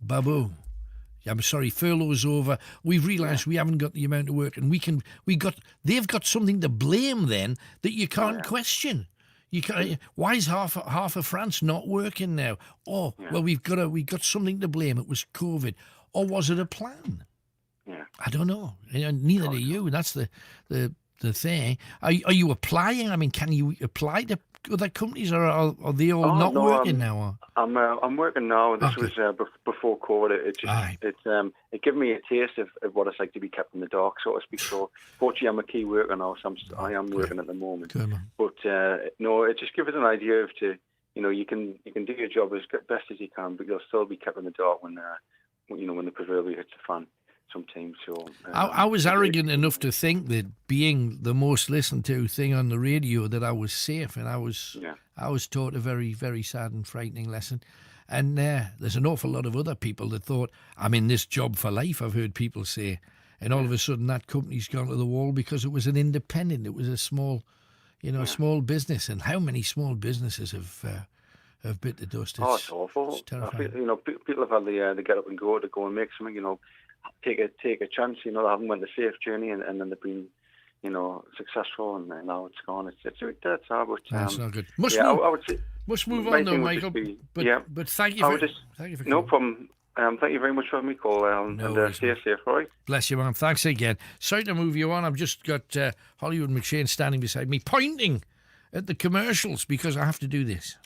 Babu. I'm sorry, furlough's over. We've realised we haven't got the amount of work, and they've got something to blame then that you can't question. You can't. Why is half of France not working now? Oh, well, we got something to blame. It was COVID, or was it a plan? Yeah, I don't know. Neither do you. That's the thing. Are you applying? I mean, can you apply to other companies, or are they all not working now? I'm working now. This was before COVID. It gave me a taste of what it's like to be kept in the dark, so to speak. So, fortunately, I'm a key worker now, so I am working at the moment. But no, it just gives us an idea of you can do your job as best as you can, but you'll still be kept in the dark when the proverbial hits the fan. Sometimes. So I was arrogant enough to think that being the most listened to thing on the radio that I was safe, and I was taught a very, very sad and frightening lesson. And there's an awful lot of other people that thought, I'm in this job for life, I've heard people say. And all of a sudden that company's gone to the wall because it was an independent, it was a small business. And how many small businesses have bit the dust? It's awful. It's terrifying. People have had the get up and go to go and make something, take a chance, they haven't went the safe journey and then they've been, successful, and now it's gone. It's sad, but that's not good. I would say must move on though, Michael. But thank you for no problem. Thank you very much for having me call, and stay safe, all right? Bless you, man. Thanks again. Sorry to move you on. I've just got Hollywood McShane standing beside me, pointing at the commercials because I have to do this.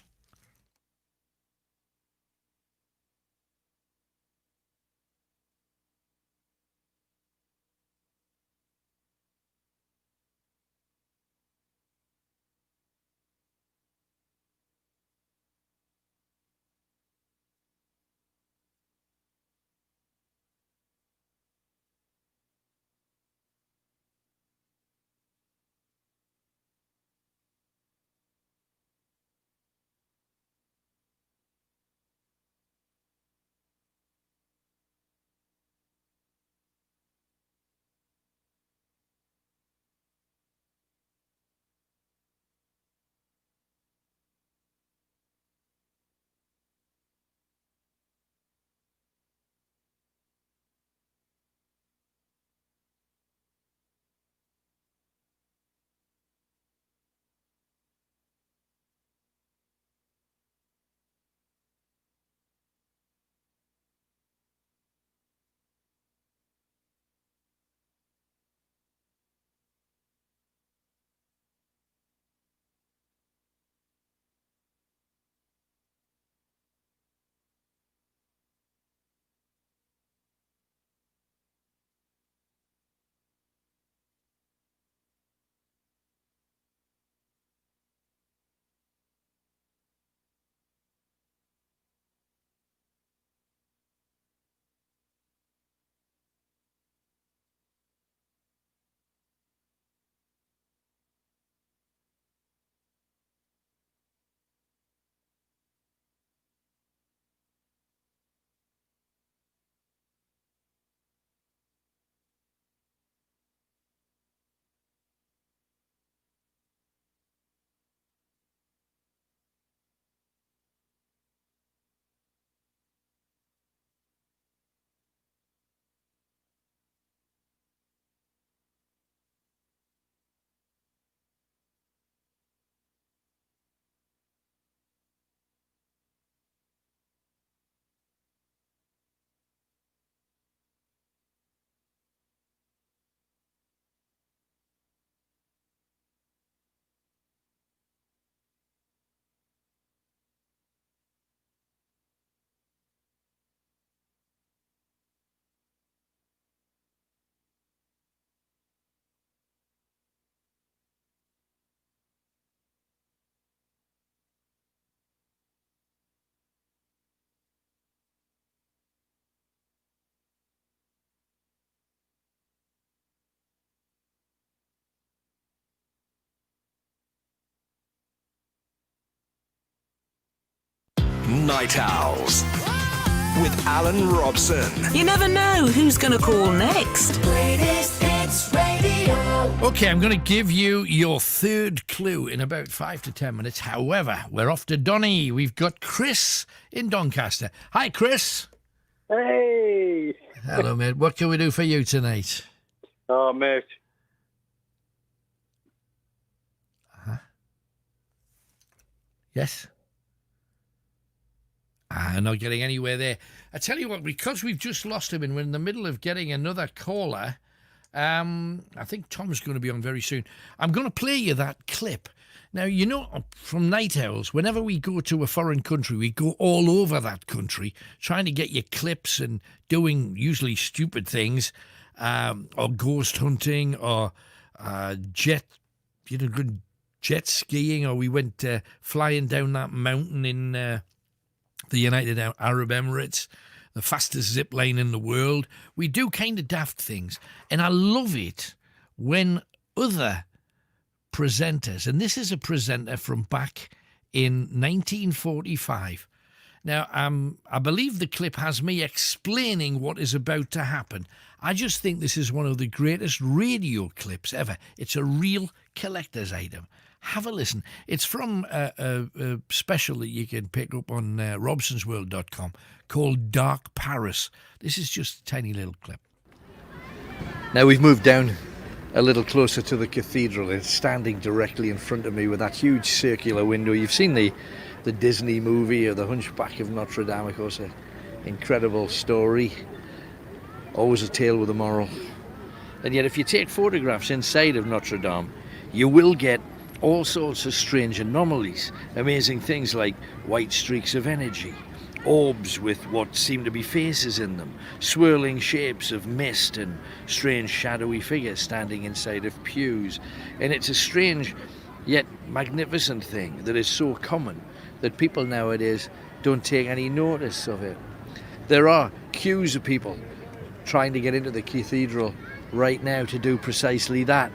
Night Owls with Alan Robson. You never know who's going to call next. Greatest Hits Radio. Okay, I'm going to give you your third clue in about 5 to 10 minutes. However, we're off to Donny. We've got Chris in Doncaster. Hi, Chris. Hey. Hello, mate. What can we do for you tonight? Oh, mate. Yes? Not getting anywhere there. I tell you what, because we've just lost him and we're in the middle of getting another caller, I think Tom's going to be on very soon. I'm going to play you that clip. Now, you know, from Night Owls, whenever we go to a foreign country, we go all over that country trying to get you clips and doing usually stupid things, or ghost hunting, or jet skiing, or we went flying down that mountain in the United Arab Emirates, the fastest zip line in the world. We do kind of daft things. And I love it when other presenters, and this is a presenter from back in 1945. Now, I believe the clip has me explaining what is about to happen. I just think this is one of the greatest radio clips ever. It's a real collector's item. Have a listen. It's from a special that you can pick up on robsonsworld.com called Dark Paris. This is just a tiny little clip. Now we've moved down a little closer to the cathedral. It's standing directly in front of me with that huge circular window. You've seen the Disney movie or the Hunchback of Notre Dame, of course, an incredible story. Always a tale with a moral. And yet if you take photographs inside of Notre Dame, you will get all sorts of strange anomalies, amazing things like white streaks of energy, orbs with what seem to be faces in them, swirling shapes of mist and strange shadowy figures standing inside of pews. And it's a strange yet magnificent thing that is so common that people nowadays don't take any notice of it. There are queues of people trying to get into the cathedral right now to do precisely that.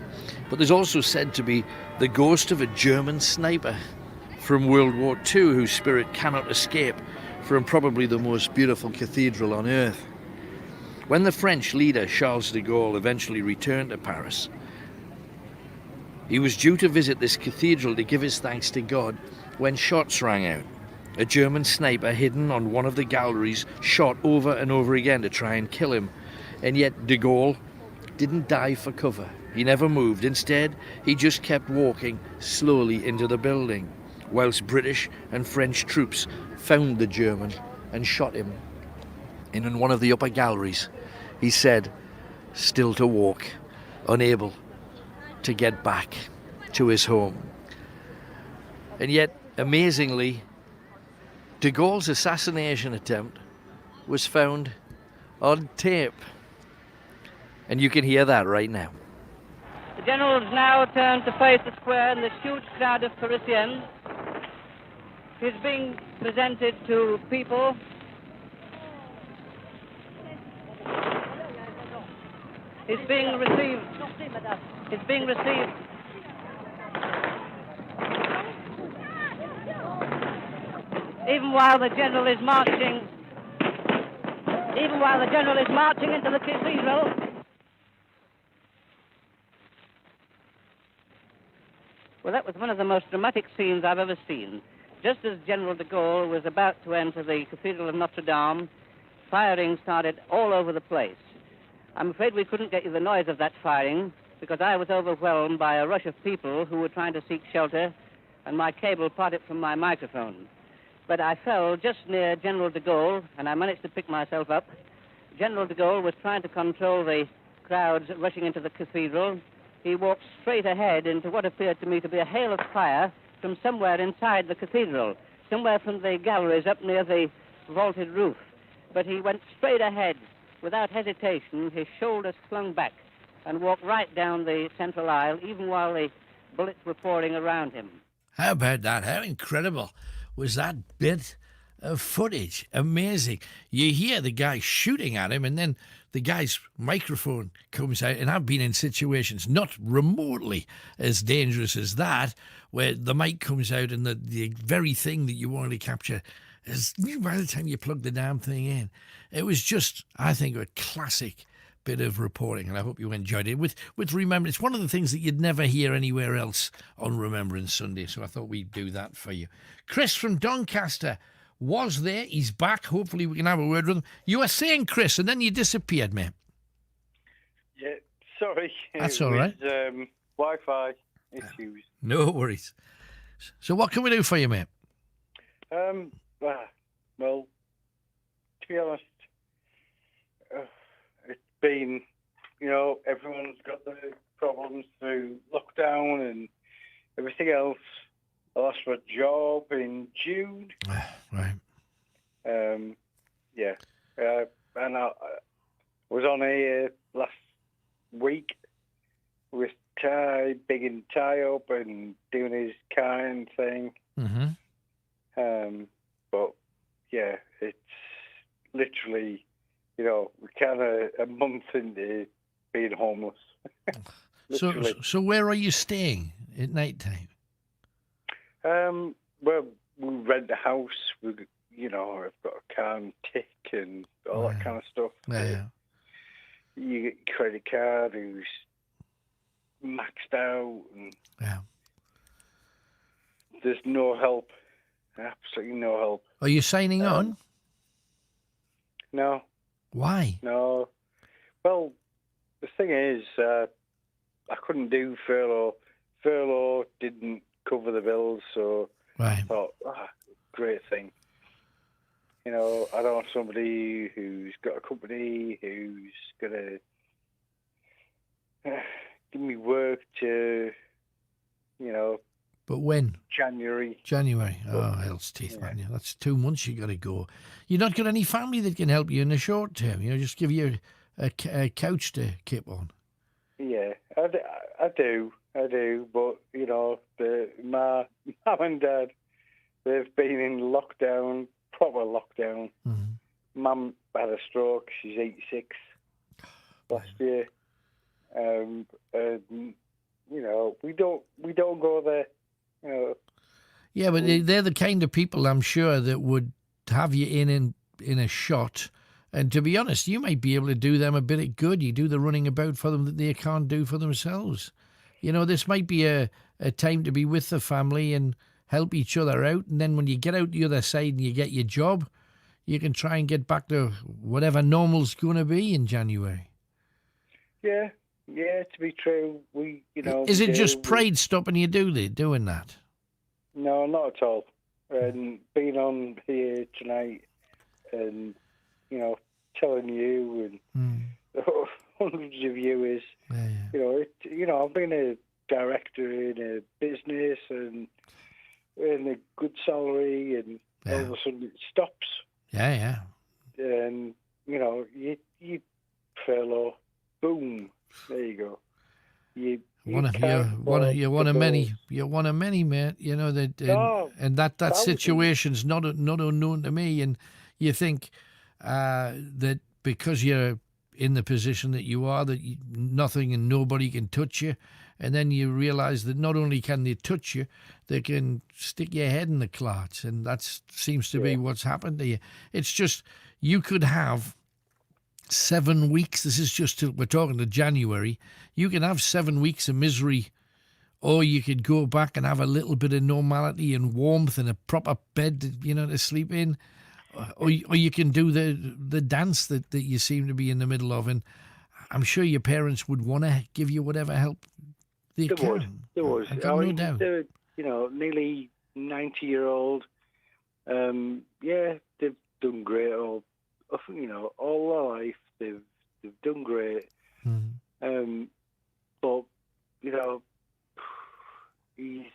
But there's also said to be the ghost of a German sniper from World War II whose spirit cannot escape from probably the most beautiful cathedral on earth. When the French leader Charles de Gaulle eventually returned to Paris, he was due to visit this cathedral to give his thanks to God when shots rang out. A German sniper hidden on one of the galleries shot over and over again to try and kill him. And yet de Gaulle didn't dive for cover. He never moved. Instead, he just kept walking slowly into the building, whilst British and French troops found the German and shot him. And in one of the upper galleries, he said, still to walk, unable to get back to his home. And yet, amazingly, de Gaulle's assassination attempt was found on tape. And you can hear that right now. The generals now turn to face the square and the huge crowd of Parisians. He's being presented to people. He's being received. He's being received. Even while the general is marching. Even while the general is marching into the cathedral. Well, that was one of the most dramatic scenes I've ever seen. Just as General de Gaulle was about to enter the Cathedral of Notre Dame, firing started all over the place. I'm afraid we couldn't get you the noise of that firing because I was overwhelmed by a rush of people who were trying to seek shelter and my cable parted from my microphone. But I fell just near General de Gaulle and I managed to pick myself up. General de Gaulle was trying to control the crowds rushing into the cathedral. He walked straight ahead into what appeared to me to be a hail of fire from somewhere inside the cathedral, somewhere from the galleries up near the vaulted roof. But he went straight ahead without hesitation, his shoulders flung back, and walked right down the central aisle, even while the bullets were pouring around him. How about that? How incredible was that bit of footage? Amazing. You hear the guy shooting at him, and then the guy's microphone comes out, and I've been in situations not remotely as dangerous as that, where the mic comes out and the very thing that you want to capture is by the time you plug the damn thing in. It was just, I think, a classic bit of reporting, and I hope you enjoyed it. With Remembrance, it's one of the things that you'd never hear anywhere else on Remembrance Sunday, so I thought we'd do that for you. Chris from Doncaster, was there. He's back. Hopefully we can have a word with him. You were saying, Chris, and then you disappeared, mate. Yeah, sorry. That's all right. Wi-Fi issues. No worries. So what can we do for you, mate? Well, to be honest, it's been, everyone's got their problems through lockdown and everything else. I lost my job in June. Right. Yeah. And I was on air last week with Ty, bigging Ty up and doing his kind thing. Mm-hmm. But yeah, it's literally, we're kind of a month into being homeless. So where are you staying at night time? Well, we rent a house. I've got a car and tick and all that kind of stuff. Yeah. You get your credit card who's maxed out, and there's no help. Absolutely no help. Are you signing on? No. Why? No. Well, the thing is, I couldn't do furlough. Furlough didn't cover the bills, so I thought, great thing. I don't want somebody who's got a company who's going to give me work to, But when? January. Oh, hell's teeth, man. Yeah, that's 2 months you got to go. You not got any family that can help you in the short term? Just give you a couch to keep on. Yeah, I do. But, my mum and dad, they've been in lockdown, proper lockdown. Mm-hmm. Mum had a stroke. She's 86 last year. And, we don't go there. Yeah, but they're the kind of people, I'm sure, that would have you in a shot. And to be honest, you might be able to do them a bit of good. You do the running about for them that they can't do for themselves. This might be a time to be with the family and help each other out. And then when you get out the other side and you get your job, you can try and get back to whatever normal's going to be in January. Yeah, to be true. Is it just pride stopping you doing that? No, not at all. And being on here tonight and, telling you and hundreds of viewers, I've been a director in a business and earn a good salary, and all of a sudden it stops. Yeah. And, you furlough, boom, there you go. You're one of many, mate. And that situation's not unknown to me. And you think that because you're in the position that you are, that nothing and nobody can touch you, and then you realise that not only can they touch you, they can stick your head in the clots, and that seems to be what's happened to you. It's just you could have 7 weeks. This is just we're talking to January. You can have 7 weeks of misery, or you could go back and have a little bit of normality and warmth and a proper bed, to sleep in, or you can do the dance that you seem to be in the middle of. And I'm sure your parents would want to give you whatever help they can. There was. I've got no doubt. They're, nearly 90-year-old. They've done great. All their life they've done great. Mm-hmm. But he's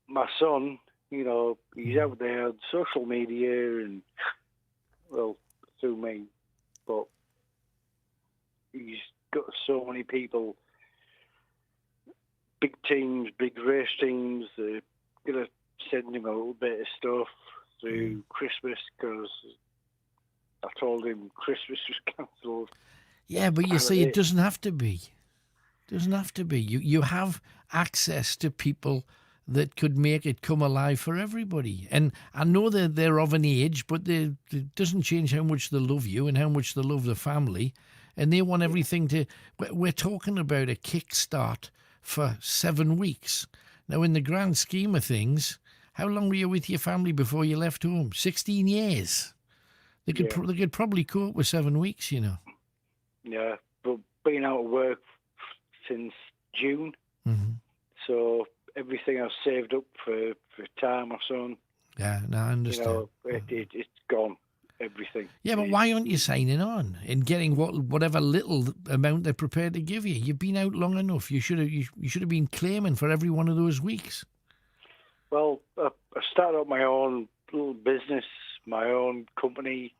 my son. He's out there on social media and through me, but he's got so many people, big teams, big race teams. They're gonna send him a little bit of stuff through Christmas because I told him Christmas was cancelled. Yeah, but you see, it doesn't have to be. It doesn't have to be. You have access to people that could make it come alive for everybody. And I know that they're of an age, but it doesn't change how much they love you and how much they love the family. And they want everything to... We're talking about a kickstart for 7 weeks. Now, in the grand scheme of things, How long were you with your family before you left home? 16 years. They could probably cope with 7 weeks, you know. Yeah, but been out of work since June, so everything I've saved up for time or so. Yeah, no, I understand. It's gone. Everything. Yeah, but why aren't you signing on and getting whatever little amount they're prepared to give you? You've been out long enough. You should have been claiming for every one of those weeks. Well, I started up my own little business, my own company.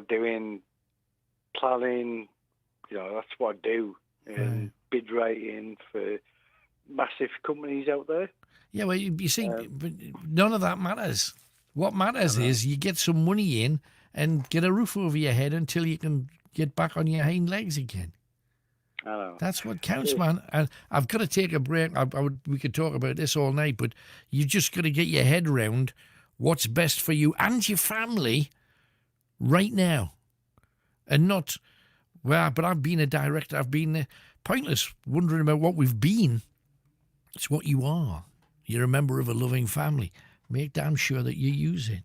Doing planning. That's what I do, and bid writing for massive companies out there. Yeah, well, you see, but none of that matters. What matters is you get some money in and get a roof over your head until you can get back on your hind legs again. I know. That's what counts, man. And I've got to take a break. We could talk about this all night, but you just got to get your head around what's best for you and your family right now. And not, but I've been a director. I've been pointless wondering about what we've been. It's what you are. You're a member of a loving family. Make damn sure that you use it.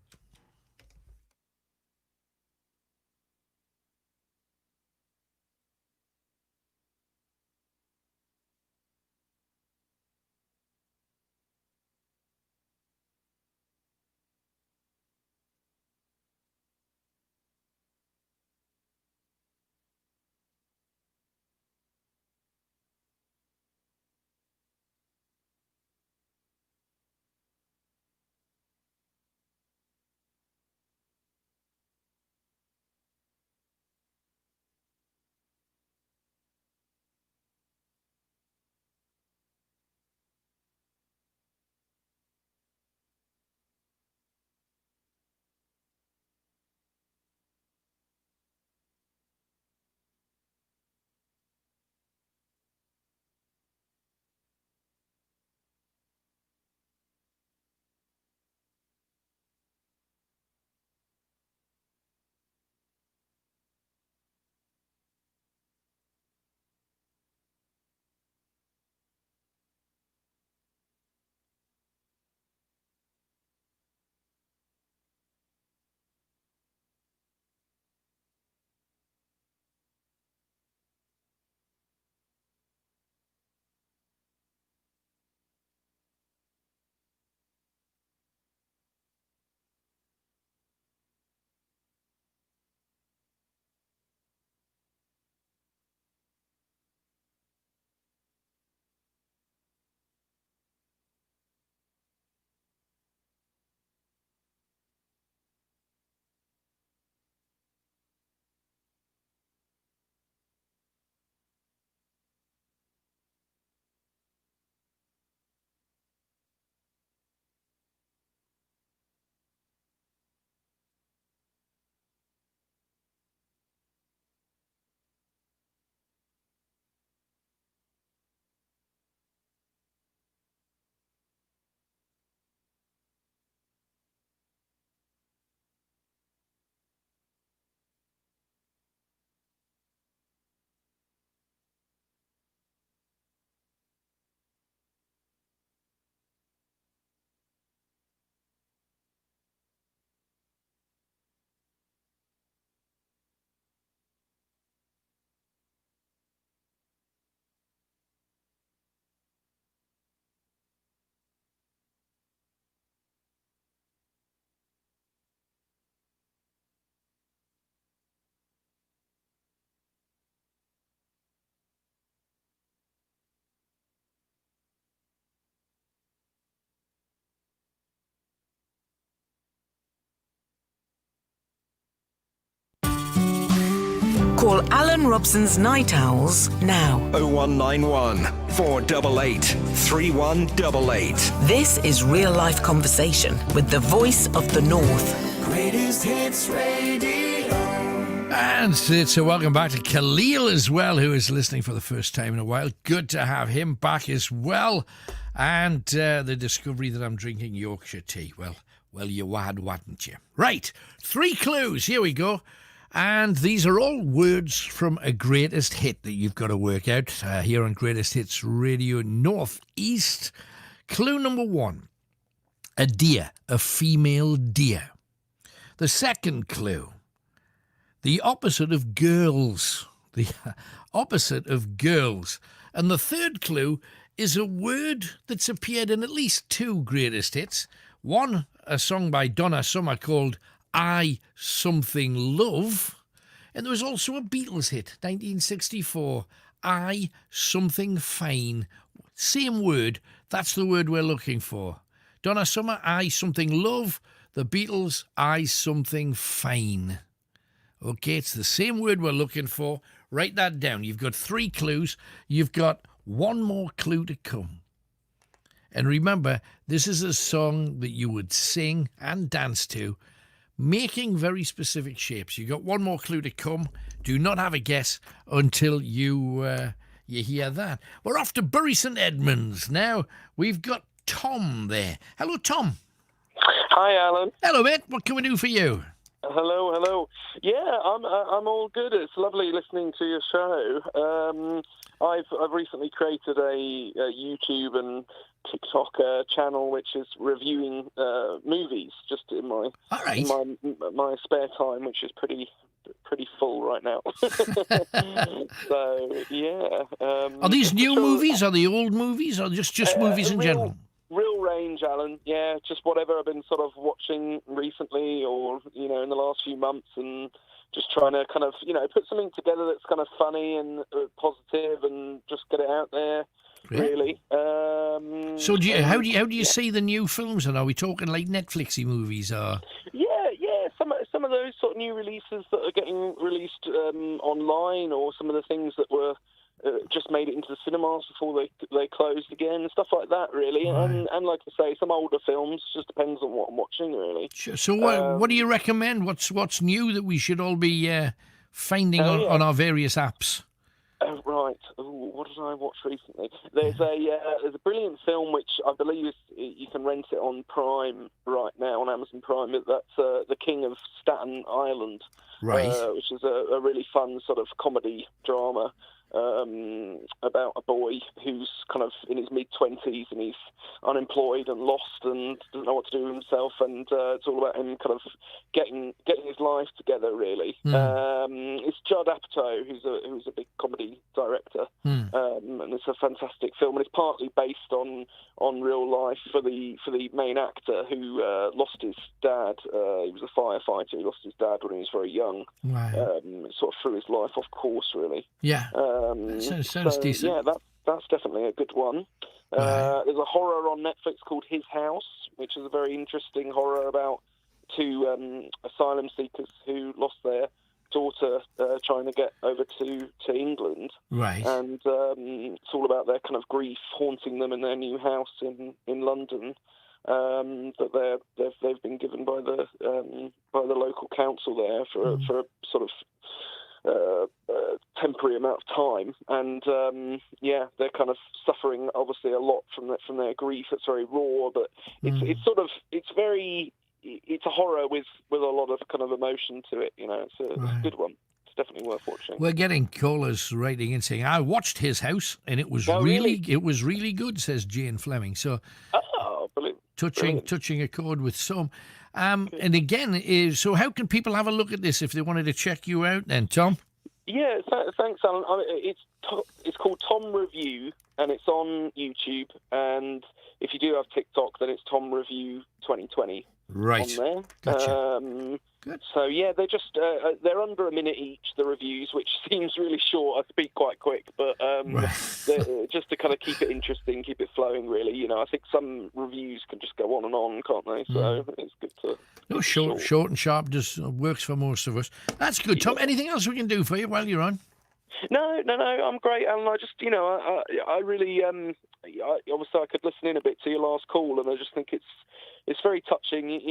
Call Alan Robson's Night Owls now. 0191 488 3188. This is real life conversation with the voice of the North. Greatest Hits Radio. And so welcome back to Khalil as well, who is listening for the first time in a while. Good to have him back as well. And the discovery that I'm drinking Yorkshire tea. Well, you had, hadn't you? Right, 3 clues. Here we go. And these are all words from a greatest hit that you've got to work out here on Greatest Hits Radio North East. Clue number 1. A deer, a female deer. The second clue, the opposite of girls. The opposite of girls. And the third clue is a word that's appeared in at least 2 greatest hits. One, a song by Donna Summer called I Something Love. And there was also a Beatles hit, 1964, I Something Fine. Same word, that's the word we're looking for. Donna Summer, I Something Love. The Beatles, I Something Fine. Okay, it's the same word we're looking for. Write that down. You've got 3 clues. You've got 1 more clue to come. And remember, this is a song that you would sing and dance to, making very specific shapes. You've got 1 more clue to come. Do not have a guess until you hear that. We're off to Bury St Edmunds. Now, we've got Tom there. Hello, Tom. Hi, Alan. Hello, mate. What can we do for you? Hello. Yeah, I'm all good. It's lovely listening to your show. I've recently created a YouTube and TikTok channel which is reviewing movies just in my my spare time, which is pretty full right now. So yeah. Are these new movies? Are they old movies? Or just movies in general? Real range, Alan. Yeah, just whatever I've been sort of watching recently, or in the last few months, and just trying to kind of put something together that's kind of funny and positive, and just get it out there. Yeah. Really. So how do you see the new films? And are we talking like Netflixy movies, or? Yeah. Some of those sort of new releases that are getting released online, or some of the things that were just made it into the cinemas before they closed again, stuff like that, really. Right. And like I say, some older films. Just depends on what I'm watching, really. Sure. So what do you recommend? What's new that we should all be finding on our various apps? Right. Ooh, what did I watch recently? There's a brilliant film which I believe you can rent it on Prime right now, on Amazon Prime. That's The King of Staten Island, right? Which is a really fun sort of comedy drama about a boy who's kind of in his mid-20s and he's unemployed and lost and doesn't know what to do with himself, and it's all about him kind of getting his life together, really. It's Judd Apatow who's a big comedy director, and it's a fantastic film, and it's partly based on real life for the main actor who lost his dad. He was a firefighter. He lost his dad when he was very young. Wow. Sort of threw his life off course, really. Yeah. Sounds decent. Yeah, that's definitely a good one. There's a horror on Netflix called His House, which is a very interesting horror about 2 asylum seekers who lost their daughter trying to get over to England. Right. And it's all about their kind of grief haunting them in their new house in London. That they've been given by the local council there for a sort of temporary amount of time, and they're kind of suffering obviously a lot from their grief. It's very raw, but it's a horror with a lot of kind of emotion to it. It's a good one. It's definitely worth watching. We're getting callers writing in saying, I watched His House and it was really good, says Jane Fleming. So brilliant. touching a chord with some. And again, so how can people have a look at this if they wanted to check you out then, Tom? Yeah, thanks, Alan. It's called Tom Review, and it's on YouTube. And if you do have TikTok, then it's Tom Review 2020 right on there. Gotcha. Good. So yeah, they're just they're under a minute each, the reviews, which seems really short. I speak quite quick, but just to kind of keep it interesting, keep it flowing. Really, I think some reviews can just go on, can't they? So it's good to. No, short and sharp just works for most of us. That's good, Tom. Anything else we can do for you while you're on? No, I'm great, Alan. I just, I really, obviously I could listen in a bit to your last call, and I just think it's very touching,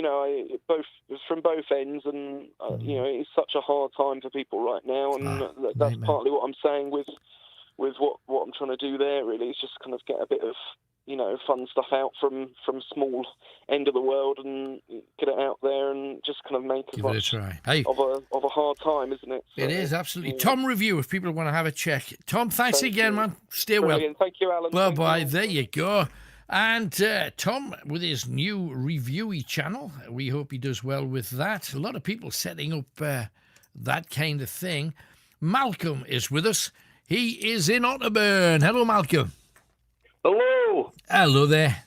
both from both ends, and it's such a hard time for people right now, and that's partly what I'm saying with what I'm trying to do there. Really, is just kind of get a bit of fun stuff out from small end of the world and get it out there and just kind of make as much of a hard time, isn't it? So, it is, absolutely. Tom Review, if people want to have a check. Tom, thanks again, man. Stay well. Thank you, Alan. Bye-bye. There you go. And Tom, with his new reviewy channel, we hope he does well with that. A lot of people setting up that kind of thing. Malcolm is with us. He is in Otterburn. Hello, Malcolm. Hello. Hello there.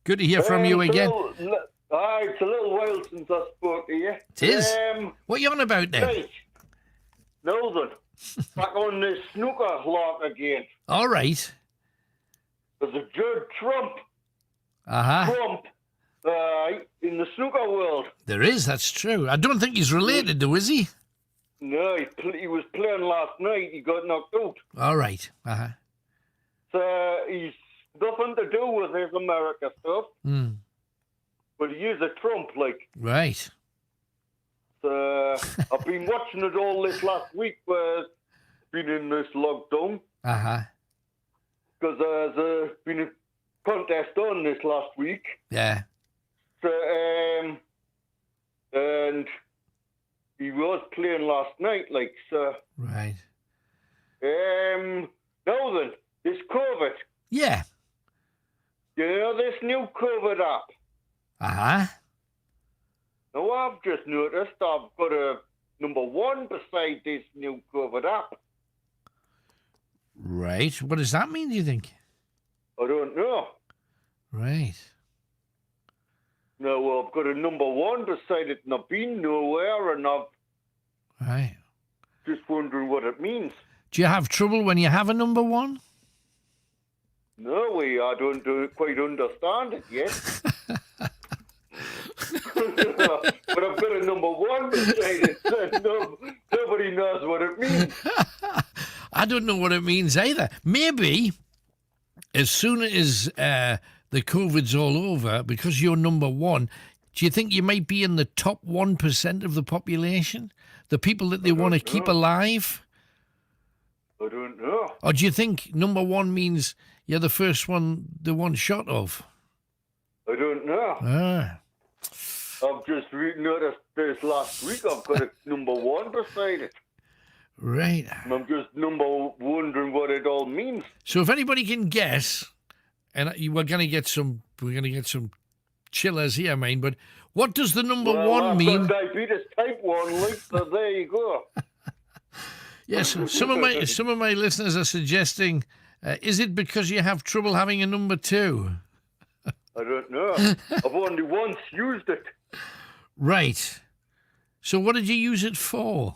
Good to hear from you again. It's a little while since I spoke to you. It is? What are you on about now? Right. Northern. Back on the snooker lark again. All right. There's a Judd Trump. Uh-huh. Trump in the snooker world. There is, that's true. I don't think he's related, though, is he? No, he was playing last night. He got knocked out. All right. Uh-huh. So he's nothing to do with his America stuff. Mm. But he is a Trump, like. Right. So I've been watching it all this last week where I've been in this lockdown. Uh-huh. Because there's been a contest on this last week. Yeah. So, and he was playing last night, like, so. Right. Now then, this COVID. Yeah. You know this new COVID app? Uh-huh. Now, I've just noticed I've got a number one beside this new COVID app. Right. What does that mean, do you think? I don't know. Right. No, I've got a number one beside it and I've been nowhere and I've Right. just wondering what it means. Do you have trouble when you have a number one? No, I don't quite understand it yet. But I've got a number one beside it, so nobody knows what it means. I don't know what it means either. Maybe as soon as the COVID's all over, because you're number one, do you think you might be in the top 1% of the population? The people that they want to keep alive? I don't know. Or do you think number one means you're the first one they want shot of? I don't know. Ah. I've just noticed this last week I've got a number one beside it. Right. And I'm just wondering what it all means. So if anybody can guess, and we're going to get some chillers here, mate, but what does the number one mean? I've got diabetes type 1, like, so there you go. Yes, some of my listeners are suggesting, is it because you have trouble having a number two? I don't know. I've only once used it. Right. So what did you use it for?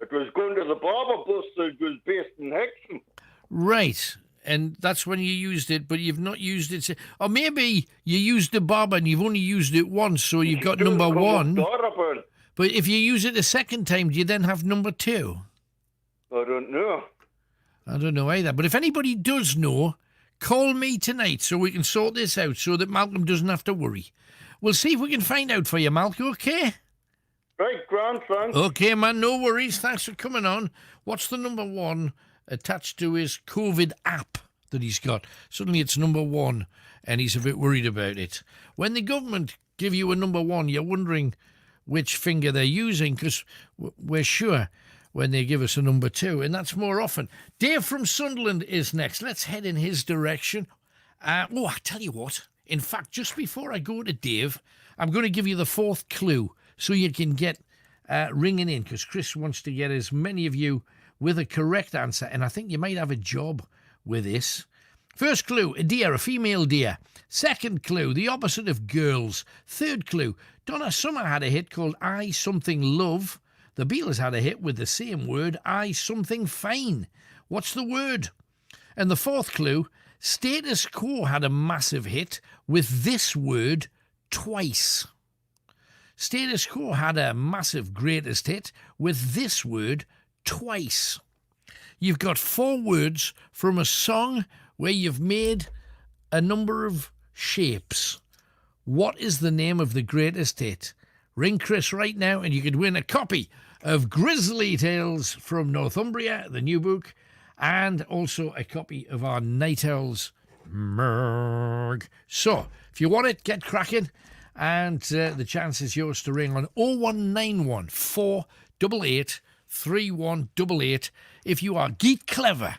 It was going to the barber bus that was based in Hexham. Right. And that's when you used it, but you've not used it. Or maybe you used the barber and you've only used it once, so you've got number one. But if you use it a second time, do you then have number two? I don't know. I don't know either. But if anybody does know, call me tonight so we can sort this out so that Malcolm doesn't have to worry. We'll see if we can find out for you, Malcolm, okay? Right, grand, thanks. Okay, man, no worries. Thanks for coming on. What's the number one attached to his COVID app that he's got? Suddenly it's number one, and he's a bit worried about it. When the government give you a number one, you're wondering which finger they're using, because we're sure when they give us a number two, and that's more often. Dave from Sunderland is next. Let's head in his direction. I tell you what. In fact, just before I go to Dave, I'm going to give you the fourth clue so you can get ringing in, because Chris wants to get as many of you with a correct answer, and I think you might have a job with this. First clue, a deer, a female deer. Second clue, the opposite of girls. Third clue, Donna Summer had a hit called I Something Love. The Beatles had a hit with the same word, I Something Fine. What's the word? And the fourth clue, Status Quo had a massive hit with this word twice. Status Quo had a massive greatest hit with this word twice. You've got 4 words from a song where you've made a number of shapes. What is the name of the greatest hit? Ring Chris right now and you could win a copy of Grizzly Tales from Northumbria, the new book, and also a copy of our Night Owls Merg. So, if you want it, get cracking, and the chance is yours to ring on 0191 488 3188 if you are geek clever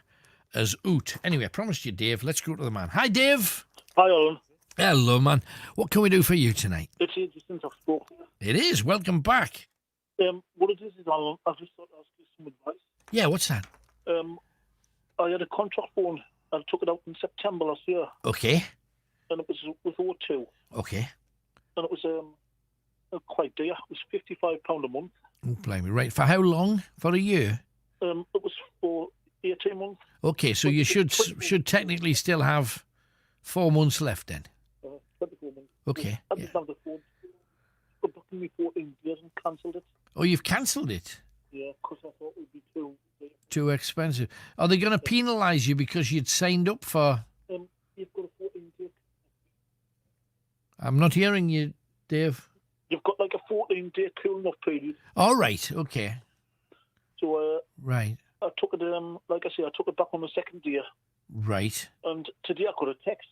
as oot. Anyway, I promised you, Dave. Let's go to the man. Hi, Dave. Hi, Alan. Hello, man. What can we do for you tonight? It's ages since I've spoken. It is. Welcome back. What it is, Alan, I just thought I'd ask you some advice. Yeah, what's that? I had a contract phone. I took it out in September last year. Okay. And it was with O2. Okay. And it was quite dear. It was £55 a month. Oh, blimey. Right. For how long? For a year? It was for 18 months. Okay, so you should technically still have 4 months left then. 24 months. Okay. I didn't have the phone. I booked me 14 days and cancelled it. Oh, you've cancelled it? Yeah, because I thought it would be too expensive. Are they going to penalise you because you'd signed up for... You've got a 14-day... I'm not hearing you, Dave. You've got like a 14-day cooling off period. All right, okay. So, right. I took it, like I say, I took it back on the second day. Right. And today I got a text.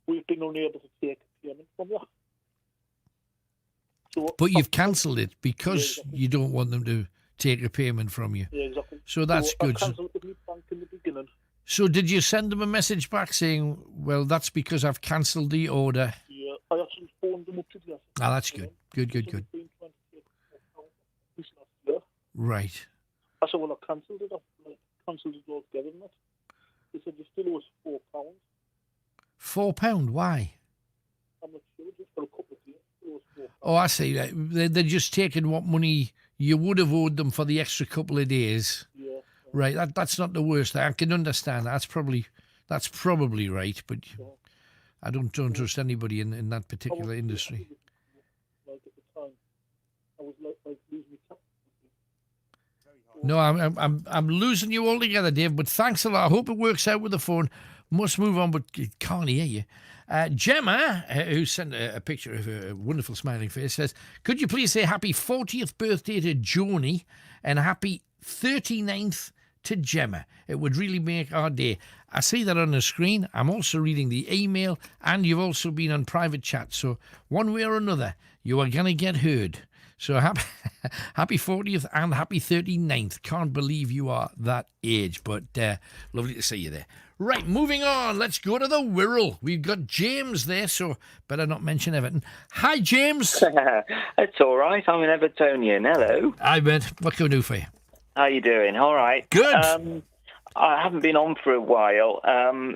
We've been unable to take payment from you. So, but you've cancelled it because you don't want them to take a payment from you. Yeah, exactly. So that's good. I cancelled it with my bank in the beginning. So did you send them a message back saying, well, that's because I've cancelled the order? Yeah, I actually phoned them up today. Ah, that's good. Good. Right. I said, well, I cancelled it. I cancelled it altogether. They said, you still owe us £4. £4? Why? I'm not sure, just for a couple of days. Oh, I see. They're just taking what money you would have owed them for the extra couple of days. Yeah. Right. That's not the worst. I can understand. That's probably right. But I don't trust anybody in that particular industry. Like at the time, I was like losing my No, I'm losing you altogether, Dave. But thanks a lot. I hope it works out with the phone. Must move on, but can't hear you. Gemma, who sent a picture of a wonderful smiling face, says, could you please say happy 40th birthday to Joni and happy 39th to Gemma? It would really make our day. I see that on the screen. I'm also reading the email, and you've also been on private chat. So one way or another, you are going to get heard. So happy 40th and happy 39th. Can't believe you are that age, but lovely to see you there. Right, moving on. Let's go to the Wirral. We've got James there, so better not mention Everton. Hi, James. It's all right. I'm an Evertonian. Hello. Hi, Ben. What can we do for you? How you doing? All right. Good. I haven't been on for a while.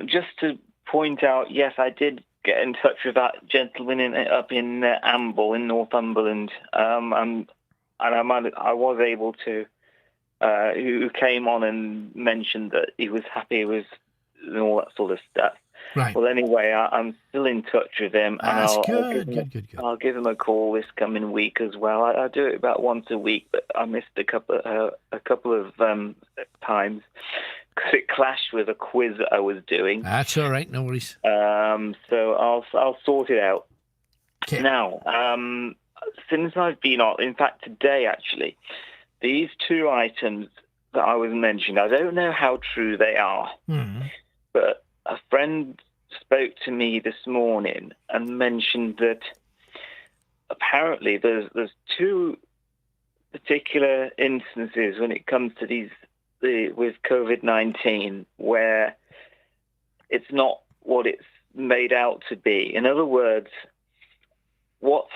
Just to point out, yes, I did get in touch with that gentleman up in Amble in Northumberland, and I was able to, who came on and mentioned that he was happy with and all that sort of stuff. Right. Well, anyway, I'm still in touch with him, and I'll give him a call this coming week as well. I do it about once a week, but I missed a couple of times because it clashed with a quiz that I was doing. That's all right, no worries. So I'll sort it out. Okay. Now, since I've been on, in fact today actually, these two items that I was mentioning, I don't know how true they are, but a friend spoke to me this morning and mentioned that apparently there's two particular instances when it comes to with COVID-19 where it's not what it's made out to be. In other words, what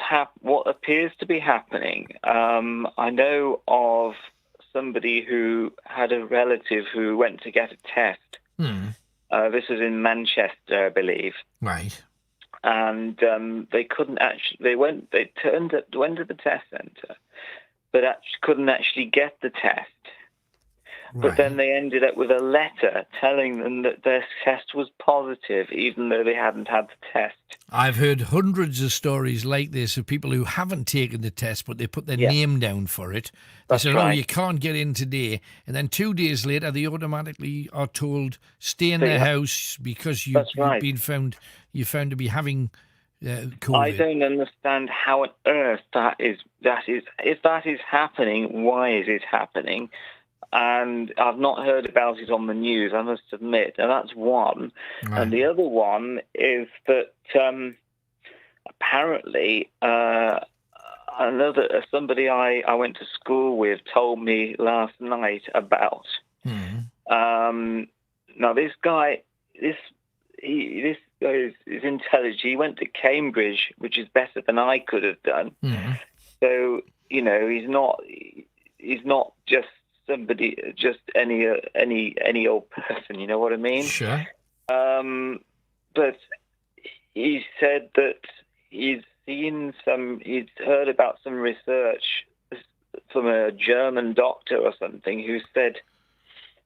appears to be happening. I know of somebody who had a relative who went to get a test. This was in Manchester, I believe. Right. And they couldn't actually. They went to the test centre, but couldn't actually get the test. But then they ended up with a letter telling them that their test was positive, even though they hadn't had the test. I've heard hundreds of stories like this of people who haven't taken the test, but they put their name down for it. They say, oh, you can't get in today. And then 2 days later, they automatically are told, stay in their house because you've been found to be having COVID. I don't understand how on earth that is. If that is happening, why is it happening? And I've not heard about it on the news, I must admit. And that's one. Right. And the other one is that apparently somebody I went to school with told me last night about. Now this guy, this guy is intelligent. He went to Cambridge, which is better than I could have done. Mm-hmm. So he's not just somebody, just any old person. You know what I mean? Sure. But he said that he'd heard about some research from a German doctor or something who said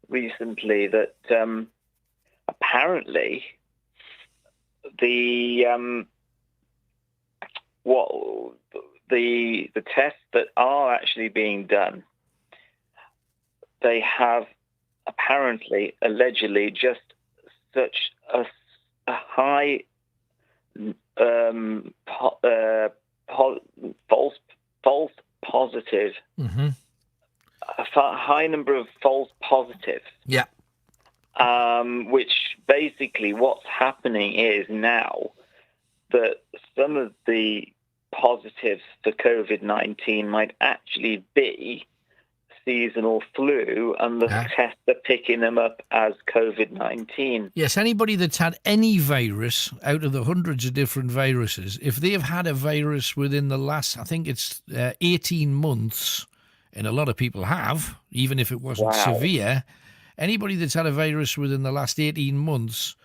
recently that apparently the tests that are actually being done, they have allegedly just such a high false positive, mm-hmm. a high number of false positives. Yeah. Which basically what's happening is now that some of the positives for COVID-19 might actually be seasonal flu, and the tests are picking them up as COVID-19. Yes, anybody that's had any virus out of the hundreds of different viruses, if they have had a virus within the last, I think it's 18 months, and a lot of people have, even if it wasn't severe, anybody that's had a virus within the last 18 months,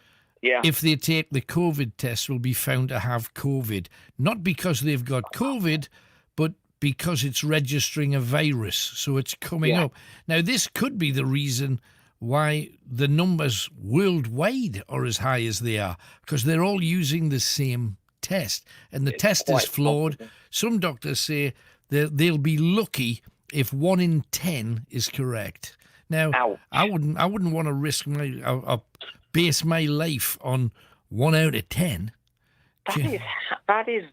if they take the COVID test, will be found to have COVID. Not because they've got COVID, but because it's registering a virus, so it's coming up. Now, this could be the reason why the numbers worldwide are as high as they are, because they're all using the same test, and the test is flawed. Some doctors say they'll be lucky if 1 in 10 is correct. Now, I wouldn't want to risk base my life on 1 out of 10. That is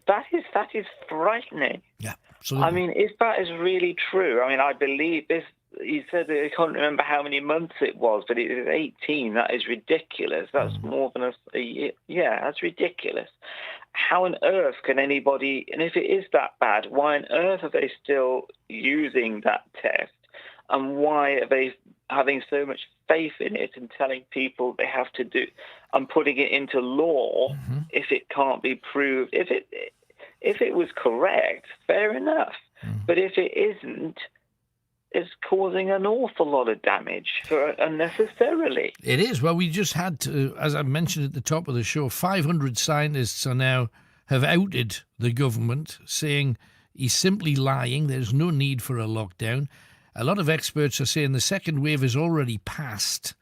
frightening. Yeah, absolutely. I mean, if that is really true, I mean, I believe this. He said that I can't remember how many months it was, but it was 18. That is ridiculous. That's more than a year. Yeah, that's ridiculous. How on earth can anybody? And if it is that bad, why on earth are they still using that test? And why are they having so much faith in it and telling people they have to do and putting it into law if it can't be proved? If it was correct, fair enough. But if it isn't, it's causing an awful lot of damage unnecessarily. It is. Well, we just had to, as I mentioned at the top of the show, 500 scientists have outed the government, saying he's simply lying. There's no need for a lockdown. A lot of experts are saying the second wave has already passed,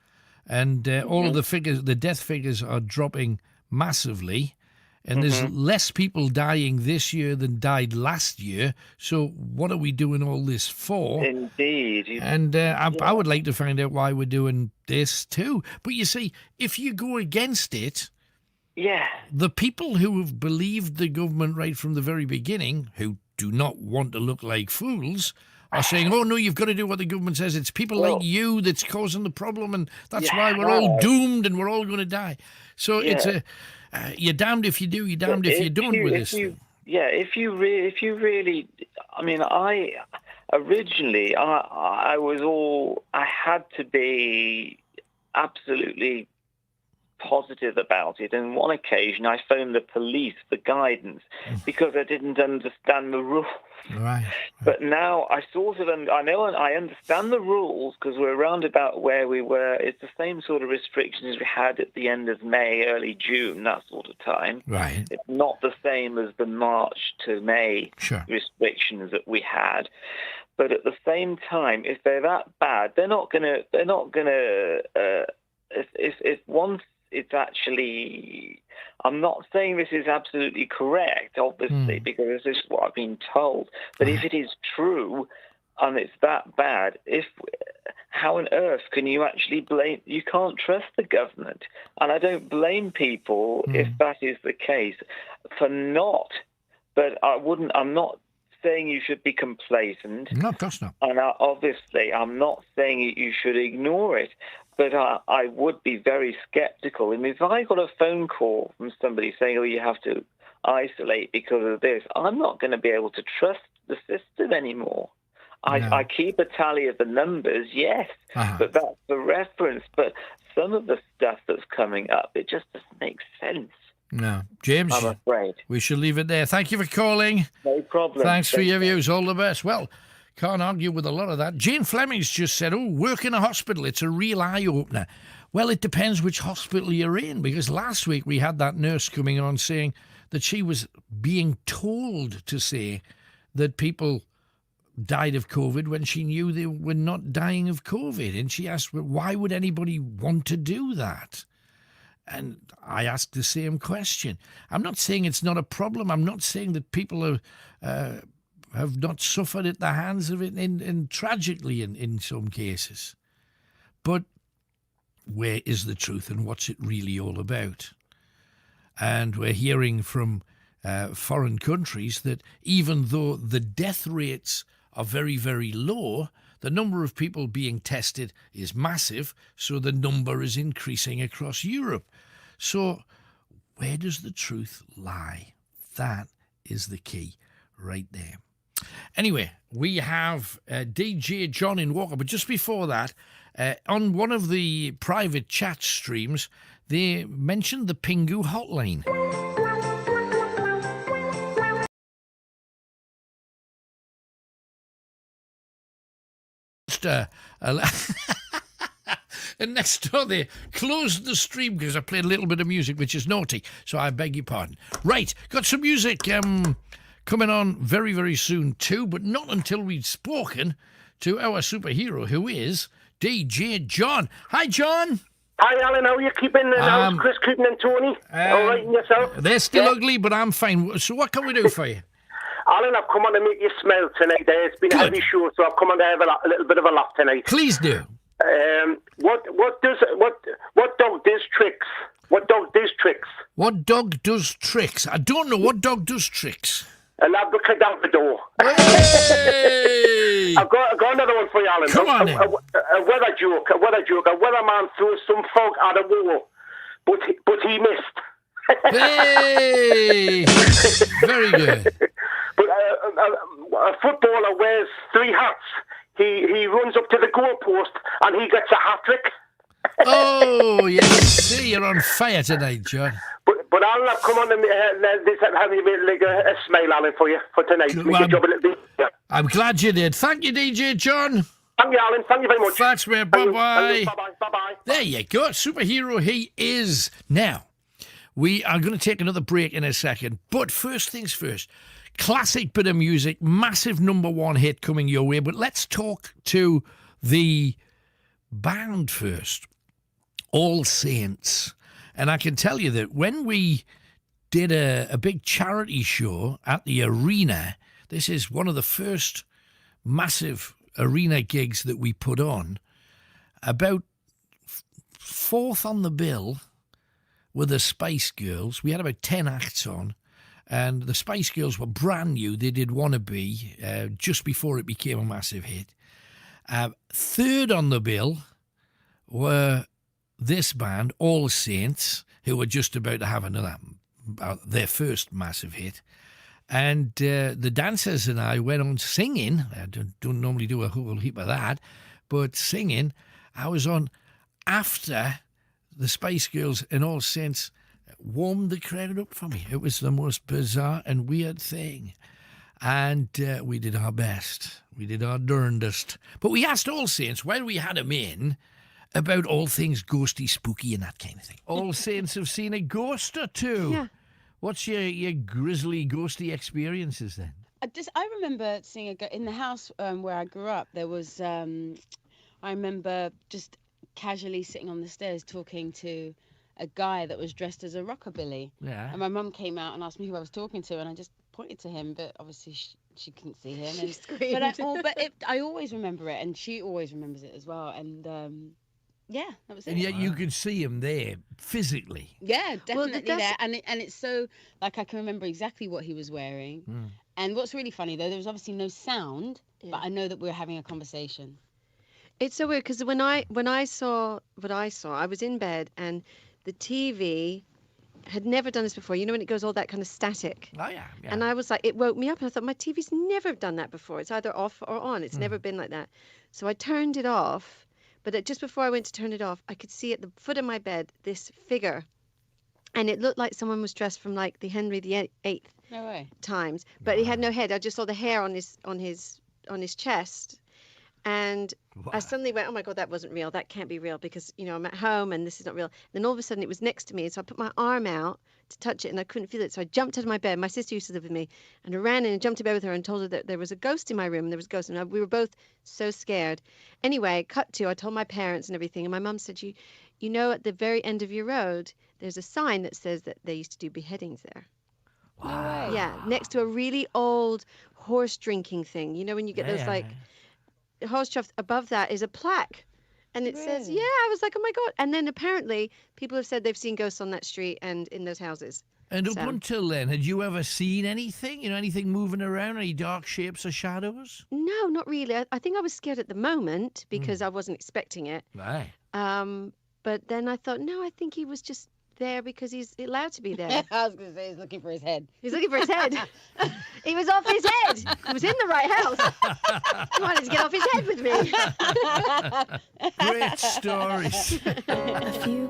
and all of the death figures are dropping massively, and there's less people dying this year than died last year. So what are we doing all this for? Indeed. And I would like to find out why we're doing this too. But you see, if you go against it, the people who have believed the government right from the very beginning, who do not want to look like fools, are saying, oh, no, you've got to do what the government says. It's people like you that's causing the problem, and that's why we're all doomed and we're all going to die. So it's you're damned if you do, you're damned if you don't with this thing. Yeah, if you really, I mean, originally I had to be absolutely positive about it. And on one occasion, I phoned the police for guidance because I didn't understand the rules. Right. But now I I understand the rules because we're around about where we were. It's the same sort of restrictions we had at the end of May, early June, that sort of time. Right. It's not the same as the March to May restrictions that we had. But at the same time, if they're that bad, they're not gonna. If once it's actually, I'm not saying this is absolutely correct, obviously, because this is what I've been told. But if it is true, and it's that bad, how on earth can you actually blame? You can't trust the government, and I don't blame people if that is the case for not. But I'm not saying you should be complacent. No, of course not. And obviously, I'm not saying you should ignore it. But I would be very skeptical. I mean, if I got a phone call from somebody saying, oh, you have to isolate because of this, I'm not going to be able to trust the system anymore. I keep a tally of the numbers, yes, but that's the reference. But some of the stuff that's coming up, it just doesn't make sense. No. James, I'm afraid. We should leave it there. Thank you for calling. No problem. Thanks for your views. All the best. Well, can't argue with a lot of that. Jane Fleming's just said, work in a hospital, it's a real eye-opener. Well, it depends which hospital you're in, because last week we had that nurse coming on saying that she was being told to say that people died of COVID when she knew they were not dying of COVID. And she asked, well, why would anybody want to do that? And I asked the same question. I'm not saying it's not a problem. I'm not saying that people have not suffered at the hands of it, and tragically in some cases. But where is the truth and what's it really all about? And we're hearing from foreign countries that even though the death rates are very, very low, the number of people being tested is massive, so the number is increasing across Europe. So where does the truth lie? That is the key right there. Anyway, we have DJ John in Walker, but just before that, on one of the private chat streams, they mentioned the Pingu hotline. And next door they closed the stream because I played a little bit of music, which is naughty, so I beg your pardon. Right, got some music coming on very, very soon too, but not until we've spoken to our superhero, who is DJ John. Hi, John. Hi, Alan. How are you keeping? How's Chris Cooten and Tony? All right, and yourself? They're still ugly, but I'm fine. So what can we do for you? Alan, I've come on to make you smile tonight. It's been a heavy show, so I've come on to have a little bit of a laugh tonight. Please do. What dog does tricks? What dog does tricks? What dog does tricks? I don't know. What dog does tricks? An abracadabrador. Hey! I've got another one for you, Alan. Come on, a weather joke. A weatherman threw some fog at a wall, but he missed. Hey! Very good. But a footballer wears 3 hats. He runs up to the goalpost and he gets a hat-trick. Oh, yes. See, you're on fire tonight, John. But Alan, I've come on to have you make a smile, Alan, for you for tonight. Make your job a little bit easier. I'm glad you did. Thank you, DJ John. Thank you, Alan. Thank you very much. Thanks, man. Bye-bye. Bye-bye. Bye-bye. There you go. Superhero he is. Now, we are going to take another break in a second. But first things first. Classic bit of music, massive #1 hit coming your way. But let's talk to the band first, All Saints. And I can tell you that when we did a big charity show at the arena, this is one of the first massive arena gigs that we put on, about 4th on the bill were the Spice Girls. We had about 10 acts on. And the Spice Girls were brand new. They did Wannabe just before it became a massive hit. 3rd on the bill were this band, All Saints, who were just about to have their first massive hit. And the dancers and I went on singing. I don't normally do a whole heap of that, but singing. I was on after the Spice Girls and All Saints warmed the crowd up for me. It was the most bizarre and weird thing. And we did our best. We did our darndest. But we asked All Saints, when we had them in, about all things ghosty, spooky and that kind of thing. All Saints have seen a ghost or two. Yeah. What's your grisly, ghosty experiences then? I remember seeing in the house where I grew up, there was, I remember just casually sitting on the stairs talking to a guy that was dressed as a rockabilly. Yeah. And my mum came out and asked me who I was talking to, and I just pointed to him, but obviously she couldn't see him. She screamed. I always remember it, and she always remembers it as well. And yeah, that was it. And yet you could see him there physically. Yeah, definitely there. And it's so, like, I can remember exactly what he was wearing. Mm. And what's really funny, though, there was obviously no sound, but I know that we were having a conversation. It's so weird, because when I saw what I saw, I was in bed, and the TV had never done this before. You know when it goes all that kind of static? Oh, yeah. And I was like, it woke me up, and I thought, my TV's never done that before. It's either off or on. It's never been like that. So I turned it off, But just before I went to turn it off, I could see at the foot of my bed this figure. And it looked like someone was dressed from like the Henry VIII times, but he had no head. I just saw the hair on his chest, and I suddenly went, "Oh my God, that wasn't real. That can't be real because I'm at home and this is not real." Then all of a sudden, it was next to me, so I put my arm out to touch it, and I couldn't feel it. So I jumped out of my bed. My sister used to live with me, and I ran in and jumped to bed with her and told her that there was a ghost in my room, and there was a ghost, and we were both so scared. Anyway, cut to, I told my parents and everything, and my mum said, "You know, at the very end of your road, there's a sign that says that they used to do beheadings there." Wow. Yeah, next to a really old horse drinking thing. When you get those horse troughs, above that is a plaque. And it says, I was like, oh my God. And then apparently people have said they've seen ghosts on that street and in those houses. And up until then, had you ever seen anything? Anything moving around, any dark shapes or shadows? No, not really. I think I was scared at the moment because I wasn't expecting it. Right. But then I thought, no, I think he was just there because he's allowed to be there. I was going to say he's looking for his head. He's looking for his head. He was off his head. He was in the right house. He wanted to get off his head with me. Great stories. A few